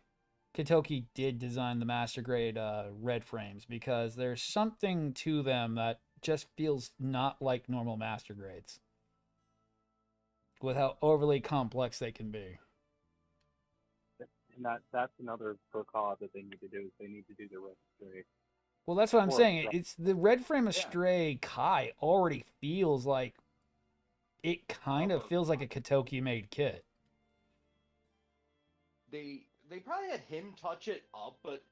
Katoki did design the master grade red frames because there's something to them that just feels not like normal master grades with how overly complex they can be. And that's another Verkov that they need to do. Is they need to do the registry. Well, that's what I'm Or saying. Astray. It's the red frame Astray Kai already feels like it kind of feels like a Katoki made kit. They probably had him touch it up, but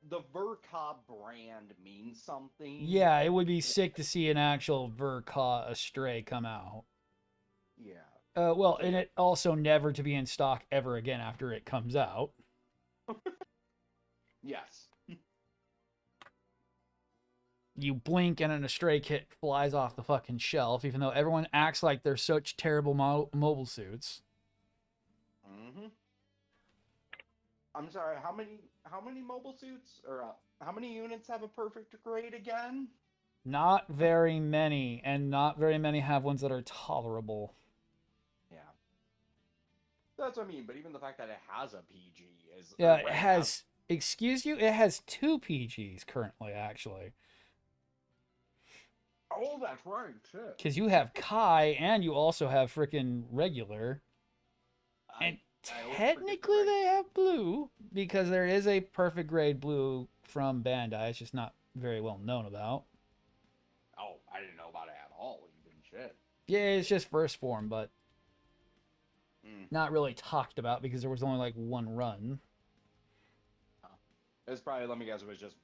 the Verkov brand means something. Yeah, it would be sick to see an actual Verka Astray come out. Yeah. Well, and it also never to be in stock ever again after it comes out. Yes. You blink and an Astray kit flies off the fucking shelf, even though everyone acts like they're such terrible mobile suits. Mm-hmm. I'm sorry. How many mobile suits or how many units have a perfect grade again? Not very many, and not very many have ones that are tolerable. Yeah. That's what I mean. But even the fact that it has a PG is Yeah, it has. Excuse you, it has 2 PGs currently, actually. Oh, that's right. Shit. Because you have Kai and you also have freaking regular. And technically they have blue because there is a perfect grade blue from Bandai. It's just not very well known about. Oh, I didn't know about it at all. Even shit. Yeah, it's just first form, but not really talked about because there was only like one run. It's probably, let me guess, it was just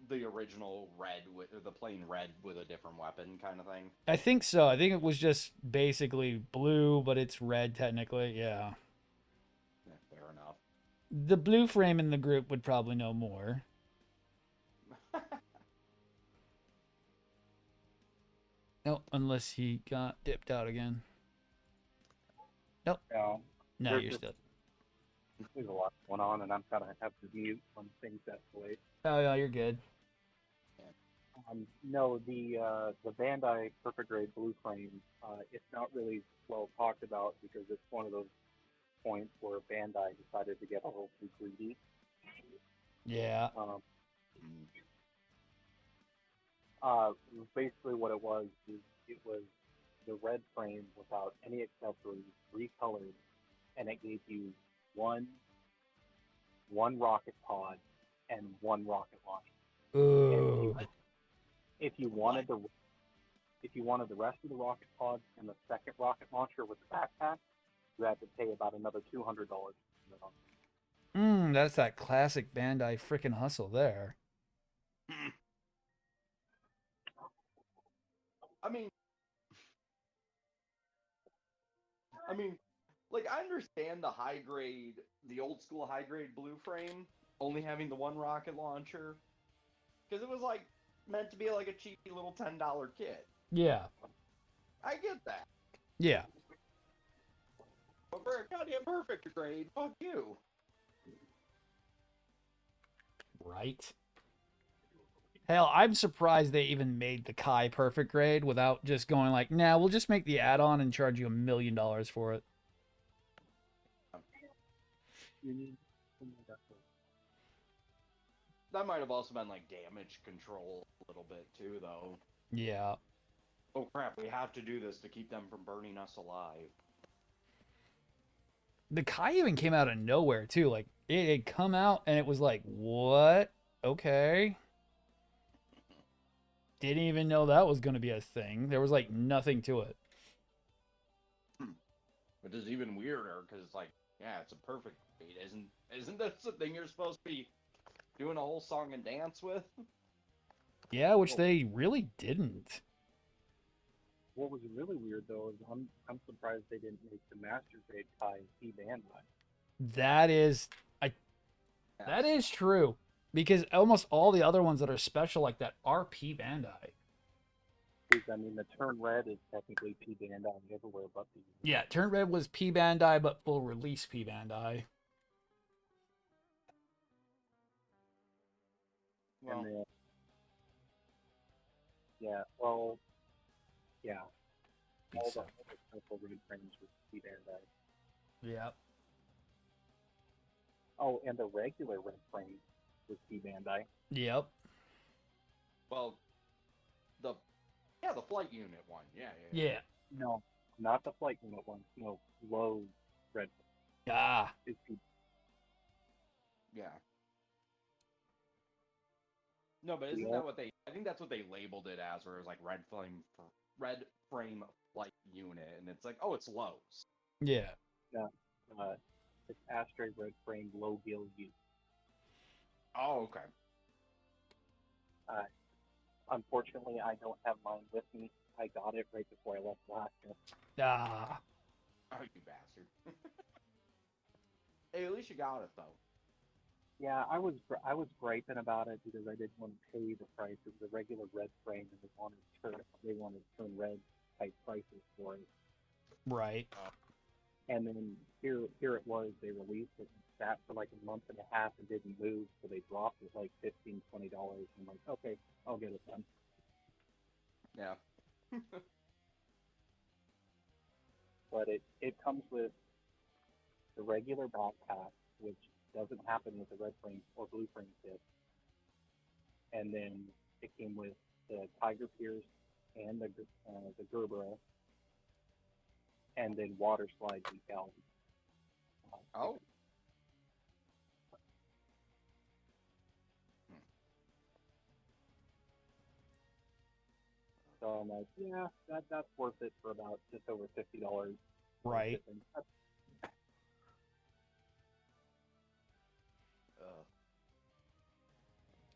the original red or the plain red with a different weapon kind of thing. I think so. I think it was just basically blue, but it's red technically. Yeah. Fair enough. The blue frame in the group would probably know more. No, unless he got dipped out again. Nope. No, you're still. There's a lot going on, and I'm kind of have to mute when things escalate. Oh, yeah, you're good. No, the Bandai Perfect Grade Blue Frame, it's not really well talked about because it's one of those points where Bandai decided to get a little too greedy. Yeah. Basically what it was is it was the red frame without any accessories, recolored, and it gave you one rocket pod and one rocket launcher. Ooh. If you wanted the rest of the rocket pods and the second rocket launcher with the backpack, you had to pay about another $200. That's that classic Bandai frickin' hustle there. mean, I mean, like I understand the high grade, the old school high grade blue frame only having the one rocket launcher because it was like meant to be like a cheap little $10 kit. Yeah. I get that. Yeah. But for a goddamn perfect grade, fuck you. Right. Hell, I'm surprised they even made the Kai perfect grade without just going like, nah, we'll just make the add-on and charge you $1 million for it. That might have also been like damage control a little bit too, though. Yeah. Oh crap, we have to do this to keep them from burning us alive. The Kai even came out of nowhere too. Like it had come out and it was like, what? Okay. Didn't even know that was going to be a thing. There was like nothing to it. Which is even weirder because it's like, yeah, it's a perfect grade. Isn't this the thing you're supposed to be doing a whole song and dance with? Yeah, which they really didn't. What was really weird though is I'm surprised they didn't make the master grade Kai P Bandai. That is Yes. that is true. Because almost all the other ones that are special like that are P Bandai. Because I mean the Turn Red is technically P Bandai everywhere but the Yeah, Turn Red was P Bandai, but full release P Bandai. Well, and then yeah, well yeah. All the other purple red frames were P Bandai. Yeah. Oh, and the regular red frame was P Bandai. Yep. well, the flight unit one. Yeah. Yeah. No, not the flight unit one. No, low red Ah. is P. Yeah. No, but isn't that what they? I think that's what they labeled it as, where it was like red frame flight unit, and it's like, oh, it's lows. Yeah. No, it's Ashtray red frame low gill U. Oh, okay. Unfortunately, I don't have mine with me. I got it right before I left Alaska. Ah. Oh, you bastard. Hey, at least you got it though. Yeah, I was griping about it because I didn't want to pay the price of the regular red frame, and they wanted turn red type prices for it. Right. And then here it was, they released it and sat for like a month and a half and didn't move, so they dropped it like $15-20. I'm like, okay, I'll get it done. Yeah. But it comes with the regular backpack, which doesn't happen with the red frame or blue frame kit. And then it came with the Tiger Pierce and the Gerbera, and then water slide decals. Oh. So I'm like, yeah, that's worth it for about just over $50. Right.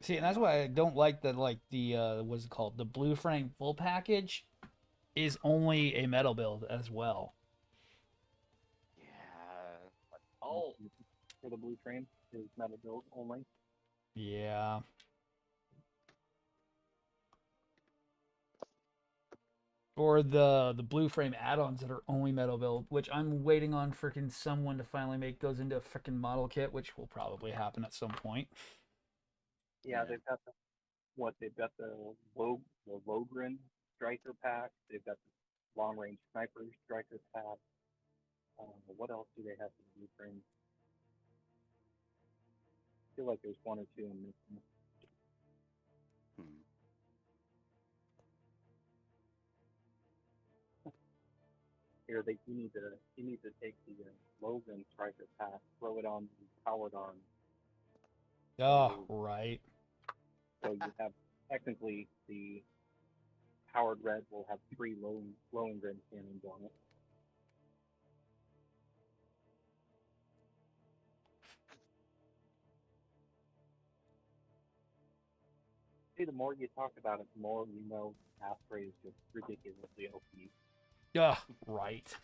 See, and that's why I don't like the what's it called? The blue frame full package is only a metal build as well. Yeah. Oh. For the blue frame is metal build only. Yeah. Or the blue frame add-ons that are only metal build, which I'm waiting on freaking someone to finally make those into a freaking model kit, which will probably happen at some point. Yeah, they've got they've got the Logren striker pack. They've got the long range sniper striker pack. What else do they have for the blue frame? I feel like there's one or two I'm missing. Here, you need to take the Logan striker pack, throw it on the powered arm. Oh, right. So you have technically the powered red will have 3 Lohengrin cannons on it. See, the more you talk about it, the more you know Astray is just ridiculously OP. Ugh, right.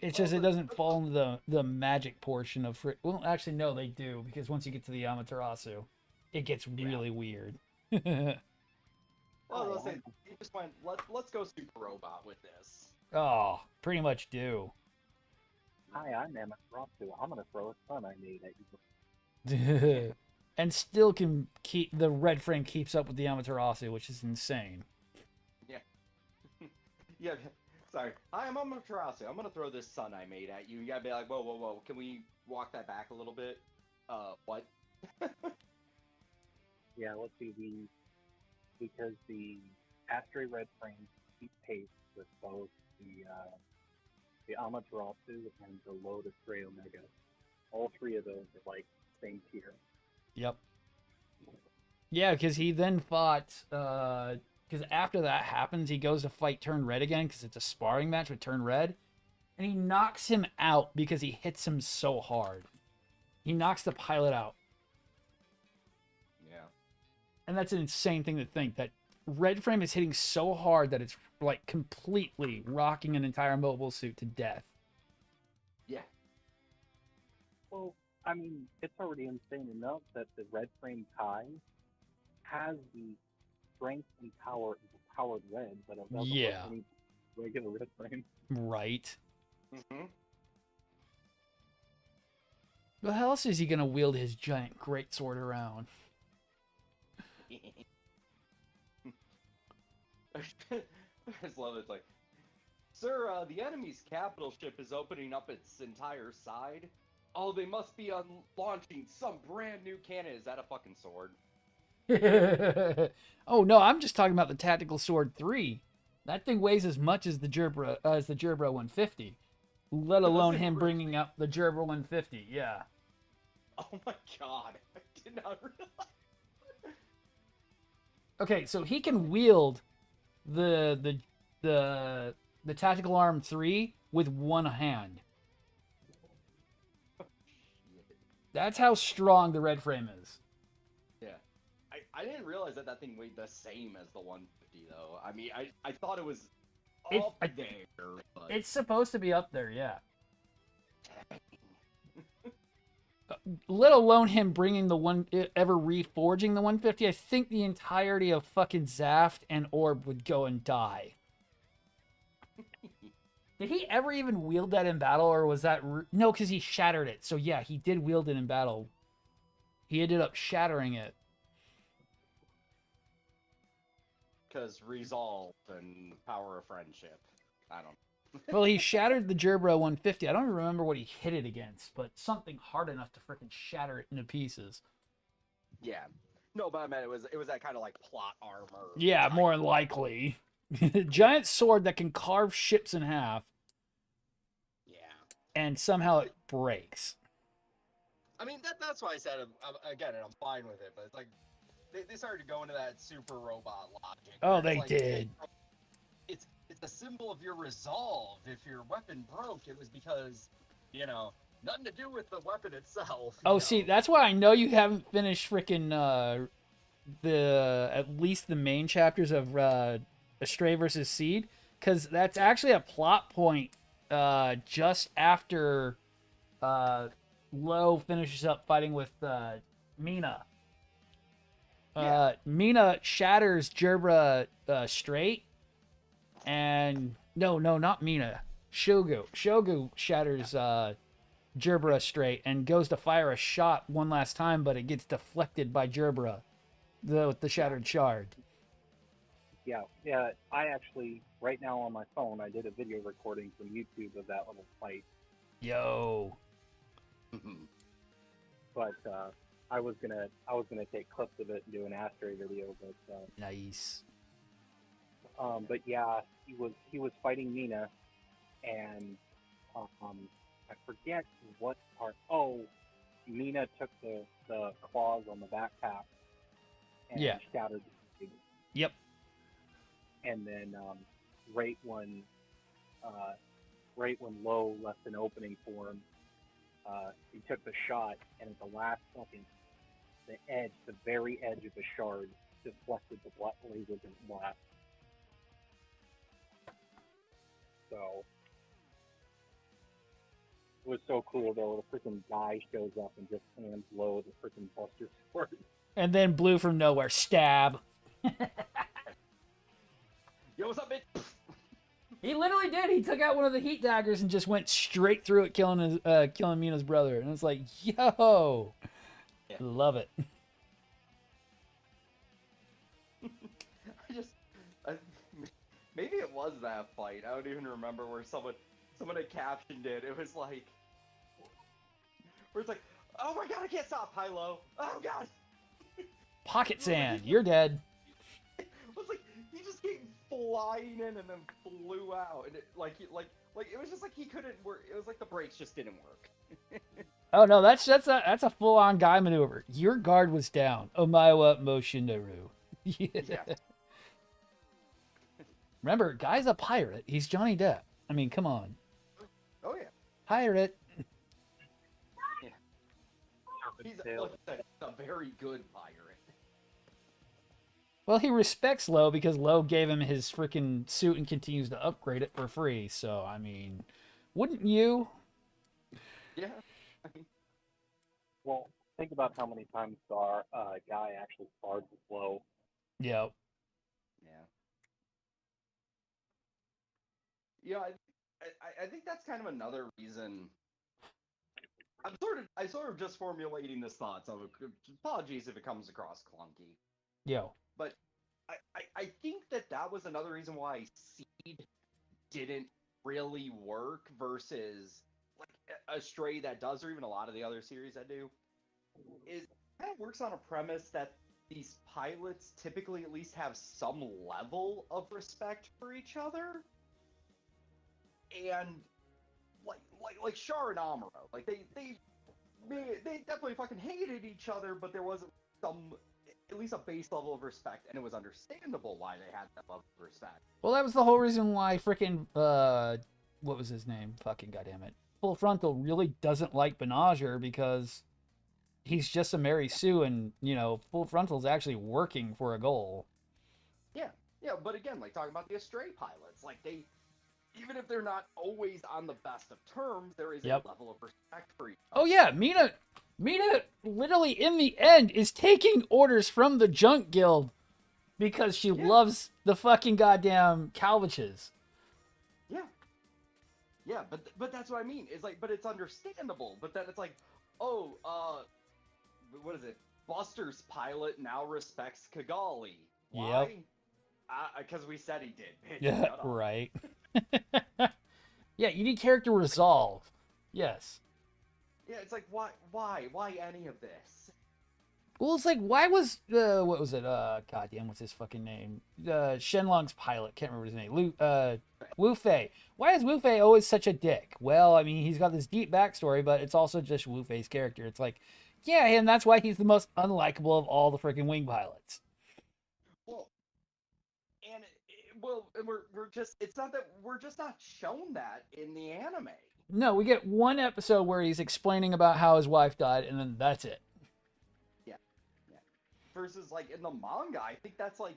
It's just it doesn't fall into the magic portion of well, actually no, they do, because once you get to the Amaterasu, it gets really weird. Well, let's say he just went. Let's go super robot with this. Oh, pretty much do. Hi, I'm Amaterasu. I'm gonna throw a sun I made at you. And still can keep the red frame keeps up with the Amaterasu, which is insane. Yeah. Yeah. Sorry. Hi, I'm Amaterasu. I'm gonna throw this sun I made at you. You gotta be like, whoa, whoa, whoa. Can we walk that back a little bit? What? Yeah, let's see because the Astray red frames keep pace with both the Amaterasu and the Lotus Grey Omega. All three of those are like same tier. Yep. Yeah, because he then fought. Because after that happens, he goes to fight Turn Red again because it's a sparring match with Turn Red, and he knocks him out because he hits him so hard. He knocks the pilot out, Yeah. and that's an insane thing to think that Red Frame is hitting so hard that it's like completely rocking an entire mobile suit to death. Yeah. Well, I mean, it's already insane enough that the red frame Kai has the strength and power of a powered red, but it doesn't look Yeah. any regular red frame. Right. Mm-hmm. Well, how else is he gonna wield his giant greatsword around? I just love it. It's like, sir, the enemy's capital ship is opening up its entire side. Oh, they must be launching some brand new cannon. Is that a fucking sword? Oh no, I'm just talking about the Tactical Sword 3. That thing weighs as much as the Gerbera 150. Let Does alone it him really? bringing up the Gerbera 150. Yeah. Oh my god, I did not realize. Okay, so he can wield the Tactical Arm 3 with one hand. That's how strong the red frame is. Yeah. I didn't realize that that thing weighed the same as the 150, though. I mean, I thought it was up there. But... It's supposed to be up there, yeah. Let alone him bringing ever reforging the 150. I think the entirety of fucking Zaft and Orb would go and die. Did he ever even wield that in battle, or was that... No, because he shattered it. So yeah, he did wield it in battle. He ended up shattering it. Because resolve and power of friendship. I don't know. Well, he shattered the Gerbera 150. I don't even remember what he hit it against, but something hard enough to freaking shatter it into pieces. Yeah. No, but I meant it was that kind of like plot armor. Yeah, type. more than likely. Giant sword that can carve ships in half. Yeah. And somehow it breaks. I mean, that's why I said, again, and I'm fine with it, but it's like, they started to go into that super robot logic. Oh, where it's they like, did. It's a symbol of your resolve. If your weapon broke, it was because, nothing to do with the weapon itself. Oh, see, that's why I know you haven't finished freaking at least the main chapters of Astray versus Seed, because that's actually a plot point just after Lo finishes up fighting with Mina. Mina shatters Gerbera straight, and no, not Mina. Shogu shatters Gerbera straight and goes to fire a shot one last time, but it gets deflected by Gerbera with the shattered shard. Yeah. I actually, right now on my phone, I did a video recording from YouTube of that little fight. Yo. But I was gonna take clips of it and do an Astray video, but Nice. But yeah, he was fighting Mina, and I forget what part. Oh, Mina took the claws on the backpack and shattered the thing. Yep. And then right when Lo left an opening for him, he took the shot, and at the last second, the very edge of the shard deflected the laser blast. So it was so cool though. The freaking guy shows up and just hands low the freaking Buster Sword. And then blue from nowhere, stab. Yo, what's up, bitch? He literally did. He took out one of the heat daggers and just went straight through it, killing Mina's brother. And it's like, yo, Yeah. love it. Maybe it was that fight. I don't even remember where someone had captioned it. It was like, where it's like, oh my god, I can't stop, Hilo. Oh god. Pocket sand, you're dead. It was like he just came flying in and then flew out, and it was just like he couldn't work. It was like the brakes just didn't work. Oh no, that's a full-on guy maneuver. Your guard was down. Omaewa Moshinaru. Yeah. Remember, guy's a pirate. He's Johnny Depp. I mean, come on. Oh yeah. Pirate. He's like a very good pirate. Well, he respects Lo because Lo gave him his freaking suit and continues to upgrade it for free. So, I mean, wouldn't you? Yeah. Well, think about how many times our guy actually sparred with Lo. Yep. Yeah. Yeah, I think that's kind of another reason. I'm sort of just formulating this thought, so apologies if it comes across clunky. Yo. But I think that was another reason why Seed didn't really work versus like a Stray that does, or even a lot of the other series that do. Is kind of works on a premise that these pilots typically at least have some level of respect for each other. And like Char and Amuro, like they definitely fucking hated each other, but there wasn't at least a base level of respect, and it was understandable why they had that level of respect. Well, that was the whole reason why freaking what was his name? Fucking goddamn it. Full Frontal really doesn't like Benager because he's just a Mary Sue, and Full Frontal's actually working for a goal. Yeah, but again, like talking about the Astray pilots, like they. Even if they're not always on the best of terms, there is a level of respect for each other. Oh yeah, Mina literally in the end is taking orders from the Junk Guild because she loves the fucking goddamn Calviches. Yeah, but that's what I mean. It's like, but it's understandable. But then it's like, what is it? Buster's pilot now respects Kigali. Why? Because we said he did. Bitch, yeah, right. Yeah, you need character resolve. Yes. Yeah, it's like why any of this? Well, it's like why was what was it? Goddamn, what's his fucking name? Shenlong's pilot, can't remember his name. Wu Fei. Why is Wu Fei always such a dick? Well, I mean, he's got this deep backstory, but it's also just Wu Fei's character. It's like, yeah, and that's why he's the most unlikable of all the freaking wing pilots. And we're just, it's not that we're just not shown that in the anime. No, we get one episode where he's explaining about how his wife died, and then that's it. Yeah. Versus like in the manga, I think that's like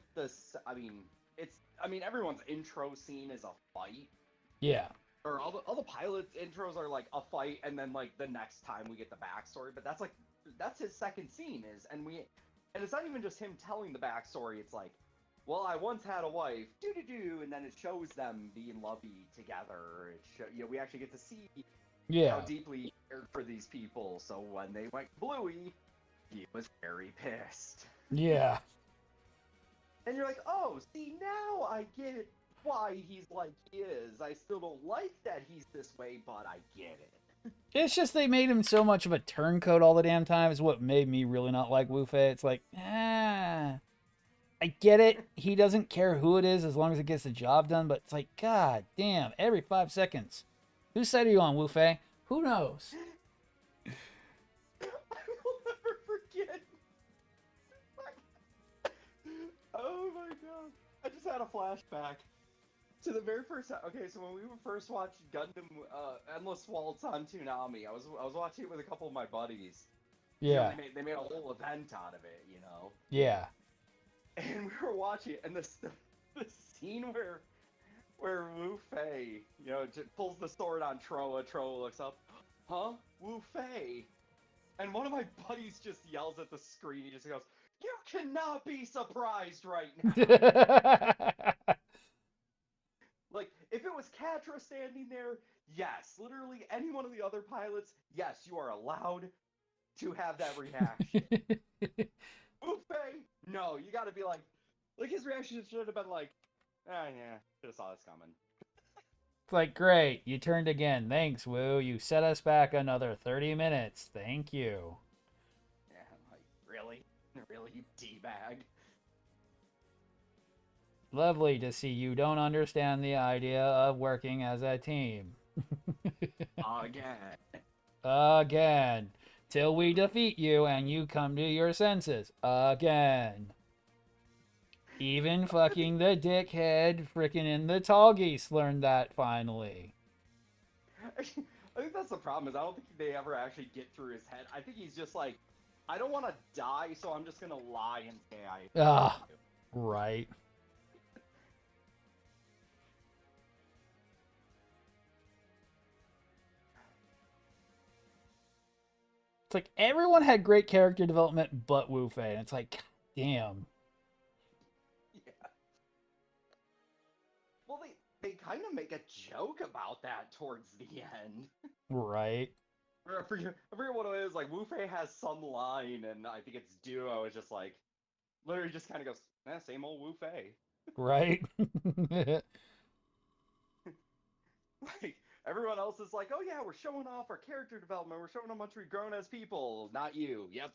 everyone's intro scene is a fight. Yeah. Or all the pilots' intros are like a fight, and then like the next time we get the backstory. But that's his second scene and it's not even just him telling the backstory. It's like, well, I once had a wife, and then it shows them being lovey together. We actually get to see how deeply he cared for these people. So when they went bluey, he was very pissed. Yeah. And you're like, oh, see, now I get why he's like he is. I still don't like that he's this way, but I get it. It's just they made him so much of a turncoat all the damn time is what made me really not like Wu Fei. It's like, I get it. He doesn't care who it is as long as it gets the job done. But it's like, god damn, every 5 seconds. Whose side are you on, Wu Fei? Who knows? I will never forget. Oh my god. I just had a flashback to the very first. Okay, so when we were first watching Gundam Endless Waltz on Toonami, I was watching it with a couple of my buddies. You know, Yeah. they made a whole event out of it, you know. Yeah. And we were watching it, and the scene where Wu Fei, you know, pulls the sword on Troa. Troa looks up, huh? Wu Fei. And one of my buddies just yells at the screen. He just goes, "You cannot be surprised right now." Like, if it was Catra standing there, yes. Literally any one of the other pilots, yes, you are allowed to have that reaction. Wu Fei, no, you gotta be like his reaction should have been like, ah, yeah, should have saw this coming. It's like, great, you turned again. Thanks, Wu. You set us back another 30 minutes. Thank you. Yeah, like, really? Really, you D-bag? Lovely to see you don't understand the idea of working as a team. Again. Again. Till we defeat you and you come to your senses. Again. Even fucking the dickhead frickin' in the tall geese learned that finally. I think that's the problem, is I don't think they ever actually get through his head. I think he's just like, I don't want to die, so I'm just gonna lie and say I... Ah, right. It's like everyone had great character development but Wu Fei. And it's like, God damn. Yeah. Well, they kind of make a joke about that towards the end. Right. I forget what it is. Like, Wu Fei has some line, and I think it's Duo is just like, literally just kind of goes, same old Wu Fei. Right. Like, everyone else is like, oh yeah, we're showing off our character development. We're showing how much we've grown as people. Not you. Yep,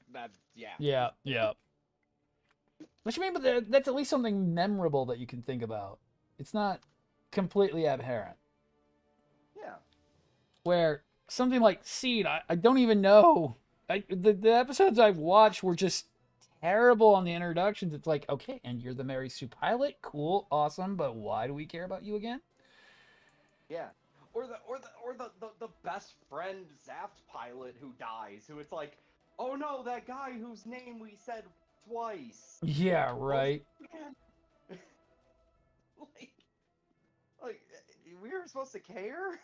yeah. Yeah, yeah. Which I mean, but that's at least something memorable that you can think about. It's not completely abhorrent. Yeah. Where something like Seed, I don't even know. The episodes I've watched were just terrible on the introductions. It's like, okay, and you're the Mary Sue pilot, cool, awesome, but why do we care about you again? Yeah. Or the best friend Zaft pilot who dies, who it's like, oh no, that guy whose name we said twice. Yeah, right. like we were supposed to care?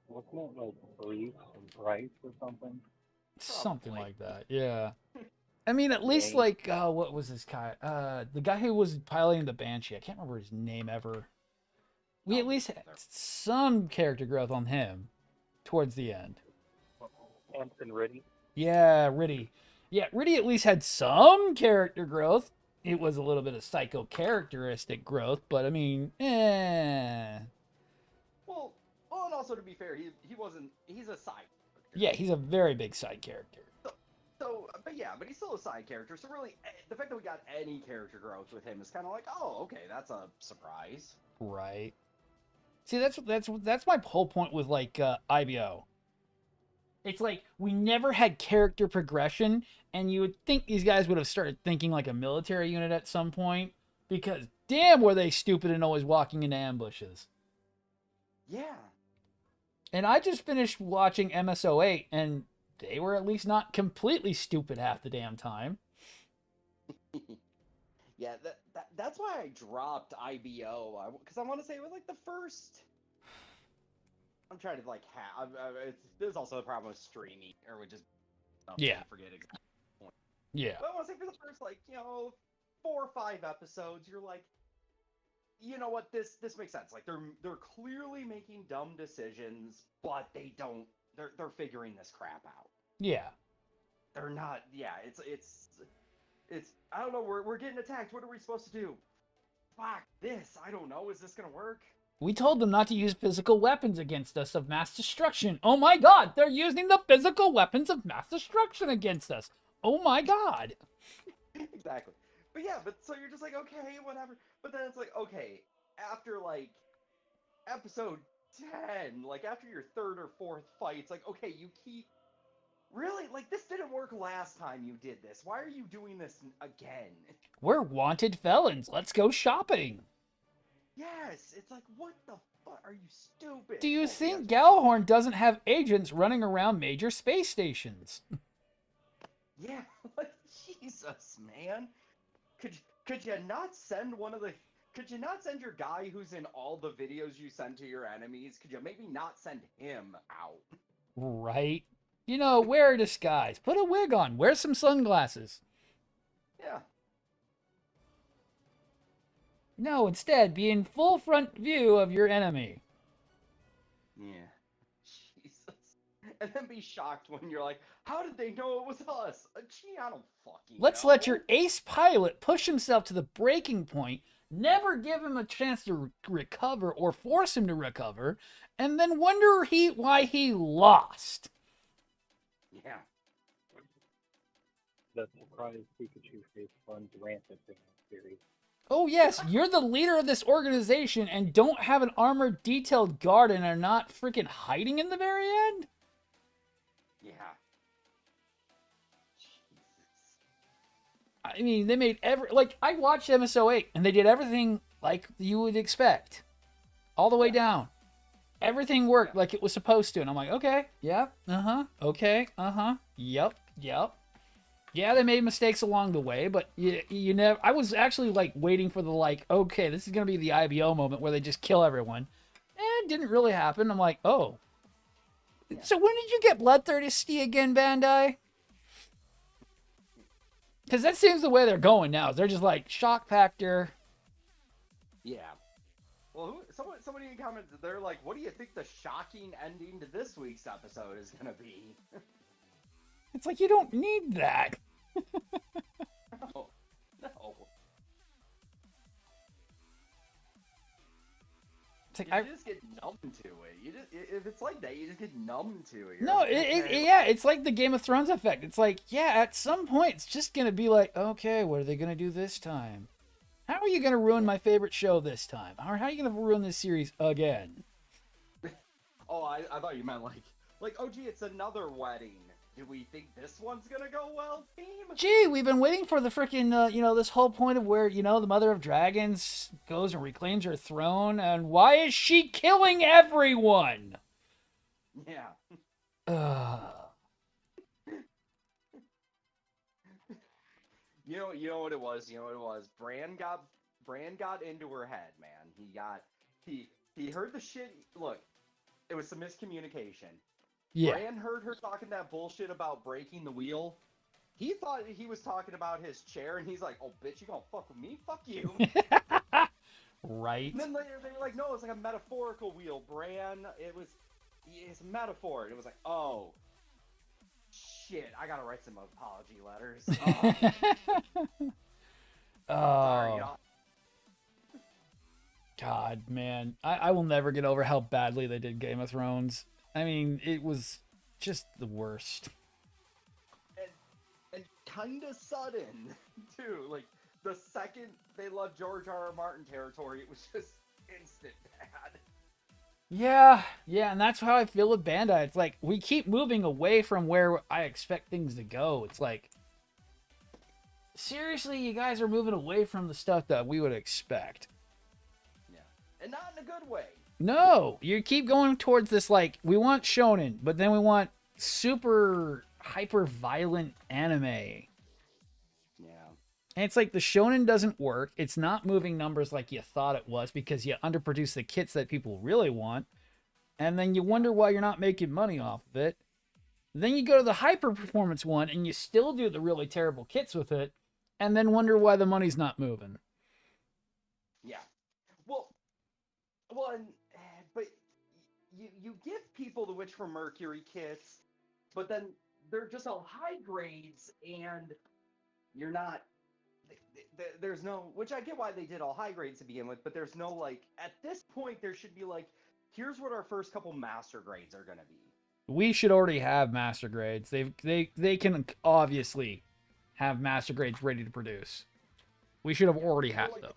Wasn't it like Bruce and Bryce or something? Something Probably. like that, yeah. I mean, at least, like, what was this guy? The guy who was piloting the Banshee. I can't remember his name ever. We at least had some character growth on him towards the end. Anson Riddy. Yeah, Riddy. Yeah, Riddy at least had some character growth. It was a little bit of psycho characteristic growth, but I mean, Well, and also to be fair, he's a side character. Yeah, he's a very big side character. But he's still a side character. So really, the fact that we got any character growth with him is kind of like, oh, okay, that's a surprise. Right. See, that's my whole point with like IBO. It's like we never had character progression, and you would think these guys would have started thinking like a military unit at some point, because damn, were they stupid and always walking into ambushes. Yeah. And I just finished watching MSO8, and they were at least not completely stupid half the damn time. Yeah, that's why I dropped IBO, because I want to say it was like the first. I'm trying to like there's also the problem with streaming, or with just Yeah. forget exactly. Yeah. But I want to say for the first 4 or 5 episodes, you're like, you know what, this makes sense. Like they're clearly making dumb decisions, but they're figuring this crap out. Yeah. They're not. Yeah, it's I don't know. We're getting attacked. What are we supposed to do? Fuck this. I don't know. Is this gonna work? We told them not to use physical weapons against us of mass destruction. Oh my god, they're using the physical weapons of mass destruction against us. Oh my god. Exactly. But yeah, so you're just like, okay, whatever. But then it's like, okay, after like episode 10, like after your 3rd or 4th fight, it's like, okay, you keep really, like, this didn't work last time you did this. Why are you doing this again? We're wanted felons. Let's go shopping. Yes, it's like, what the Are you stupid? Do you Oh, think yes. Gallahorn doesn't have agents running around major space stations? Yeah, like Jesus, man. Could you not send one of the could you not send your guy who's in all the videos you send to your enemies? Could you maybe not send him out? Right. You know, wear a disguise. Put a wig on. Wear some sunglasses. Yeah. No, instead, be in full front view of your enemy. Yeah. Jesus. And then be shocked when you're like, how did they know it was us? Gee, I don't fucking Let's know. let your ace pilot push himself to the breaking point, never give him a chance to recover or force him to recover, and then wonder why he lost. Yeah. The surprise Pikachu face runs rampant in that series. Oh yes, you're the leader of this organization and don't have an armored detailed guard and are not freaking hiding in the very end? Yeah. Jesus. I mean, they made I watched MSO8 and they did everything like you would expect. All the way down. Everything worked like it was supposed to. And I'm like, okay, yep, okay, yep. Yeah, they made mistakes along the way, but you never. I was actually like waiting for the okay, this is gonna be the IBO moment where they just kill everyone. And it didn't really happen. I'm like, oh. Yeah. So when did you get Bloodthirsty again, Bandai? Because that seems the way they're going now. They're just like shock factor. Yeah. Well, somebody in comments, they're like, what do you think the shocking ending to this week's episode is gonna be? It's like, you don't need that. No. It's like, you just get numb to it. If it's like that, you just get numb to it. No, it's like the Game of Thrones effect. It's like, yeah, at some point, it's just going to be like, okay, what are they going to do this time? How are you going to ruin my favorite show this time? Or how are you going to ruin this series again? Oh, I thought you meant like, oh, gee, it's another wedding. Do we think this one's gonna go well, team? Gee, we've been waiting for the freaking, this whole point of where, the Mother of Dragons goes and reclaims her throne, and why is she killing everyone? Yeah. You know what it was? Bran got into her head, man. He heard the shit. Look, it was some miscommunication. Yeah. Bran heard her talking that bullshit about breaking the wheel. He thought he was talking about his chair, and he's like, oh, bitch, you gonna fuck with me? Fuck you. Right. And then they're like, no, it's like a metaphorical wheel, Bran. It's a metaphor. And it was like, oh, shit, I gotta write some apology letters. Sorry, y'all. God, man. I will never get over how badly they did Game of Thrones. I mean, it was just the worst. And kind of sudden, too. Like, the second they left George R.R. Martin territory, it was just instant bad. Yeah, and that's how I feel with Bandai. It's like, we keep moving away from where I expect things to go. It's like, seriously, you guys are moving away from the stuff that we would expect. Yeah. And not in a good way. No, you keep going towards this, like, we want shonen, but then we want super hyper violent anime. Yeah. And it's like the shonen doesn't work. It's not moving numbers like you thought it was because you underproduce the kits that people really want. And then you wonder why you're not making money off of it. Then you go to the hyper performance one and you still do the really terrible kits with it. And then wonder why the money's not moving. Yeah. Well, but you give people the Witch from Mercury kits, but then they're just all high grades, and you're not. There's no, which I get why they did all high grades to begin with, but there's no like at this point there should be like, here's what our first couple master grades are gonna be. We should already have master grades. They can obviously have master grades ready to produce. We should have already had them.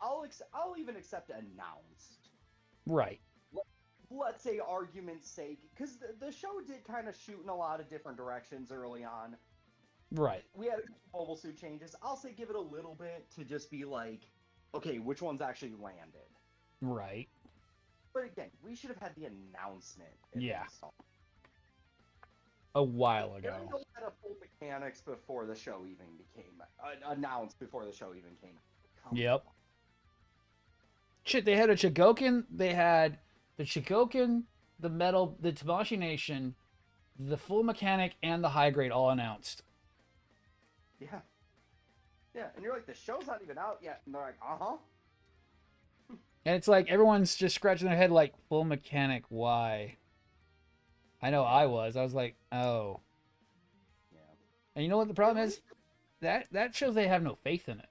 I'll even accept announced. Right. Let's say argument's sake, because the show did kind of shoot in a lot of different directions early on. Right. We had mobile suit changes. I'll say give it a little bit to just be like, okay, which ones actually landed? Right. But again, we should have had the announcement. Yeah. least. A while They ago. already had a full mechanics before the show even became announced before the show even came. Come Yep. on. Shit, they had a Chigokin. They had the Chigokin, the Metal, the Tamashii Nation, the full mechanic, and the high grade all announced. Yeah. Yeah, and you're like, the show's not even out yet, and they're like, uh-huh. And it's like everyone's just scratching their head like, full mechanic, why? I know I was. I was like, oh. Yeah. And you know what the problem is? That shows they have no faith in it.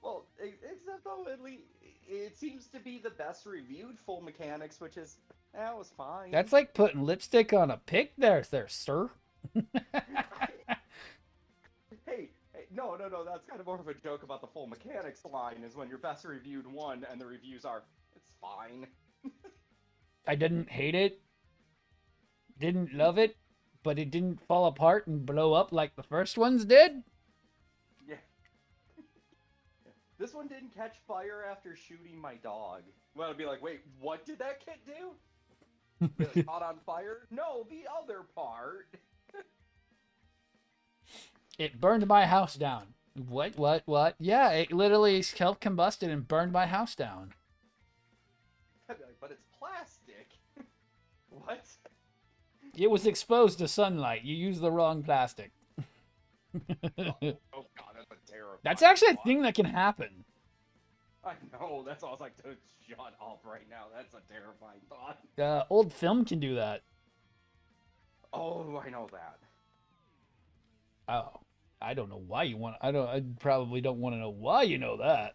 Well, except though, at least it seems to be the best reviewed full mechanics, which is, that was fine. That's like putting lipstick on a pig there, sir. Hey, no, that's kind of more of a joke about the full mechanics line, is when your best reviewed one and the reviews are, it's fine. I didn't hate it. Didn't love it. But it didn't fall apart and blow up like the first ones did. Yeah. This one didn't catch fire after shooting my dog. Well, I'd be like, wait, what did that kid do? It caught on fire? No, the other part. It burned my house down. What? Yeah, it literally self-combusted and burned my house down. I'd be like, but it's plastic. What? It was exposed to sunlight. You used the wrong plastic. Oh god, that's a terrible. That's actually a thing that can happen. I know, that's why I was like, dude, shut up right now. That's a terrifying thought. Old film can do that. Oh, I know that. Oh, I don't know why you want. I probably don't want to know why you know that.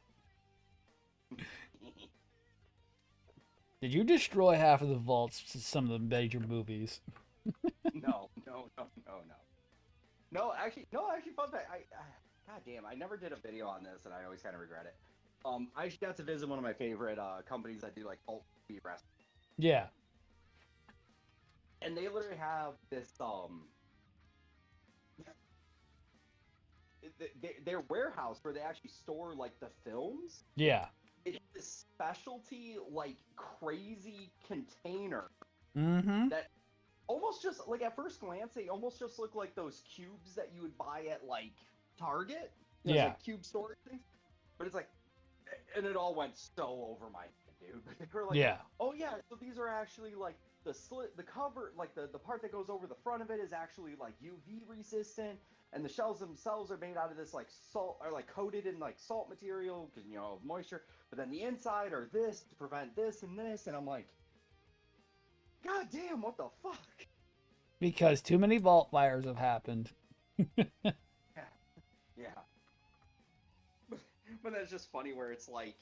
Did you destroy half of the vaults to some of the major movies? No. No, actually, fun fact. God damn, I never did a video on this, and I always kind of regret it. I actually got to visit one of my favorite companies that do like cult movie wrestling. Yeah. And they literally have this their warehouse where they actually store like the films. Yeah. It's this specialty like crazy container Mm-hmm. that almost just like at first glance they almost just look like those cubes that you would buy at like Target. You know, Yeah. like cube storage things. But it's like, and it all went so over my head, dude. But they were like, Yeah. oh yeah, so these are actually like the cover, like the part that goes over the front of it is actually like UV resistant, and the shells themselves are made out of this like salt, or like coated in like salt material, because you know, of moisture. But then the inside are this to prevent this and this, and I'm like, god damn, what the fuck? Because too many vault fires have happened. Yeah. But that's just funny where it's like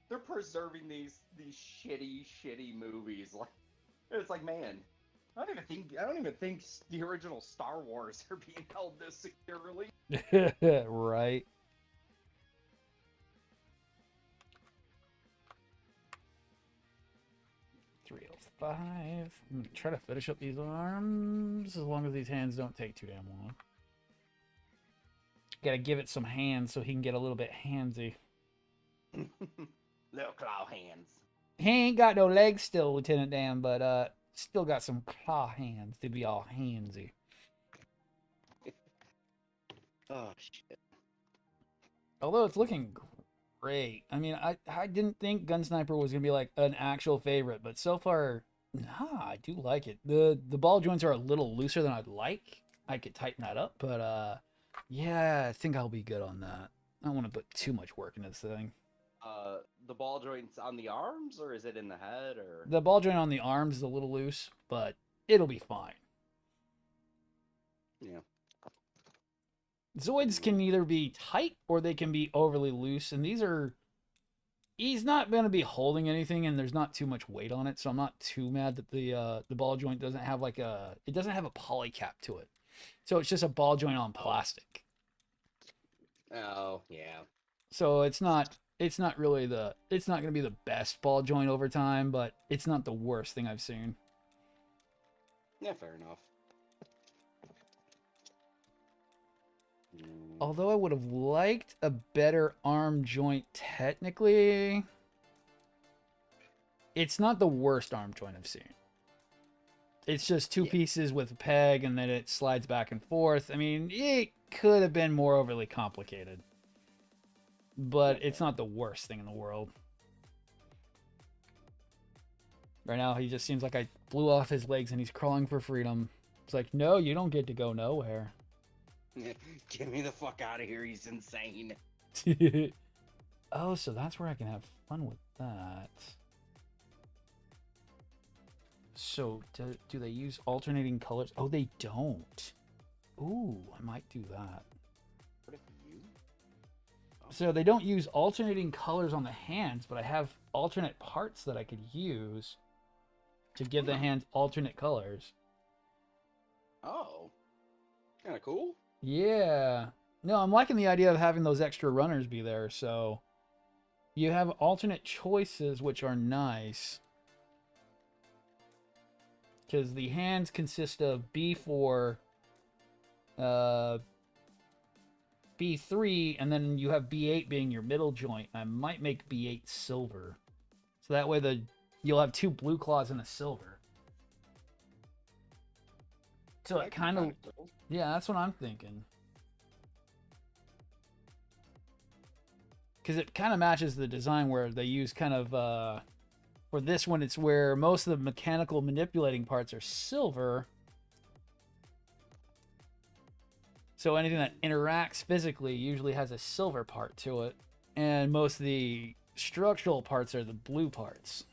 they're preserving these shitty movies. Like it's like, man, I don't even think the original Star Wars are being held this securely. Right. $305. I'm gonna try to finish up these arms as long as these hands don't take too damn long. Gotta give it some hands so he can get a little bit handsy. Little claw hands. He ain't got no legs still, Lieutenant Dan, but still got some claw hands to be all handsy. Oh shit. Although it's looking great. I mean, I didn't think Gunsniper was gonna be like an actual favorite, but so far, nah, I do like it. The ball joints are a little looser than I'd like. I could tighten that up, but yeah, I think I'll be good on that. I don't want to put too much work into this thing. The ball joints on the arms, or is it in the head, or The ball joint on the arms is a little loose, but it'll be fine. yeah. Zoids can either be tight or they can be overly loose, and these are... He's not going to be holding anything, and there's not too much weight on it, so I'm not too mad that the ball joint doesn't have like a... It doesn't have a poly cap to it. So it's just a ball joint on plastic. Oh yeah. So it's not really the... It's not going to be the best ball joint over time, but it's not the worst thing I've seen. Yeah, fair enough. Although I would have liked a better arm joint technically. It's not the worst arm joint I've seen. It's just two pieces with a peg and then it slides back and forth. I mean, it could have been more overly complicated. But it's not the worst thing in the world. Right now, he just seems like I blew off his legs and he's crawling for freedom. It's like, no, you don't get to go nowhere. Get me the fuck out of here, he's insane. Oh, so that's where I can have fun with that. So, do they use alternating colors? Oh, they don't. Ooh, I might do that. What if you? So they don't use alternating colors on the hands, but I have alternate parts that I could use to give the hands alternate colors. Oh. Kind of cool. Yeah. No, I'm liking the idea of having those extra runners be there, so you have alternate choices, which are nice. Because the hands consist of B4, B3, and then you have B8 being your middle joint. I might make B8 silver. So that way you'll have two blue claws and a silver. So it kind of... Cool. Yeah, that's what I'm thinking. Because it kind of matches the design where they use kind of... for this one, it's where most of the mechanical manipulating parts are silver. So anything that interacts physically usually has a silver part to it. And most of the structural parts are the blue parts.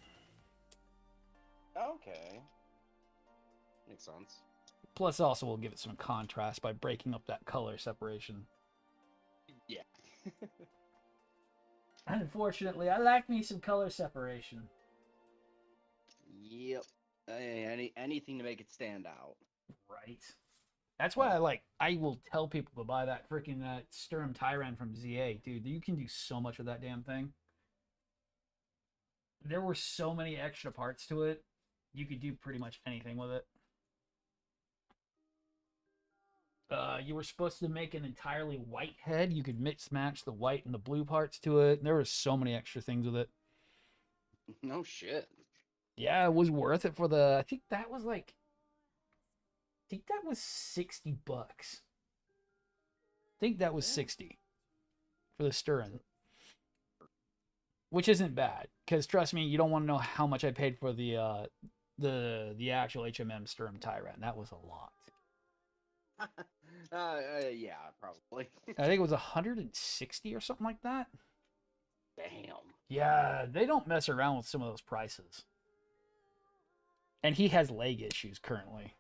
Okay. Makes sense. Plus also we'll give it some contrast by breaking up that color separation. Yeah. Unfortunately, I like me some color separation. Yep. Anything to make it stand out. Right. That's why I will tell people to buy that freaking Sturm Tyran from ZA. Dude, you can do so much with that damn thing. There were so many extra parts to it. You could do pretty much anything with it. You were supposed to make an entirely white head. You could mix match the white and the blue parts to it. There were so many extra things with it. No shit. Yeah, it was worth it for the... I think that was like... I think that was $60. I think that was 60 for the Sturm. Which isn't bad, because trust me, you don't want to know how much I paid for the actual HMM Sturm Tyran. That was a lot. Yeah, probably. I think it was 160 or something like that. Damn. Yeah, they don't mess around with some of those prices. And he has leg issues currently.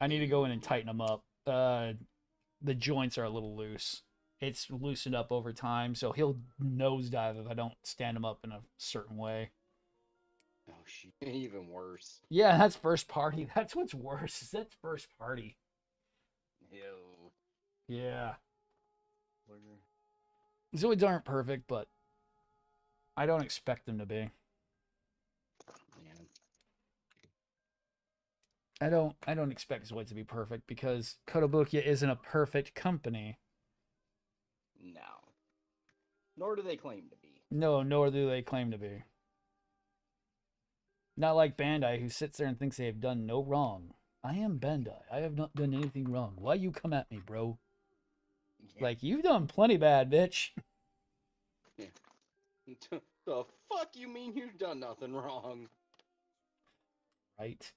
I need to go in and tighten them up. The joints are a little loose. It's loosened up over time, so he'll nosedive if I don't stand him up in a certain way. Oh shit, even worse. Yeah, that's first party. That's what's worse. Is that's first party. Ew. Yeah. Zoids aren't perfect, but I don't expect them to be. I don't expect Zoids to be perfect because Kotobukiya isn't a perfect company. No. Nor do they claim to be. No, nor do they claim to be. Not like Bandai, who sits there and thinks they have done no wrong. I am Bandai. I have not done anything wrong. Why you come at me, bro? Yeah. Like, you've done plenty bad, bitch. Yeah. The fuck you mean you've done nothing wrong? Right.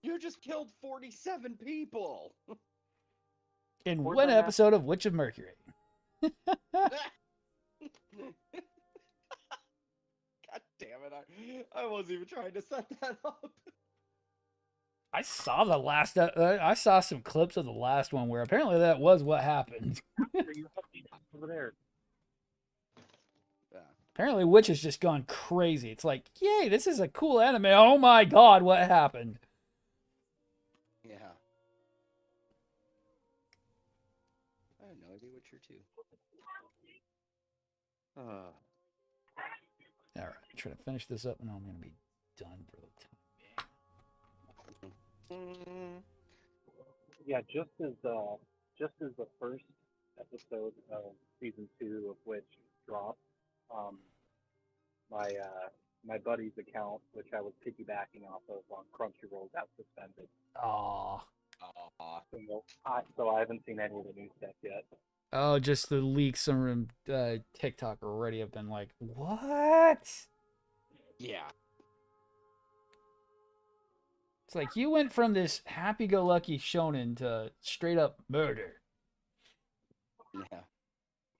You just killed 47 people. In Where's one that map? episode of Witch of Mercury. God damn it! I wasn't even trying to set that up. I saw the last. I saw some clips of the last one where apparently that was what happened. Over there. Yeah. Apparently, Witch has just gone crazy. It's like, yay, this is a cool anime. Oh my god, what happened? Yeah. I have no idea what you're to. All right, try to finish this up, and I'm gonna be done for the time being. Yeah, just as just as the first episode of season 2 of which dropped, um, my buddy's account, which I was piggybacking off of on Crunchyroll, got suspended. Aw. Aw. So I haven't seen any of the new stuff yet. Oh, just the leaks on TikTok already have been like, what? Yeah. It's like you went from this happy-go-lucky shonen to straight up murder. Yeah.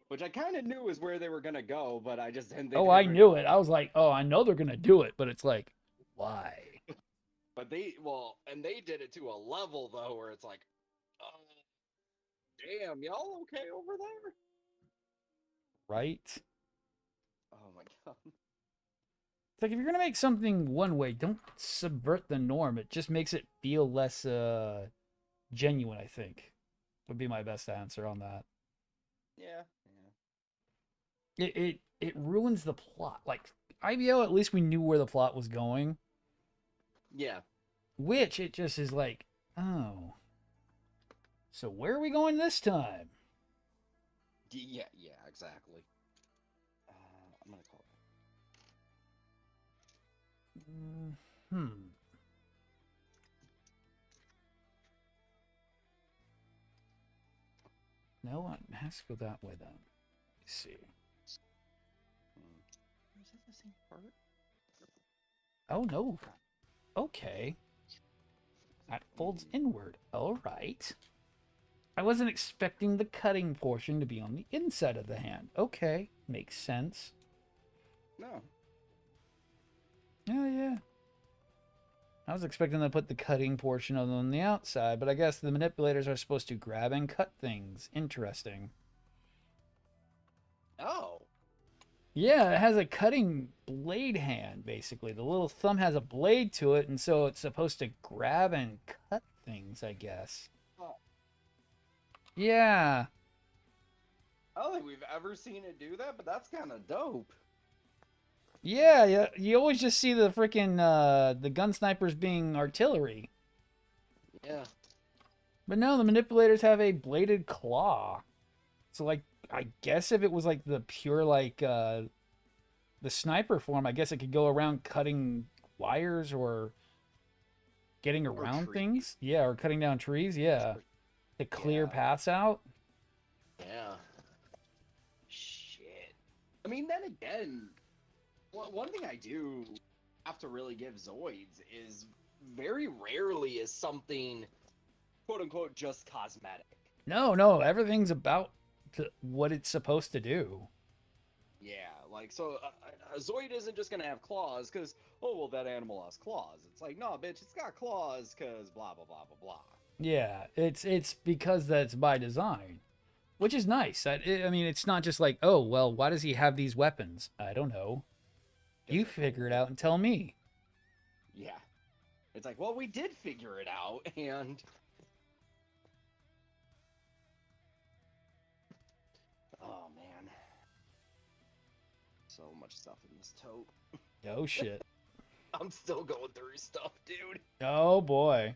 Which I kind of knew is where they were gonna go, but I just didn't think. Oh, they I were knew gonna- it. I was like, oh, I know they're gonna do it, but it's like, why? But and they did it to a level though where it's like, oh, damn, y'all okay over there? Right? Oh my god. It's like if you're gonna make something one way, don't subvert the norm. It just makes it feel less genuine, I think. Would be my best answer on that. Yeah. It ruins the plot. Like IBO, at least we knew where the plot was going. Yeah. Which it just is like, oh. So where are we going this time? Yeah, exactly. I'm gonna call it. No, it has to go that way then. Let's see. Is it the same part? Oh no. Okay. That folds inward. All right. I wasn't expecting the cutting portion to be on the inside of the hand. Okay, makes sense. No. Oh yeah. I was expecting to put the cutting portion on the outside, but I guess the manipulators are supposed to grab and cut things. Interesting. Oh. Yeah, it has a cutting blade hand, basically. The little thumb has a blade to it, and so it's supposed to grab and cut things, I guess. Oh. Yeah. I don't think we've ever seen it do that, but that's kind of dope. Yeah, you always just see the freaking the gun snipers being artillery. Yeah. But no, the manipulators have a bladed claw. So like I guess if it was like the pure like the sniper form, I guess it could go around cutting wires or getting around things. Yeah, or cutting down trees, yeah. To clear paths out. Yeah. Shit. I mean, then again, one thing I do have to really give Zoids is very rarely is something quote unquote just cosmetic. No, everything's about what it's supposed to do. Yeah, like, so a Zoid isn't just gonna have claws because, oh, well, that animal has claws. It's like, no, bitch, it's got claws because blah, blah, blah, blah, blah. Yeah, it's because that's by design, which is nice. I mean, it's not just like, oh, well, why does he have these weapons? I don't know. You figure it out and tell me. Yeah. It's like, well, we did figure it out, and... Oh, man. So much stuff in this tote. Oh, shit. I'm still going through stuff, dude. Oh, boy.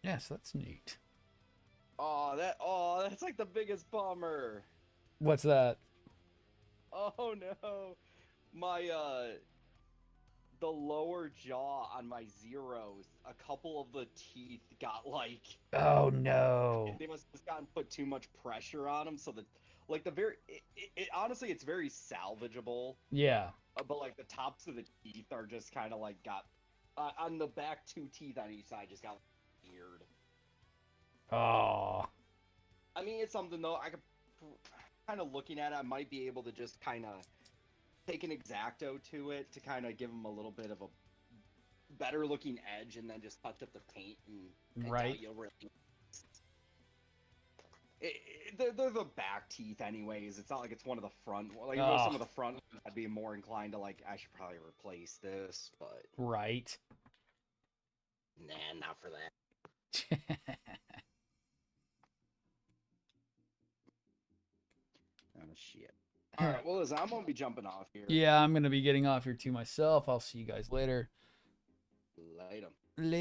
Yes, that's neat. That's like the biggest bummer. What's that? Oh, no. My, the lower jaw on my zeros, a couple of the teeth got like... Oh, no. They must have gotten put too much pressure on them, so that, like, honestly, it's very salvageable. Yeah. But, like, the tops of the teeth are just kind of, like, got... on the back, 2 teeth on each side just got weird. Oh. I mean, it's something, though, I could... Kind of looking at it, I might be able to just kind of take an X-Acto to it to kind of give them a little bit of a better looking edge, and then just touch up the paint and right. They're the back teeth, anyways. It's not like it's one of the front. Like some of the front, I'd be more inclined to like. I should probably replace this, but right. Nah, not for that. Oh, shit. Alright, well, listen, I'm gonna be jumping off here. Yeah, I'm gonna be getting off here too myself. I'll see you guys later. Later. Later.